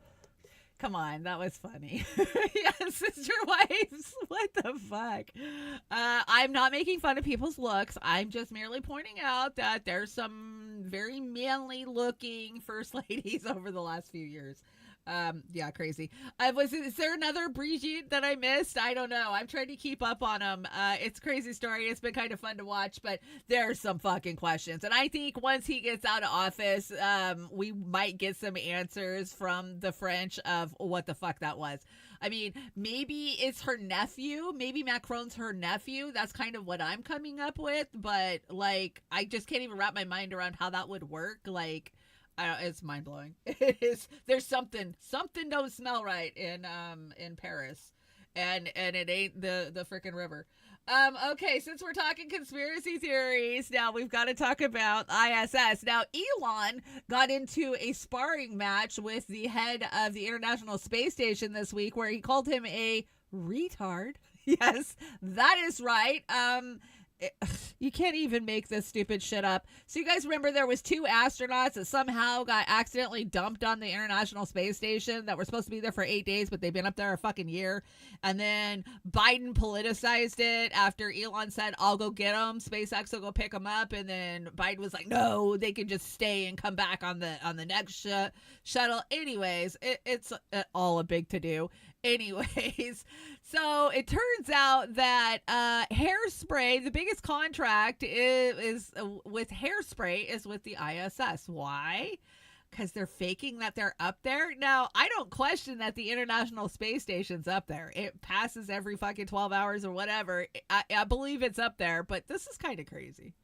Come on, that was funny. Yes, sister wives. What the fuck? I'm not making fun of people's looks. I'm just merely pointing out that there's some very manly looking first ladies over the last few years. Yeah, crazy. Is there another Brigitte that I missed? I don't know. I'm trying to keep up on them. It's a crazy story. It's been kind of fun to watch, but there's some fucking questions. And I think once he gets out of office, we might get some answers from the French of what the fuck that was. I mean, maybe it's her nephew. Maybe Macron's her nephew. That's kind of what I'm coming up with. But, like, I just can't even wrap my mind around how that would work. Like, it's mind blowing. It is. There's something don't smell right in Paris, and it ain't the freaking river. Okay, since we're talking conspiracy theories, now we've got to talk about ISS. Now, Elon got into a sparring match with the head of the International Space Station this week, where he called him a retard. Yes, that is right. You can't even make this stupid shit up. So you guys remember there was 2 astronauts that somehow got accidentally dumped on the International Space Station that were supposed to be there for 8 days, but they've been up there a fucking year. And then Biden politicized it after Elon said, I'll go get them. SpaceX will go pick them up. And then Biden was like, no, they can just stay and come back on the next shuttle. Anyways, it's all a big to-do. Anyways, so it turns out that Hairspray, the biggest contract is with Hairspray is with the ISS. Why? Because they're faking that they're up there. Now, I don't question that the International Space Station's up there. It passes every fucking 12 hours or whatever. I believe it's up there, but this is kind of crazy.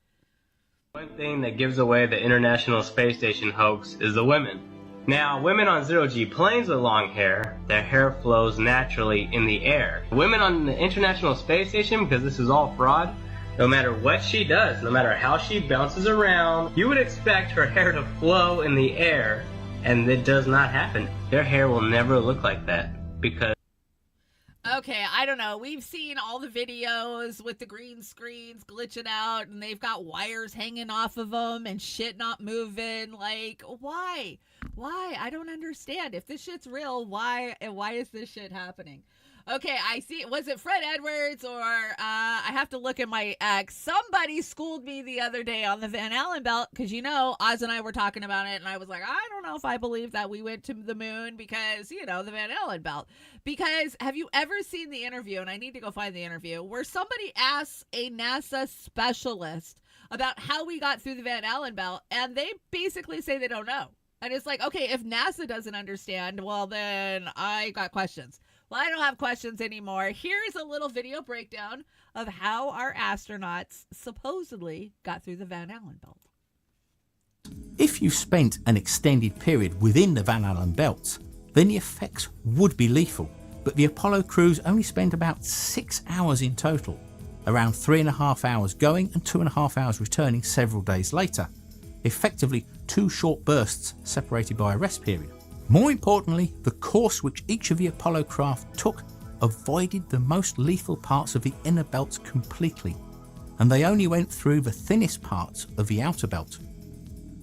One thing that gives away the International Space Station hoax is the women. Now, women on zero-G planes with long hair, their hair flows naturally in the air. Women on the International Space Station, because this is all fraud, no matter what she does, no matter how she bounces around, you would expect her hair to flow in the air, and it does not happen. Their hair will never look like that, because... Okay, I don't know. We've seen all the videos with the green screens glitching out, and they've got wires hanging off of them and shit not moving. Like, why? Why? I don't understand. If this shit's real, why is this shit happening? Okay, I see. Was it Fred Edwards or I have to look at my ex. Somebody schooled me the other day on the Van Allen belt because, you know, Oz and I were talking about it and I was like, I don't know if I believe that we went to the moon because, you know, the Van Allen belt. Because have you ever seen the interview, and I need to go find the interview, where somebody asks a NASA specialist about how we got through the Van Allen belt and they basically say they don't know. And it's like, okay, if NASA doesn't understand, well, then I got questions. Well, I don't have questions anymore. Here's a little video breakdown of how our astronauts supposedly got through the Van Allen belt. If you spent an extended period within the Van Allen belt, then the effects would be lethal. But the Apollo crews only spent about 6 hours in total, around 3.5 hours going and 2.5 hours returning several days later. Effectively 2 short bursts separated by a rest period. More importantly, the course which each of the Apollo craft took avoided the most lethal parts of the inner belt completely, and they only went through the thinnest parts of the outer belt.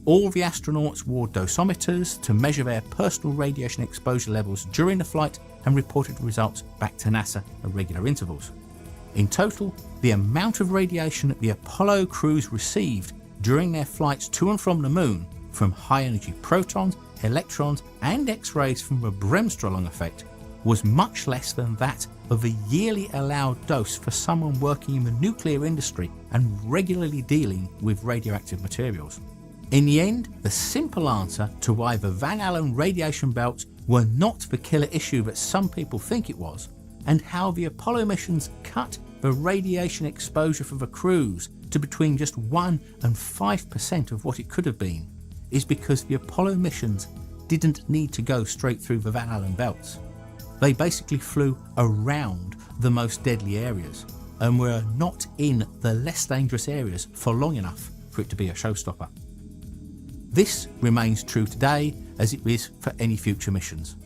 All the astronauts wore dosimeters to measure their personal radiation exposure levels during the flight and reported results back to NASA at regular intervals. In total, the amount of radiation that the Apollo crews received during their flights to and from the moon from high-energy protons, electrons and X-rays from the Bremsstrahlung effect was much less than that of the yearly allowed dose for someone working in the nuclear industry and regularly dealing with radioactive materials. In the end, the simple answer to why the Van Allen radiation belts were not the killer issue that some people think it was, and how the Apollo missions cut the radiation exposure for the crews to between just 1% and 5% of what it could have been, is because the Apollo missions didn't need to go straight through the Van Allen belts. They basically flew around the most deadly areas and were not in the less dangerous areas for long enough for it to be a showstopper. This remains true today as it is for any future missions.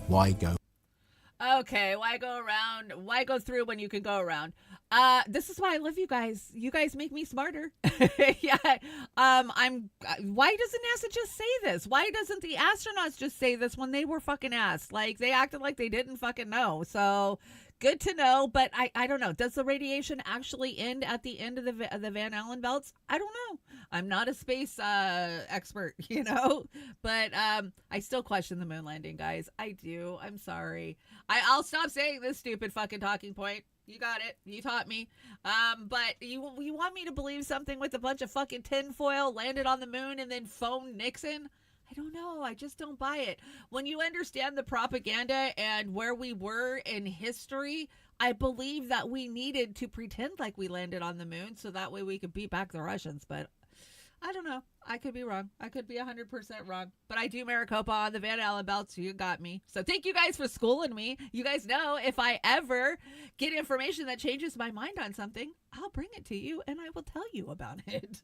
Why go? Okay, why go around? Why go through when you can go around? This is why I love you guys. You guys make me smarter. Yeah. Why doesn't NASA just say this? Why doesn't the astronauts just say this when they were fucking asked? Like, they acted like they didn't fucking know. So, good to know, but I don't know. Does the radiation actually end at the end of the Van Allen belts? I don't know. I'm not a space expert, you know, but I still question the moon landing, guys. I do. I'm sorry. I'll stop saying this stupid fucking talking point. You got it. You taught me. But you want me to believe something with a bunch of fucking tinfoil landed on the moon and then phoned Nixon? I don't know. I just don't buy it. When you understand the propaganda and where we were in history, I believe that we needed to pretend like we landed on the moon so that way we could beat back the Russians. But I don't know. I could be wrong. I could be 100% wrong. But I do Maricopa on the Van Allen belts. You got me. So thank you guys for schooling me. You guys know if I ever get information that changes my mind on something, I'll bring it to you and I will tell you about it.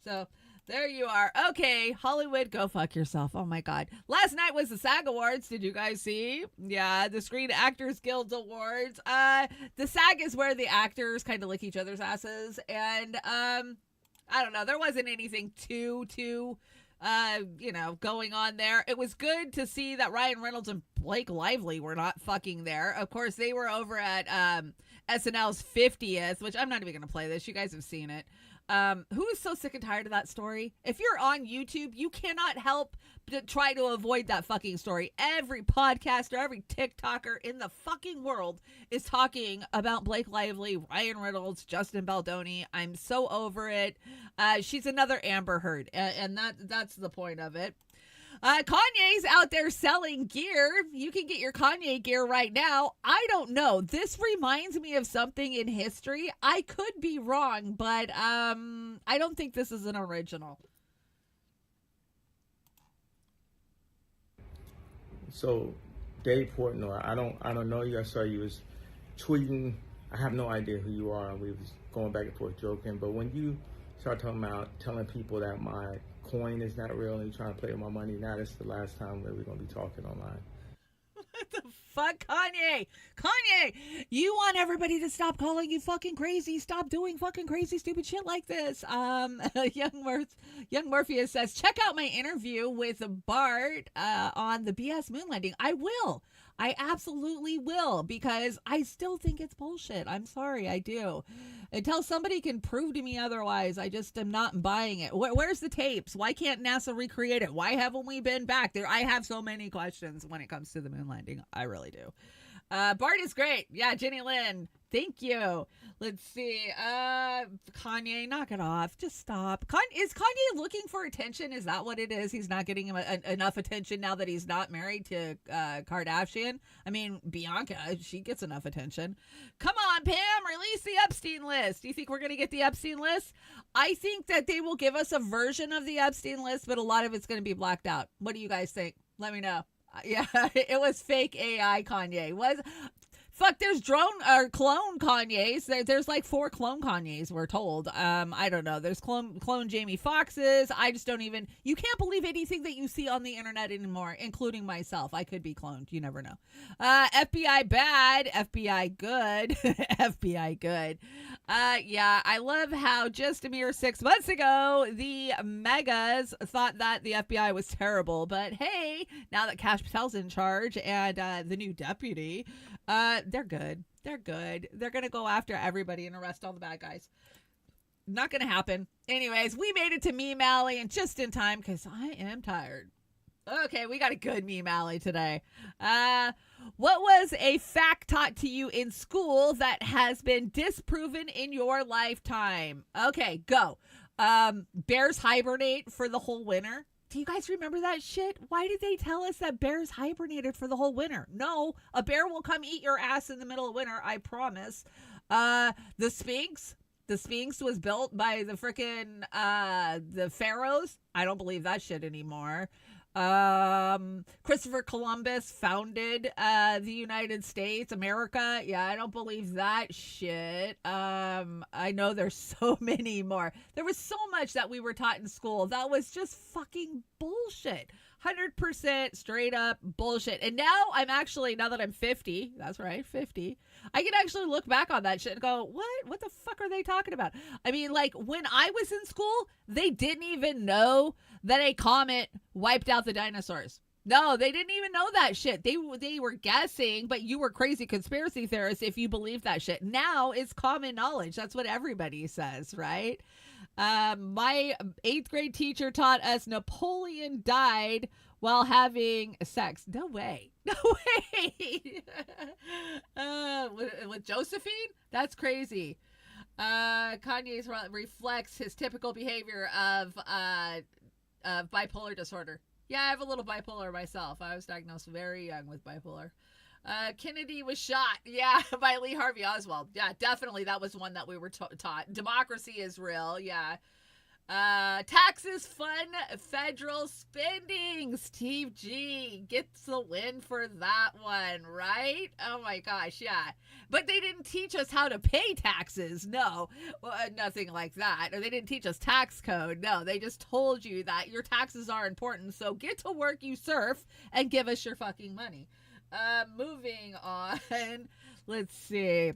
So there you are. Okay, Hollywood, go fuck yourself. Oh my God. Last night was the SAG Awards. Did you guys see? Yeah, the Screen Actors Guild Awards. The SAG is where the actors kind of lick each other's asses. And I don't know. There wasn't anything too going on there. It was good to see that Ryan Reynolds and Blake Lively were not fucking there. Of course, they were over at SNL's 50th, which I'm not even going to play this. You guys have seen it. Who is so sick and tired of that story? If you're on YouTube, you cannot help but try to avoid that fucking story. Every podcaster, every TikToker in the fucking world is talking about Blake Lively, Ryan Reynolds, Justin Baldoni. I'm so over it. She's another Amber Heard, and that's the point of it. Kanye's out there selling gear. You can get your Kanye gear right now. I don't know. This reminds me of something in history. I could be wrong, but I don't think this is an original. So, Dave Portnoy, I don't know you. I saw you was tweeting. I have no idea who you are. We was going back and forth joking, but when you start talking about telling people that my coin is not real and you're trying to play with my money, now this is the last time that we're going to be talking online. What the fuck, Kanye? Kanye, you want everybody to stop calling you fucking crazy. Stop doing fucking crazy, stupid shit like this. Young Morpheus says, check out my interview with Bart on the BS moon landing. I will. I absolutely will, because I still think it's bullshit. I'm sorry, I do. Until somebody can prove to me otherwise, I just am not buying it. Where's the tapes? Why can't NASA recreate it? Why haven't we been back there? I have so many questions when it comes to the moon landing. I really do. Bart is great. Yeah, Jenny Lynn. Thank you. Let's see. Kanye, knock it off. Just stop. Is Kanye looking for attention? Is that what it is? He's not getting enough attention now that he's not married to Kardashian. I mean, Bianca, she gets enough attention. Come on, Pam, release the Epstein list. Do you think we're going to get the Epstein list? I think that they will give us a version of the Epstein list, but a lot of it's going to be blacked out. What do you guys think? Let me know. Yeah, it was fake AI Kanye. Fuck, there's drone or clone Kanye's. There's like 4 clone Kanye's, we're told. I don't know. There's clone Jamie Foxx's. I just don't even. You can't believe anything that you see on the internet anymore, including myself. I could be cloned. You never know. FBI bad, FBI good, FBI good. Yeah, I love how just a mere 6 months ago, the megas thought that the FBI was terrible. But hey, now that Kash Patel's in charge and the new deputy, they're good. They're good. They're going to go after everybody and arrest all the bad guys. Not going to happen. Anyways, we made it to Meme Alley and just in time because I am tired. Okay, we got a good Meme Alley today. What was a fact taught to you in school that has been disproven in your lifetime? Okay, go. Bears hibernate for the whole winter. Do you guys remember that shit? Why did they tell us that bears hibernated for the whole winter? No, a bear will come eat your ass in the middle of winter, I promise. The Sphinx. The Sphinx was built by the frickin' the pharaohs. I don't believe that shit anymore. Christopher Columbus founded the United States, America. Yeah, I don't believe that shit. I know there's so many more. There was so much that we were taught in school that was just fucking bullshit. 100% straight up bullshit. And now now that I'm 50, that's right, 50, I can actually look back on that shit and go, what the fuck are they talking about? I mean, like, when I was in school, they didn't even know that a comet wiped out the dinosaurs. No, they didn't even know that shit. They were guessing, but you were crazy conspiracy theorists if you believed that shit. Now it's common knowledge. That's what everybody says, right? My 8th grade teacher taught us Napoleon died while having sex. No way. No way. With Josephine? That's crazy. Kanye reflects his typical behavior of bipolar disorder. Yeah, I have a little bipolar myself. I was diagnosed very young with bipolar. Kennedy was shot. Yeah, by Lee Harvey Oswald. Yeah, definitely that was one that we were taught. Democracy is real. Yeah. Taxes fund federal spending. Steve G gets the win for that one, right? Oh my gosh, yeah. But they didn't teach us how to pay taxes. No, nothing like that. Or they didn't teach us tax code. No, they just told you that your taxes are important. So get to work, you serf, and give us your fucking money. Moving on. Let's see.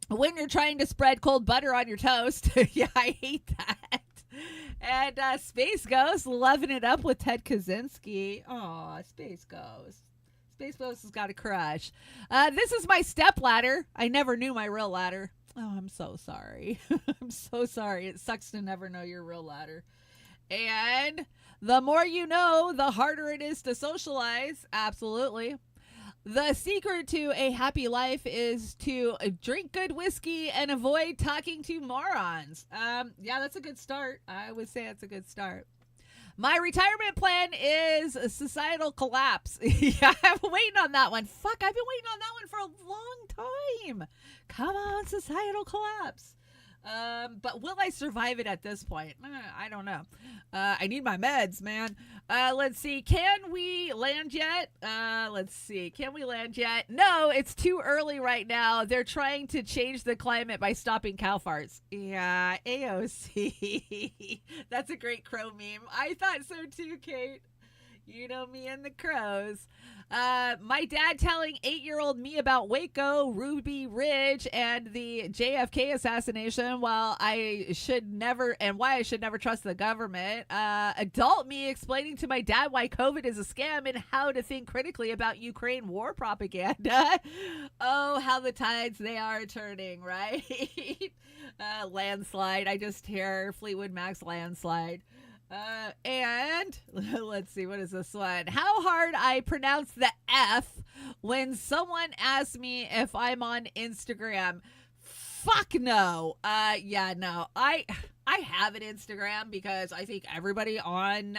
When you're trying to spread cold butter on your toast. Yeah, I hate that. And Space Ghost loving it up with Ted Kaczynski. Aw, Space Ghost. Space Ghost has got a crush. This is my step ladder. I never knew my real ladder. Oh, I'm so sorry. I'm so sorry. It sucks to never know your real ladder. And the more you know, the harder it is to socialize. Absolutely. The secret to a happy life is to drink good whiskey and avoid talking to morons. Yeah, that's a good start. I would say that's a good start. My retirement plan is societal collapse. Yeah, I've been waiting on that one. Fuck, I've been waiting on that one for a long time. Come on, societal collapse. But will I survive it at this point? I don't know. I need my meds, man. Let's see. Can we land yet? Can we land yet? No, it's too early right now. They're trying to change the climate by stopping cow farts. Yeah, AOC. That's a great crow meme. I thought so too, Kate. You know me and the crows. My dad telling 8-year-old me about Waco, Ruby Ridge, and the JFK assassination why I should never trust the government. Adult me explaining to my dad why COVID is a scam and how to think critically about Ukraine war propaganda. Oh, how the tides they are turning, right? Landslide. I just hear Fleetwood Mac's Landslide. And let's see, what is this one? How hard I pronounce the F when someone asks me if I'm on Instagram. Fuck no. Yeah, no. I have an Instagram because I think everybody on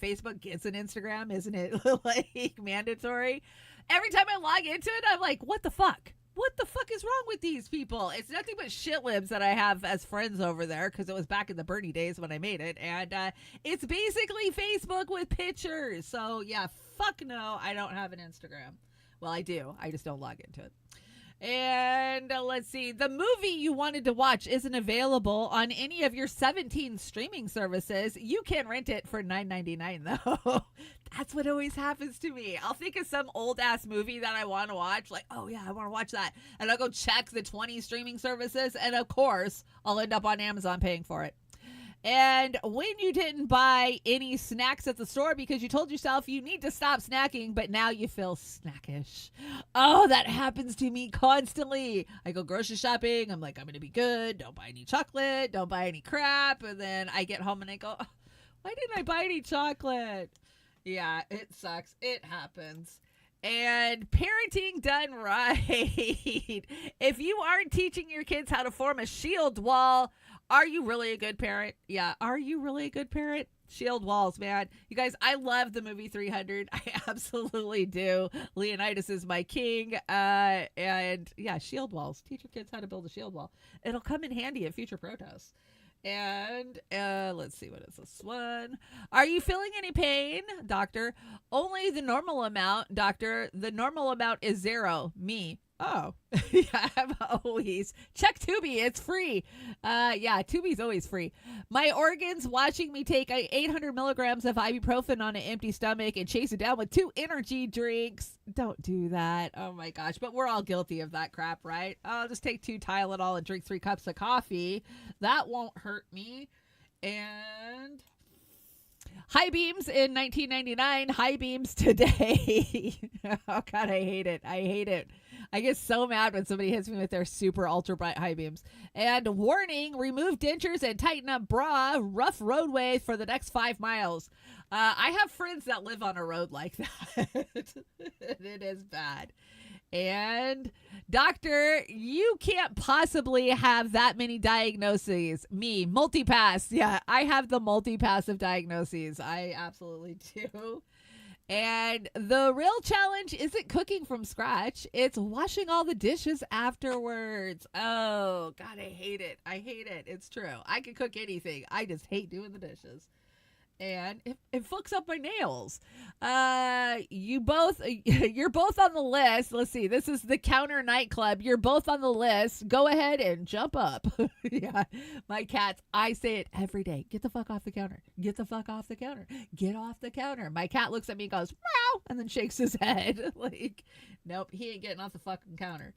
Facebook gets an Instagram, isn't it? Like mandatory. Every time I log into it, I'm like, what the fuck? What the fuck is wrong with these people? It's nothing but shit libs that I have as friends over there because it was back in the Bernie days when I made it. And it's basically Facebook with pictures. So, yeah, fuck no, I don't have an Instagram. Well, I do. I just don't log into it. And let's see. The movie you wanted to watch isn't available on any of your 17 streaming services. You can rent it for $9.99 though. That's what always happens to me. I'll think of some old ass movie that I want to watch. Like, oh yeah, I want to watch that. And I'll go check the 20 streaming services. And of course, I'll end up on Amazon paying for it. And when you didn't buy any snacks at the store because you told yourself you need to stop snacking, but now you feel snackish. Oh, that happens to me constantly. I go grocery shopping. I'm like, I'm going to be good. Don't buy any chocolate. Don't buy any crap. And then I get home and I go, oh, why didn't I buy any chocolate? Yeah, it sucks. It happens. And parenting done right. If you aren't teaching your kids how to form a shield wall, are you really a good parent? Yeah, are you really a good parent? Shield walls, man. You guys, I love the movie 300. I absolutely do. Leonidas is my king. And yeah, shield walls. Teach your kids how to build a shield wall. It'll come in handy at future protests. And let's see, what is this one? Are you feeling any pain, doctor? Only the normal amount, doctor. The normal amount is 0. Me. Oh, yeah, I'm always. Check Tubi. It's free. Yeah, Tubi's always free. My organs watching me take 800 milligrams of ibuprofen on an empty stomach and chase it down with 2 energy drinks. Don't do that. Oh, my gosh. But we're all guilty of that crap, right? I'll just take 2 Tylenol and drink 3 cups of coffee. That won't hurt me. And high beams in 1999, high beams today. Oh, God, I hate it. I hate it. I get so mad when somebody hits me with their super ultra bright high beams. And warning, remove dentures and tighten up bra. Rough roadway for the next 5 miles. I have friends that live on a road like that. It is bad. And doctor, you can't possibly have that many diagnoses. Me, multipass. Yeah, I have the multipass of diagnoses. I absolutely do. And the real challenge isn't cooking from scratch. It's washing all the dishes afterwards. Oh, God, I hate it. I hate it. It's true. I can cook anything. I just hate doing the dishes. And it fucks up my nails. You're both on the list. Let's see. This is the Counter Nightclub. You're both on the list. Go ahead and jump up. Yeah, my cats. I say it every day. Get the fuck off the counter. Get the fuck off the counter. Get off the counter. My cat looks at me and goes, meow, and then shakes his head. Like, nope, he ain't getting off the fucking counter.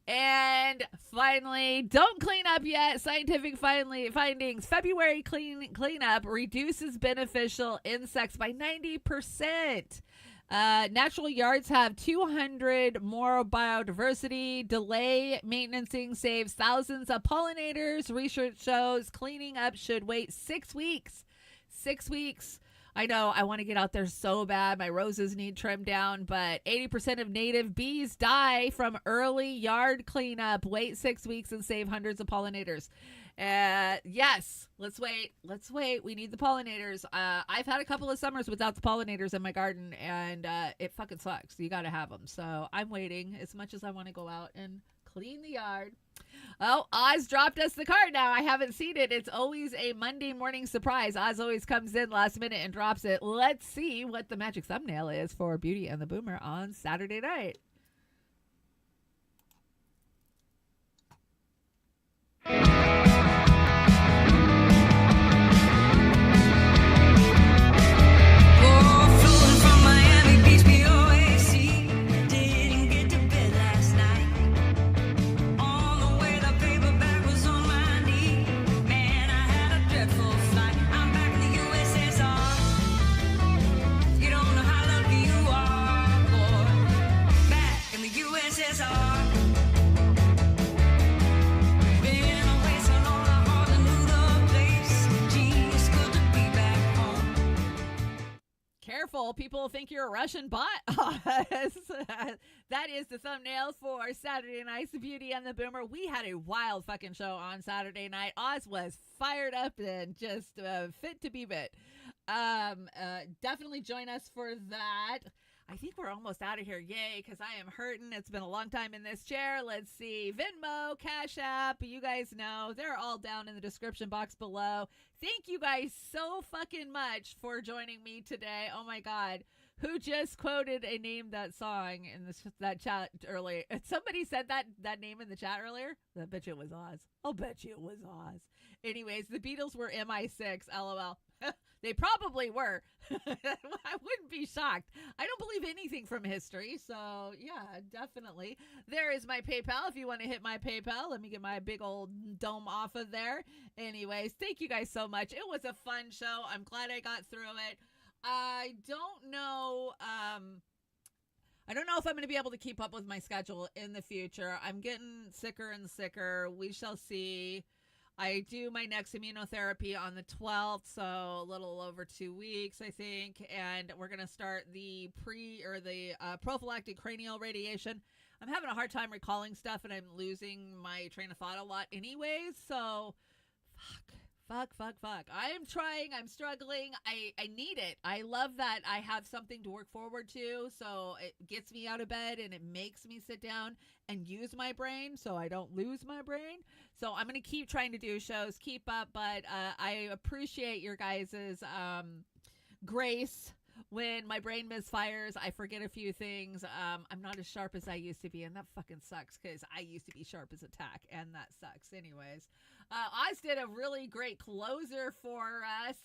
And finally, don't clean up yet. Scientific findings. February cleanup reduces beneficial insects by 90%. Natural yards have 200 more biodiversity. Delay maintenancing saves thousands of pollinators. Research shows cleaning up should wait 6 weeks. 6 weeks. I know, I want to get out there so bad. My roses need trimmed down, but 80% of native bees die from early yard cleanup. Wait 6 weeks and save hundreds of pollinators. Yes, let's wait. Let's wait. We need the pollinators. I've had a couple of summers without the pollinators in my garden, and it fucking sucks. You got to have them. So I'm waiting as much as I want to go out and clean the yard. Oh, Oz dropped us the card now. I haven't seen it. It's always a Monday morning surprise. Oz always comes in last minute and drops it. Let's see what the magic thumbnail is for Beauty and the Boomer on Saturday night. Careful, people think you're a Russian bot. That is the thumbnail for Saturday night's Beauty and the Boomer. We had a wild fucking show on Saturday night. Oz was fired up and just fit to be bit. Definitely join us for that. I think we're almost out of here. Yay, because I am hurting. It's been a long time in this chair. Let's see. Venmo, Cash App. You guys know. They're all down in the description box below. Thank you guys so fucking much for joining me today. Oh, my God. Who just quoted a name that song in that chat earlier? Somebody said that name in the chat earlier? I bet you it was Oz. I'll bet you it was Oz. Anyways, the Beatles were MI6. LOL. They probably were. I wouldn't be shocked. I don't believe anything from history. So, yeah, definitely. There is my PayPal. If you want to hit my PayPal, let me get my big old dome off of there. Anyways, thank you guys so much. It was a fun show. I'm glad I got through it. I don't know. I don't know if I'm going to be able to keep up with my schedule in the future. I'm getting sicker and sicker. We shall see. I do my next immunotherapy on the 12th, so a little over 2 weeks, I think. And we're going to start the prophylactic cranial radiation. I'm having a hard time recalling stuff, and I'm losing my train of thought a lot anyways. So, Fuck. I am trying. I'm struggling. I need it. I love that I have something to work forward to. So it gets me out of bed and it makes me sit down and use my brain so I don't lose my brain. So I'm going to keep trying to do shows, keep up. But I appreciate your guys' grace. When my brain misfires, I forget a few things. I'm not as sharp as I used to be, and that fucking sucks because I used to be sharp as a tack, and that sucks. Anyways, Oz did a really great closer for us.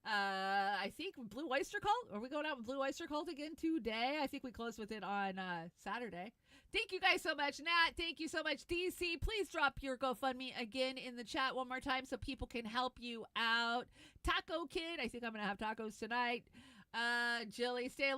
I think Blue Oyster Cult. Are we going out with Blue Oyster Cult again today? I think we closed with it on Saturday. Thank you guys so much, Nat. Thank you so much, DC. Please drop your GoFundMe again in the chat one more time so people can help you out. Taco Kid. I think I'm going to have tacos tonight. Jilly, stay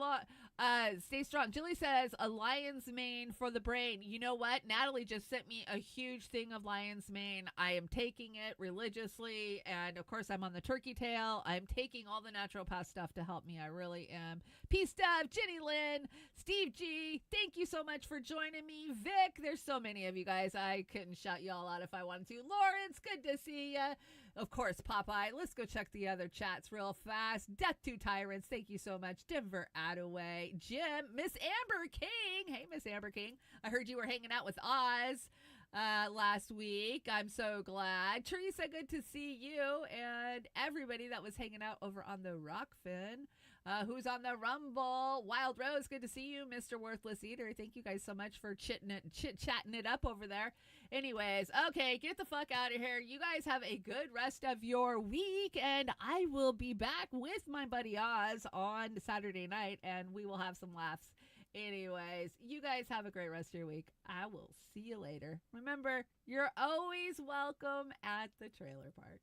strong. Jilly says a lion's mane for the brain. You know what? Natalie just sent me a huge thing of lion's mane. I am taking it religiously, and of course I'm on the turkey tail. I'm taking all the naturopath stuff to help me. I really am. Peace stuff, Jenny Lynn, Steve G. Thank you so much for joining me. Vic, there's so many of you guys. I couldn't shout you all out if I wanted to. Lawrence, good to see ya. Of course, Popeye. Let's go check the other chats real fast. Death to Tyrants. Thank you so much. Denver Attaway. Jim. Miss Amber King. Hey, Miss Amber King. I heard you were hanging out with Oz last week. I'm so glad. Teresa, good to see you. And everybody that was hanging out over on the Rockfin. Who's on the Rumble? Wild Rose, good to see you. Mr. Worthless Eater, thank you guys so much for chit-chatting it up over there. Anyways, okay, get the fuck out of here. You guys have a good rest of your week, and I will be back with my buddy Oz on Saturday night, and we will have some laughs. Anyways, you guys have a great rest of your week. I will see you later. Remember, you're always welcome at the trailer park.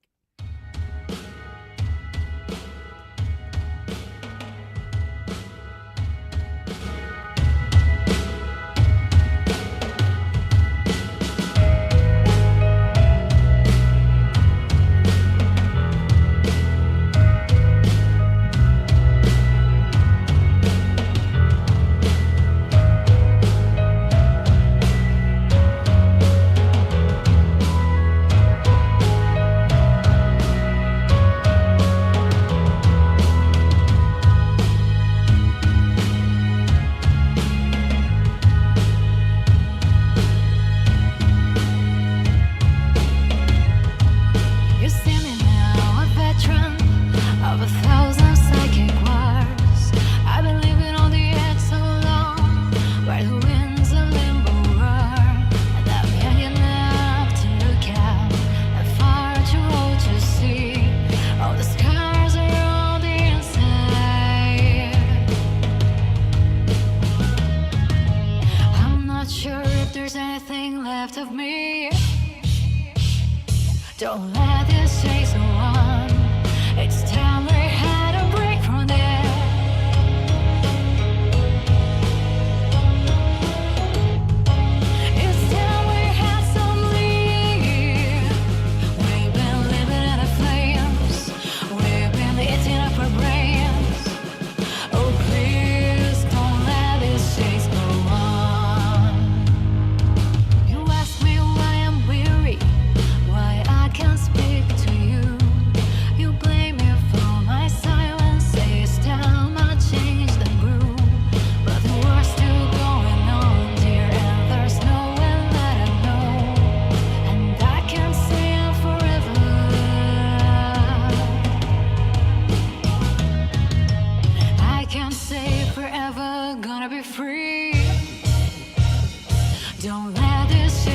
Don't let this chase go on. It's time we had a break from there. It's time we had some leave. We've been living in the flames. We've been eating up our brains. Oh, please don't let this chase go on. You ask me why I'm weary, why I can't speak to you. You blame me for my silence, say it's time I changed and grew. But the war's still going on, dear, and there's no one that I know. And I can't say I'm forever. I can't say forever, gonna be free. Don't let this